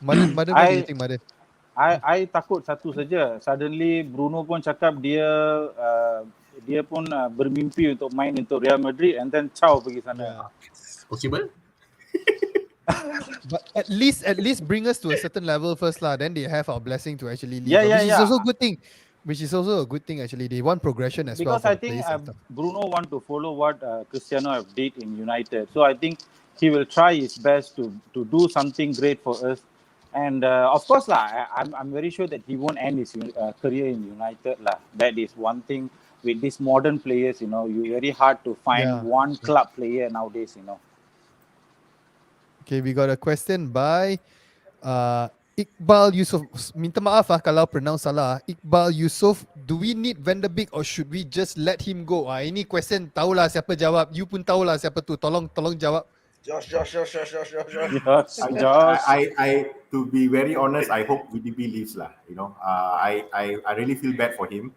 Madan, what do you think, Madan? I takut satu saja. Suddenly Bruno pun cakap dia pun bermimpi untuk main untuk Real Madrid and then ciao pergi sana. Possible? But at least bring us to a certain level first lah. Then they have our blessing to actually leave. Yeah, which yeah. is also a good thing. Which is also a good thing actually. They want progression as well. Because I think Bruno want to follow what Cristiano have did in United. So I think he will try his best to do something great for us. And of course lah, I'm very sure that he won't end his career in United lah. That is one thing with these modern players. You very hard to find one club player nowadays. Okay, we got a question by Iqbal Yusof. Minta maaf kalau pronounce salah. Iqbal Yusof, do we need Van der Beek or should we just let him go? Ini question tahulah siapa jawab. You pun tahulah siapa tu. Tolong jawab. Josh. I to be very honest, I hope VDB leaves lah. I really feel bad for him.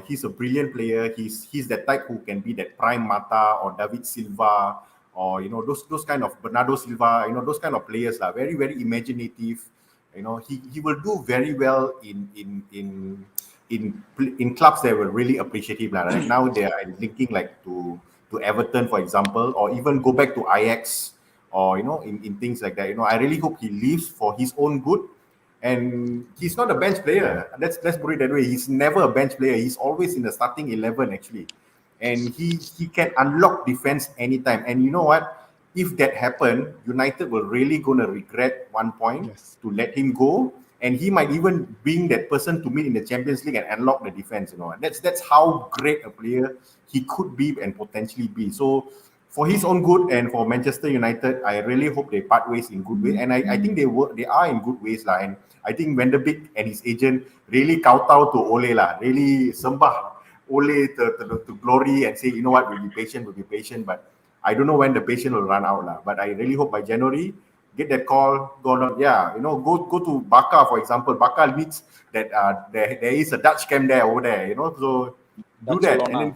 He's a brilliant player. He's that type who can be that prime Mata or David Silva or those kind of Bernardo Silva. Those kind of players lah. Very very imaginative. He will do very well in clubs that will really appreciate him lah. Right now they are linking like to Everton, for example, or even go back to Ajax, or in things like that. I really hope he leaves for his own good. And he's not a bench player. Let's put it that way. He's never a bench player. He's always in the starting 11 actually, and he can unlock defense anytime. And you know what? If that happened, United will really gonna regret one point to let him go. and he might even being that person to meet in the Champions League and unlock the defense. That's how great a player he could be and potentially be. So for his own good and for Manchester United, I really hope they part ways in good way. And I think they are in good ways lah. And I think Van der Beek and his agent really kowtow to Ole lah, really sembah Ole to glory and say, you know what, we'll be patient. But I don't know when the patience will run out lah. But I really hope by January, get that call, go on, go to Barca, for example. Barca needs that there is a Dutch camp there over there, so do that, and then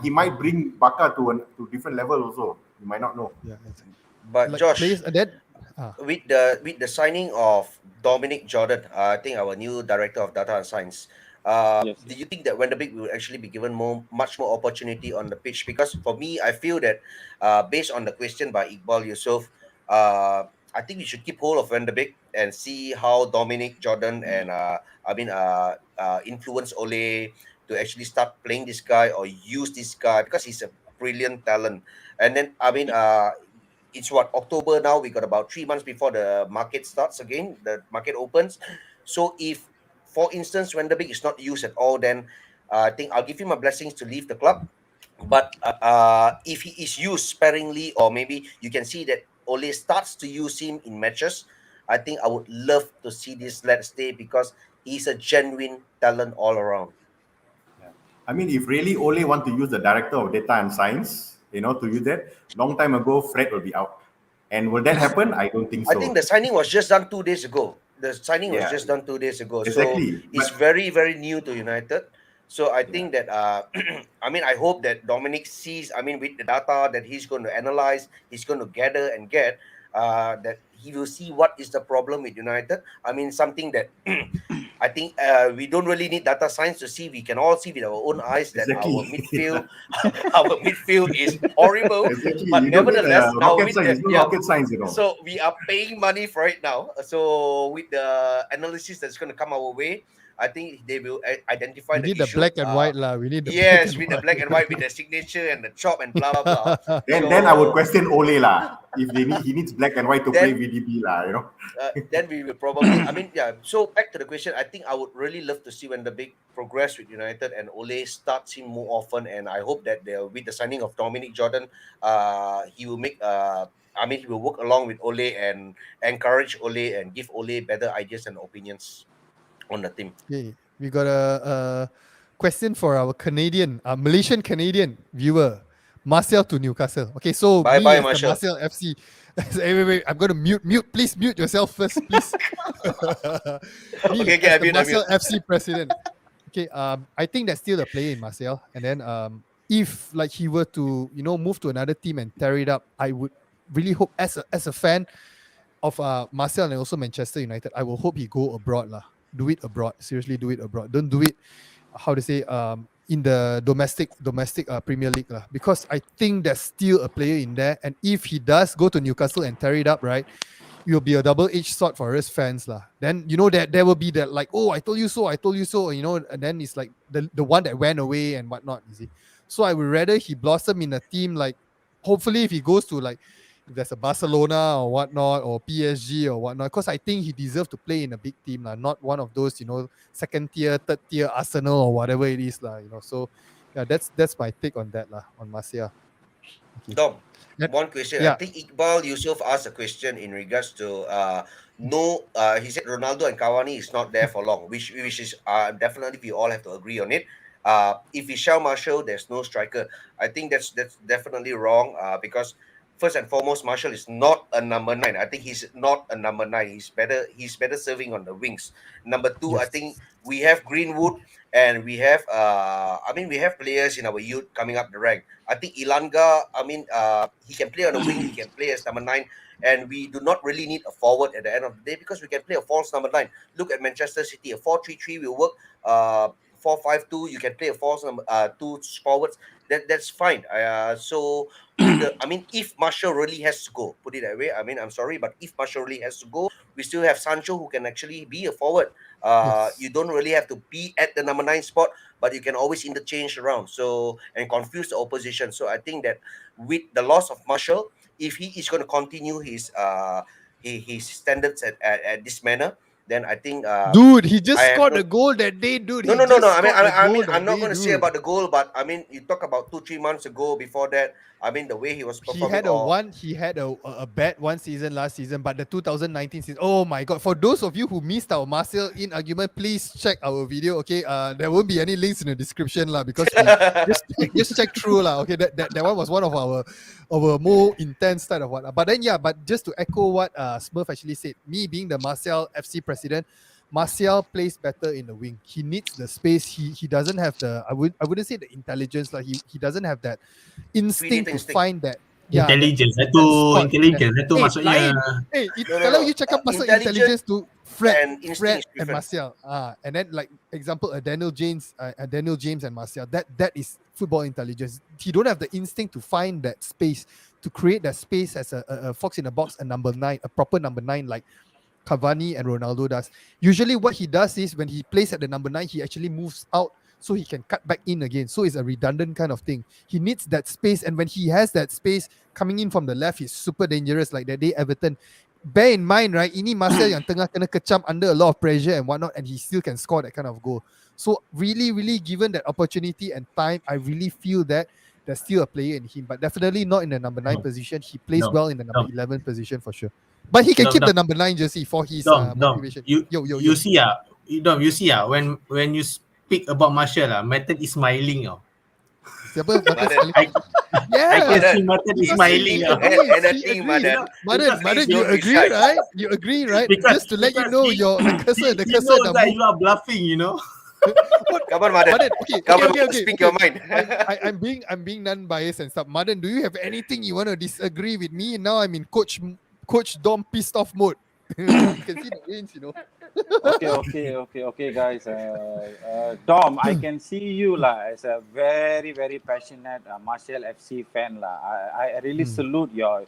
he might bring Barca to different level also. You might not know. Yeah. But Like Josh, players, and then with the signing of Dominic Jordan, I think our new director of data and science, Yes. do you think that Van der Beek will actually be given much more opportunity on the pitch? Because for me, I feel that based on the question by Iqbal Yusof, I think we should keep hold of Van der Beek and see how Dominic Jordan and influence Ole to actually start playing this guy or use this guy because he's a brilliant talent. And then it's what, October now. We got about 3 months before the market starts again. The market opens. So if, for instance, Van der Beek is not used at all, then I think I'll give him my blessings to leave the club. But if he is used sparingly, or maybe you can see that Ole starts to use him in matches, I think I would love to see this lad stay because he's a genuine talent all around. I mean, if really Ole want to use the director of data and science, to use that, long time ago, Fred will be out. And will that happen? I don't think so. I think the signing was just done 2 days ago. The signing was Yeah. just done 2 days ago. Exactly. So it's But- very, very new to United. So I think that I hope that Dominic sees, with the data that he's going to analyze, he's going to gather and get, that he will see what is the problem with United. Something that I think we don't really need data science to see. We can all see with our own eyes that Exactly. our midfield, our midfield is horrible. Exactly. But You don't need nevertheless, now rocket with science. the, No rocket science, so we are paying money for it now. So with the analysis that's going to come our way, I think they will identify we the need the issue. black and white lah. We need the Yes, black with the black and white, with the signature and the chop and blah blah blah. Then I would question Ole lah. If he needs black and white to play Then- VDB lah, Then we will probably. So back to the question. I think I would really love to see when the big progress with United and Ole starts him more often. And I hope that with the signing of Dominic Jordan, he will make. He will work along with Ole and encourage Ole and give Ole better ideas and opinions on the team. Okay, we got a question for our Malaysian Canadian viewer, Marcel to Newcastle. Okay, so Bye me bye, as Marcel. the Marcel FC. Wait, I'm gonna mute. Please mute yourself first, please. Me Okay, as I the mute. Marcel FC president. Okay, I think there's still a player in Marcel, and then if like he were to move to another team and tear it up, I would really hope as a fan of Marcel and also Manchester United, I will hope he go abroad lah. Do it abroad. Seriously, do it abroad. Don't do it, how to say, in the domestic Premier League lah. Because I think there's still a player in there, and if he does go to Newcastle and tear it up, right, it will be a double-edged sword for us fans lah. Then that there will be that like, oh, I told you so, and then it's like the one that went away and whatnot. You see, so I would rather he blossom in a team like, hopefully if he goes to like, if there's a Barcelona or whatnot or PSG or whatnot, because I think he deserves to play in a big team lah, not one of those second tier, third tier Arsenal or whatever it is lah. So yeah, that's my take on that lah, on Marcia. Okay. Dom, Yep. one question. Yeah. I think Iqbal Yusuf asked a question in regards to he said Ronaldo and Cavani is not there for long, which is definitely we all have to agree on it. If it's Shell Marshall, there's no striker. I think that's definitely wrong because first and foremost, Marshall is not a number 9. I think he's not a number 9. He's better serving on the wings. Number 2, I Yes. think we have Greenwood and we have we have players in our youth coming up the rank. I think Ilanga, he can play on the wing, he can play as number 9, and we do not really need a forward at the end of the day because we can play a false number 9. Look at Manchester City, a 4-3-3 will work. 4-5-2, you can play a false number 2 forwards. That's fine. So if Marshall really has to go, put it that way. I'm sorry, but if Marshall really has to go, we still have Sancho who can actually be a forward. Yes. You don't really have to be at the number 9 spot, but you can always interchange around and confuse the opposition. So I think that with the loss of Marshall, if he is going to continue his standards at this manner, then I think Dude, he just I have scored no- a goal that day, dude. No, He no, no, just no. I mean, scored a I goal mean, that I'm not day, going to say dude. about the goal, but I mean, you talk about 2-3 months ago. Before that, I mean, the way he was He performing. had a bad one season last season, but the 2019 season, oh my god. For those of you who missed our Martial in argument, please check our video. Okay, there won't be any links in the description lah, because we just check through lah. Okay, that one was one of our more intense type of one. But then yeah, but just to echo what Smurf actually said, me being the Martial FC president, Martial plays better in the wing. He needs the space. He doesn't have the I wouldn't say the intelligence, like he doesn't have that instinct to Instinct. find that. Yeah, Intelligence. that Itu spot. intelligence. Itu Eh, maksudnya. lain. No, Kalau no. you cakap pasal Intelligence intelligence to Fred and instinct is and different. Martial, and then like example, Daniel James and Martial, that is football intelligence. He don't have the instinct to find that space, to create that space as a fox in a box, a number 9, a proper number 9 like Cavani and Ronaldo does. Usually what he does is when he plays at the number 9, he actually moves out so he can cut back in again. So it's a redundant kind of thing. He needs that space, and when he has that space coming in from the left, he's super dangerous. Like that day Everton. Bear in mind, right? Ini Marcel yang tengah kena kecam under a lot of pressure and whatnot, and he still can score that kind of goal. So really, really given that opportunity and time, I really feel that there's still a player in him, but definitely not in the number 9 position. He plays well in the number 11 position for sure. But he can keep the number 9 jersey for his motivation. You see you see when you speak about Martial Matten is smiling. Siapa? Matten Maden. smiling? I can Yeah. see Matten is Because smiling. he agrees, And a he thing, agrees. Maden. Maden, Please you don't be agree, shy. right? You agree, right? Just to let you know, your the cursor He knows dah that move. you are bluffing, you know. Come on, Maden. Maden, okay, Come on, okay. speak your mind. I'm being non-biased and stuff. Maden, do you have anything you want to disagree with me? Now I'm in Coach Dom pissed off mode. You can see the range, you know. Okay, guys. Dom, I can see you lah as a very, very passionate Martial FC fan lah. I really salute your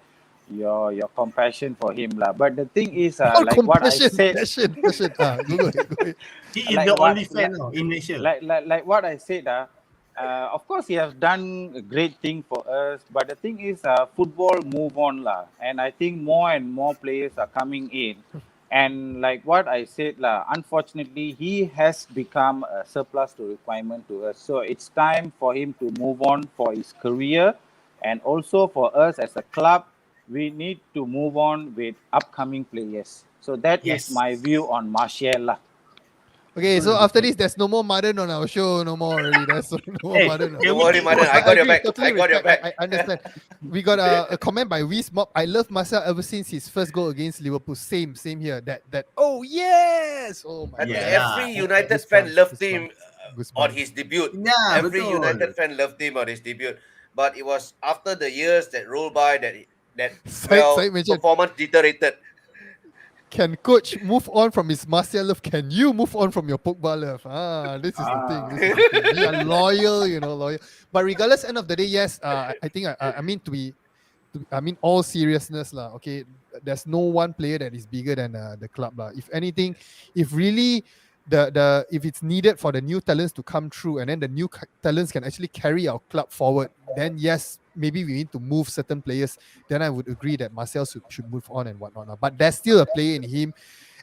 compassion for him lah. But the thing is, like what I said, passion. Go ahead. He is Like the what- only fan in Malaysia. like what I said, of course he has done a great thing for us, but the thing is, football move on lah, and I think more and more players are coming in, and like what I said lah, unfortunately he has become a surplus to requirement to us, so it's time for him to move on for his career, and also for us as a club, we need to move on with upcoming players. So that is Yes. my view on Martial lah. Okay, so after this, there's no more Maden on our show, no more already. There's no more Maden. Don't worry, Maden. I got your back. Totally I got your respect. back. I understand. We got a comment by Weiss Mob. I love Marcel ever since his first goal against Liverpool. Same here. That oh yes! Oh my I think Yeah. every United Goosebumps, fan loved him goosebumps. on his debut. Yeah, Every betul. United fan loved him on his debut. But it was after the years that rolled by that Syed mentioned, performance deteriorated. can coach move on from his Martial love? Can you move on from your Pogba love? This is the thing. We are loyal, loyal. But regardless, end of the day, yes. I think I mean all seriousness lah. Okay, there's no one player that is bigger than the club lah. If anything, if really if it's needed for the new talents to come through, and then the new talents can actually carry our club forward, then yes, maybe we need to move certain players. Then I would agree that Marcel should move on and whatnot. But there's still a player in him.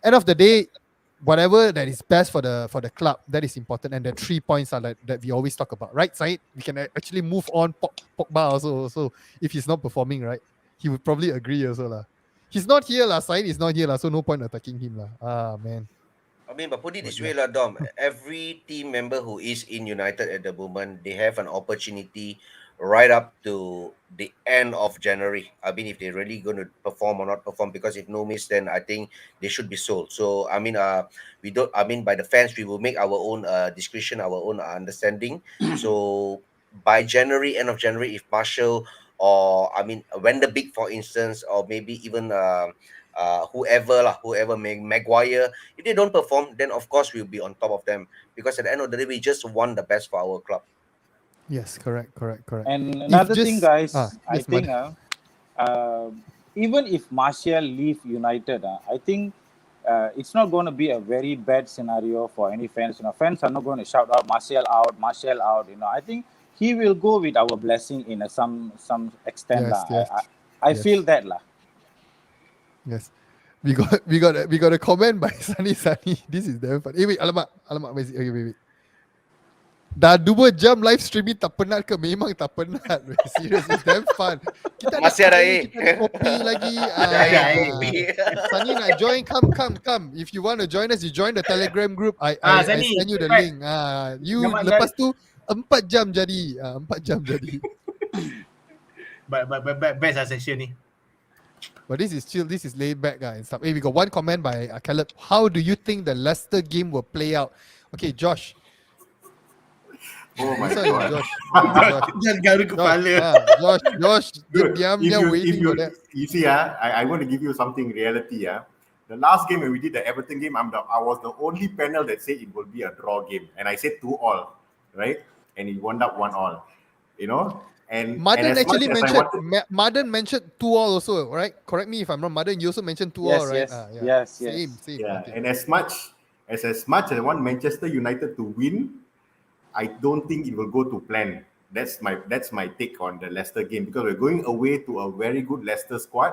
End of the day, whatever that is best for the club, that is important. And the 3 points are that we always talk about, right, Said? We can actually move on Pogba also if he's not performing, right? He would probably agree also lah. He's not here lah, Said is not here lah, so no point attacking him lah. Man. I mean, but put it this way, lah, Dom. Every team member who is in United at the moment, they have an opportunity right up to the end of January. I mean, if they're really going to perform or not perform, because if no miss, then I think they should be sold. So I mean, we don't. I mean, by the fans, we will make our own discretion, our own understanding. So by January, end of January, if Marshall or I mean, Van der Beek, for instance, or maybe even whoever Maguire, if they don't perform, then of course we'll be on top of them, because at the end of the day we just want the best for our club. Yes, correct. And another thing, guys, I yes, think even if Martial leave United, I think it's not going to be a very bad scenario for any fans. Fans are not going to shout out Martial out. I think he will go with our blessing in some extent. Yes. I feel that lah. Yes. we got a comment by Sunny. This is damn fun. Wait, alamak. Wait. Okay, wait. Dah 2 jam live streaming tak penat ke? Memang tak penat. Serious, it's damn fun. Kita ada Masih ada air, air. kita ada kopi lagi. Ada air, kopi. Sunny nak join, come. If you want to join us, you join the Telegram group. I Sunny, send you the right. link. You Jangan lepas tu 4 jam jadi. 4 jam jadi. But best section ni. But this is chill, this is laid back and stuff. Hey, we got one comment by Caleb. How do you think the Leicester game will play out? Okay, Josh. Oh my Sorry, god. Josh. Jangan garu kepala. Josh, Dude, diam if dia you, waiting for that. you see, I want to give you something reality. The last game when we did the Everton game, I was the only panel that said it will be a draw game, and I said 2-2, right? And it wound up 1-1. You know, and Madan as actually much as I mentioned Madan mentioned 2-2 also, right? Correct me if I'm wrong. Madan, you also mentioned 2-2, right? Yes. Same. yeah, Okay. and as much as I want Manchester United to win, I don't think it will go to plan. That's my take on the Leicester game, because we're going away to a very good Leicester squad,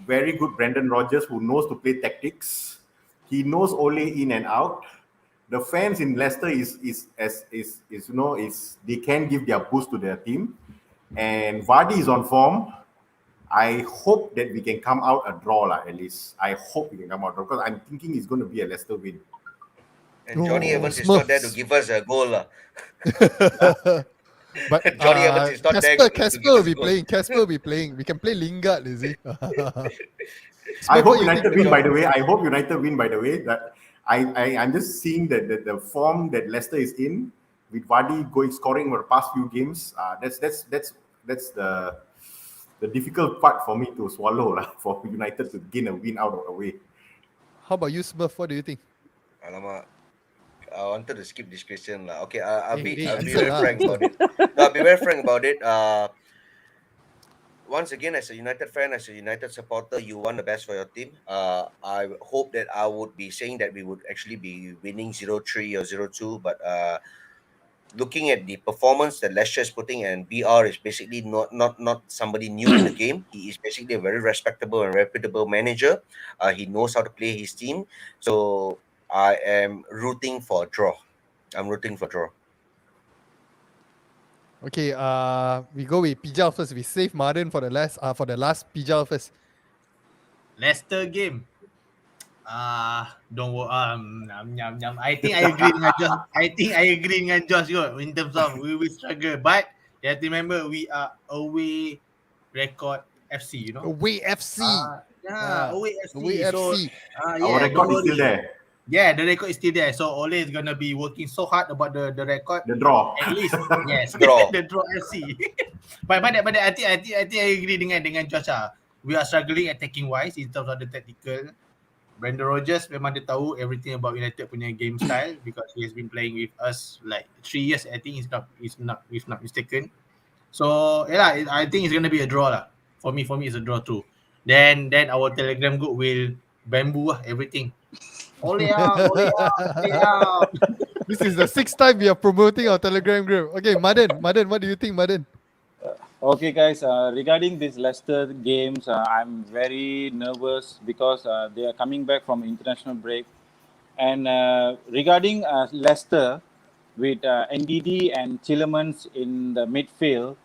very good Brendan Rodgers who knows to play tactics. He knows Ole in and out. The fans in Leicester is they can give their boost to their team, and Vardy is on form. I hope that we can come out a draw at least. I hope we can come out a draw, because I'm thinking it's going to be a Leicester win. And Johnny Oh, Evans is not there to Smurfs. give us a goal. But Johnny Evans is not there to give Casper will us be goal. playing. Casper will be playing. We can play Lingard, is it? I Smurf, what hope you United think win, about- by the way. I hope United win, by the way. That I'm just seeing that the form that Leicester is in, with Vardy scoring over the past few games. That's the difficult part for me to swallow for United to gain a win out of the way. How about you, Smurf? What do you think? Alamak. I wanted to skip this question. Okay, I'll be answer very lah, frank answer. about it. No, I'll be very frank about it. Once again, as a United fan, as a United supporter, you want the best for your team. I hope that I would be saying that we would actually be winning 0-3 or 0-2, but looking at the performance that Leicester is putting, and BR is basically not somebody new in the game. He is basically a very respectable and reputable manager. He knows how to play his team. So I am rooting for a draw. I'm rooting for draw. Okay, we go with Pijal first. We save Martin for the last Pijal first. Leicester game. Don't worry. I think I agree dengan Josh. In terms of we will struggle, but you have to remember we are away record FC. You know. Away FC. Away FC. Away So FC. Our record is still there. Yeah, the record is still there. So Ole is gonna be working so hard about the record. The draw. At least, yes, Draw. the draw FC. but I think I agree dengan Josh. We are struggling attacking wise in terms of the tactical. Brendan Rodgers memang dia tahu everything about United punya game style, because he has been playing with us like 3 years. I think if not mistaken. So yeah, I think it's gonna be a draw lah. For me it's a draw too. Then our Telegram group will bamboo everything. Ole out. This is the 6th time we are promoting our Telegram group. Okay, Madan, what do you think, Madan? Okay, guys. Regarding these Leicester games, I'm very nervous because they are coming back from international break. And regarding Leicester, with NDD and Tillemans in the midfield,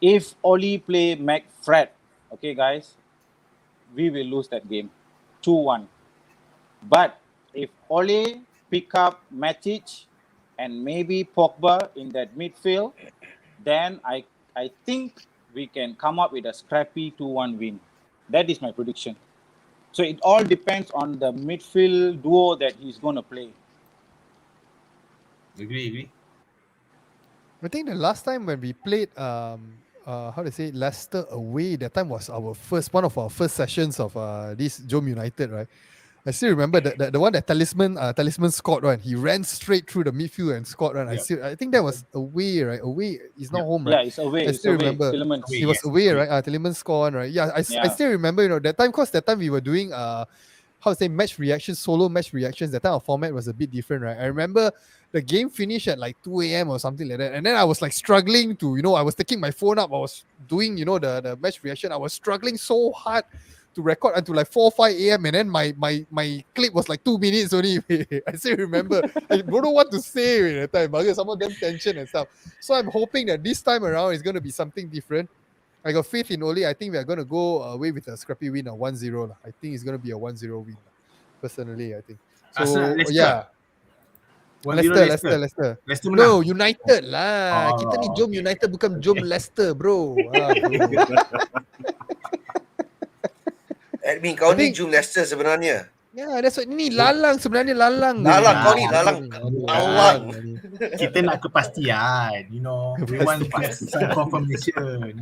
if Oli play McFred, okay, guys, we will lose that game, 2-1. But if Ole pick up Matic and maybe Pogba in that midfield, then I think we can come up with a scrappy 2-1 win. That is my prediction. So it all depends on the midfield duo that he's going to play. Agree. I think the last time when we played Leicester away, that time was one of our first sessions of this Jom United, right? I still remember the one that Talisman scored, right? He ran straight through the midfield and scored, right? Yep. I think that was away, right? Away, he's not home, right? Yeah, it's away. I still remember. Tillemans. He was away, right? Tillman scored, right? Yeah, I still remember, that time we were doing match reactions, solo match reactions. That time our format was a bit different, right? I remember the game finished at like 2 a.m. or something like that. And then I was like struggling to, I was taking my phone up. I was doing, the match reaction. I was struggling so hard to record until like 4 5 a.m. and then my clip was like 2 minutes only. I still remember. I don't know what to say at the time. But some of them tension and stuff. So I'm hoping that this time around it's gonna be something different. I got faith in Oli. I think we are gonna go away with a scrappy win, a 1-0. I think it's gonna be a 1-0 win. Personally, I think. So Leicester. yeah. 1-0 Leicester. Leicester menang. No, United lah. Kita ni jom okay. United bukan jom Leicester, bro. Bro. Admin, kau I ni think- Jum Leicester sebenarnya. Yeah, that's what. Ni lalang sebenarnya lalang. Lalang, ni. kau ni lalang. Lalang. Kita nak kepastian, you know. We want some confirmation.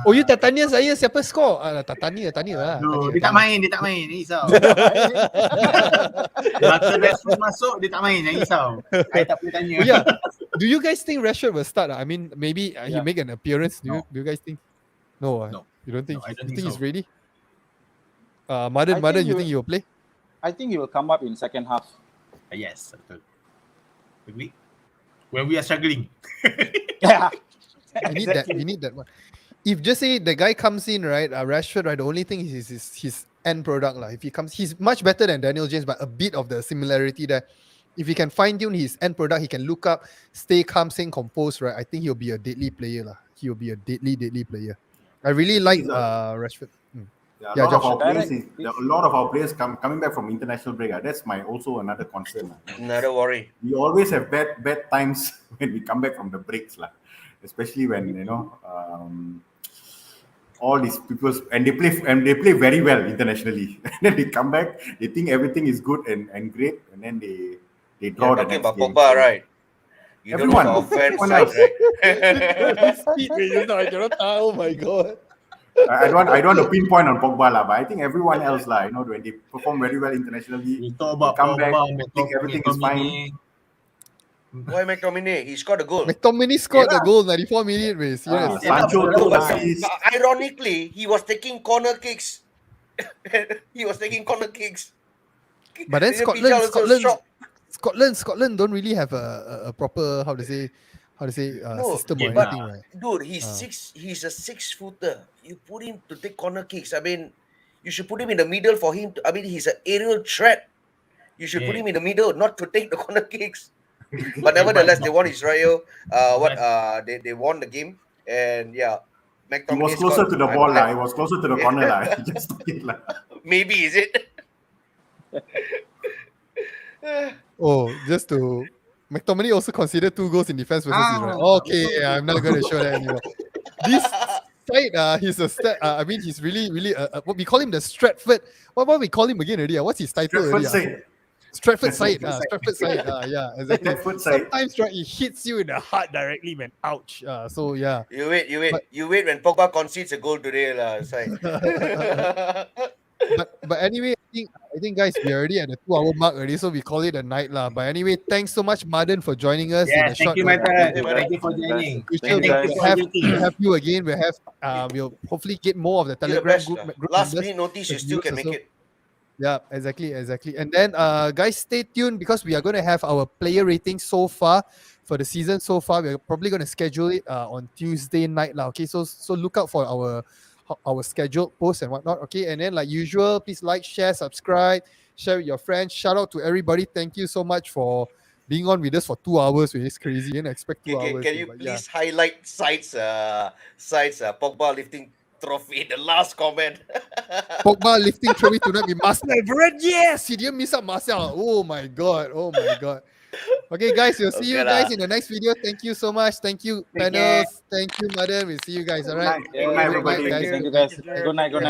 Oh, you tak tanya saya siapa skor? Tak tanya lah. No, Tanya. dia tak main, ni risau. Waktu Rashford masuk, dia tak main, jangan risau. Saya tak boleh tanya. Oh, yeah. Do you guys think Rashford will start? I mean, maybe he Yeah. make an appearance. Do No. you guys think? No. No. You don't think? No, I don't you think think he's so. ready? Madan, think you you- think he will play? I think he will come up in second half. Yes, betul. Agree? When we are struggling. Yeah. We need that one. If just say the guy comes in, right, Rashford, right, the only thing is his end product. If he comes, he's much better than Daniel James, but a bit of the similarity there. If he can fine tune his end product, he can look up, stay calm, stay composed, right? I think he'll be a deadly player. He'll be a deadly player. I really like He's a- Rashford. Yeah, a lot of Josh. our players, Direct- a lot of our players coming back from international break. That's my also another concern. Another worry. We always have bad times when we come back from the breaks, especially when all these people and they play very well internationally. And then they come back, they think everything is good and great, and then they draw You're the talking next about game. Pogba, So, right? You don't know Everyone. the offense Everyone side, else. right? Oh my god. I don't want to pinpoint on Pogba, but I think everyone else, when they perform very well internationally, We talk about come back, Pogba, think everything is fine. Why McTominay? He scored a goal. McTominay scored the goal 94 minutes, mate. Serious. Sancho Yeah, took but- assist. But ironically, he was taking corner kicks. But then Dia pinjam also shock. Scotland don't really have a proper how to say No, system or yeah, anything, right? Dude, he's a 6-footer. You put him to take corner kicks. I mean, you should put him in the middle for him. He's an aerial threat. You should put Yeah. him in the middle, not to take the corner kicks. But nevertheless, they won Israel. They won the game, and yeah, He McTominay was closer scored. to the I'm ball, glad. He was closer to the corner, He just took it, Maybe is it? Oh, just to McTominay also considered 2 goals in defense versus Israel. Okay, I'm not going to show that anymore. This side, he's a he's really what we call him the Stratford. What we call him again already? What's his title Stratford already? side. Stratford side. Stratford side. Yeah, exactly. Stratford side. Sometimes right, it hits you in the heart directly, man. Ouch. So yeah. You wait But- when Pogba concedes a goal today, lah. But anyway, I think guys, we're already at the 2-hour mark already, so we call it a night lah. But anyway, thanks so much, Madan, for joining us. in Yeah, a thank short you, notice. Madan. Thank you for joining. We Thank you, guys. we'll have you again. We'll hopefully get more of the You're the Telegram best, group, lah. group Last members. minute notice, you as still viewers can make also. it. Yeah, exactly. And then, guys, stay tuned because we are going to have our player rating so far for the season so far. We're probably going to schedule it on Tuesday night lah. Okay, so look out for our scheduled posts and whatnot. Okay, and then like usual, please like, share, subscribe, share with your friends. Shout out to everybody. Thank you so much for being on with us for 2 hours. It's crazy. You didn't expect 2 hours. Can you but yeah. please highlight sides Pogba lifting trophy, the last comment. Pogba lifting trophy tonight with Marcel Everett. Yes, he didn't miss out Marcel. Oh my god. Okay, guys, we'll see you Okay lah. guys in the next video. Thank you so much. Thank you, Take panels. Thank you, Madan. We'll see you guys. All right. Good night, everybody. guys. Thank you, guys. Good night.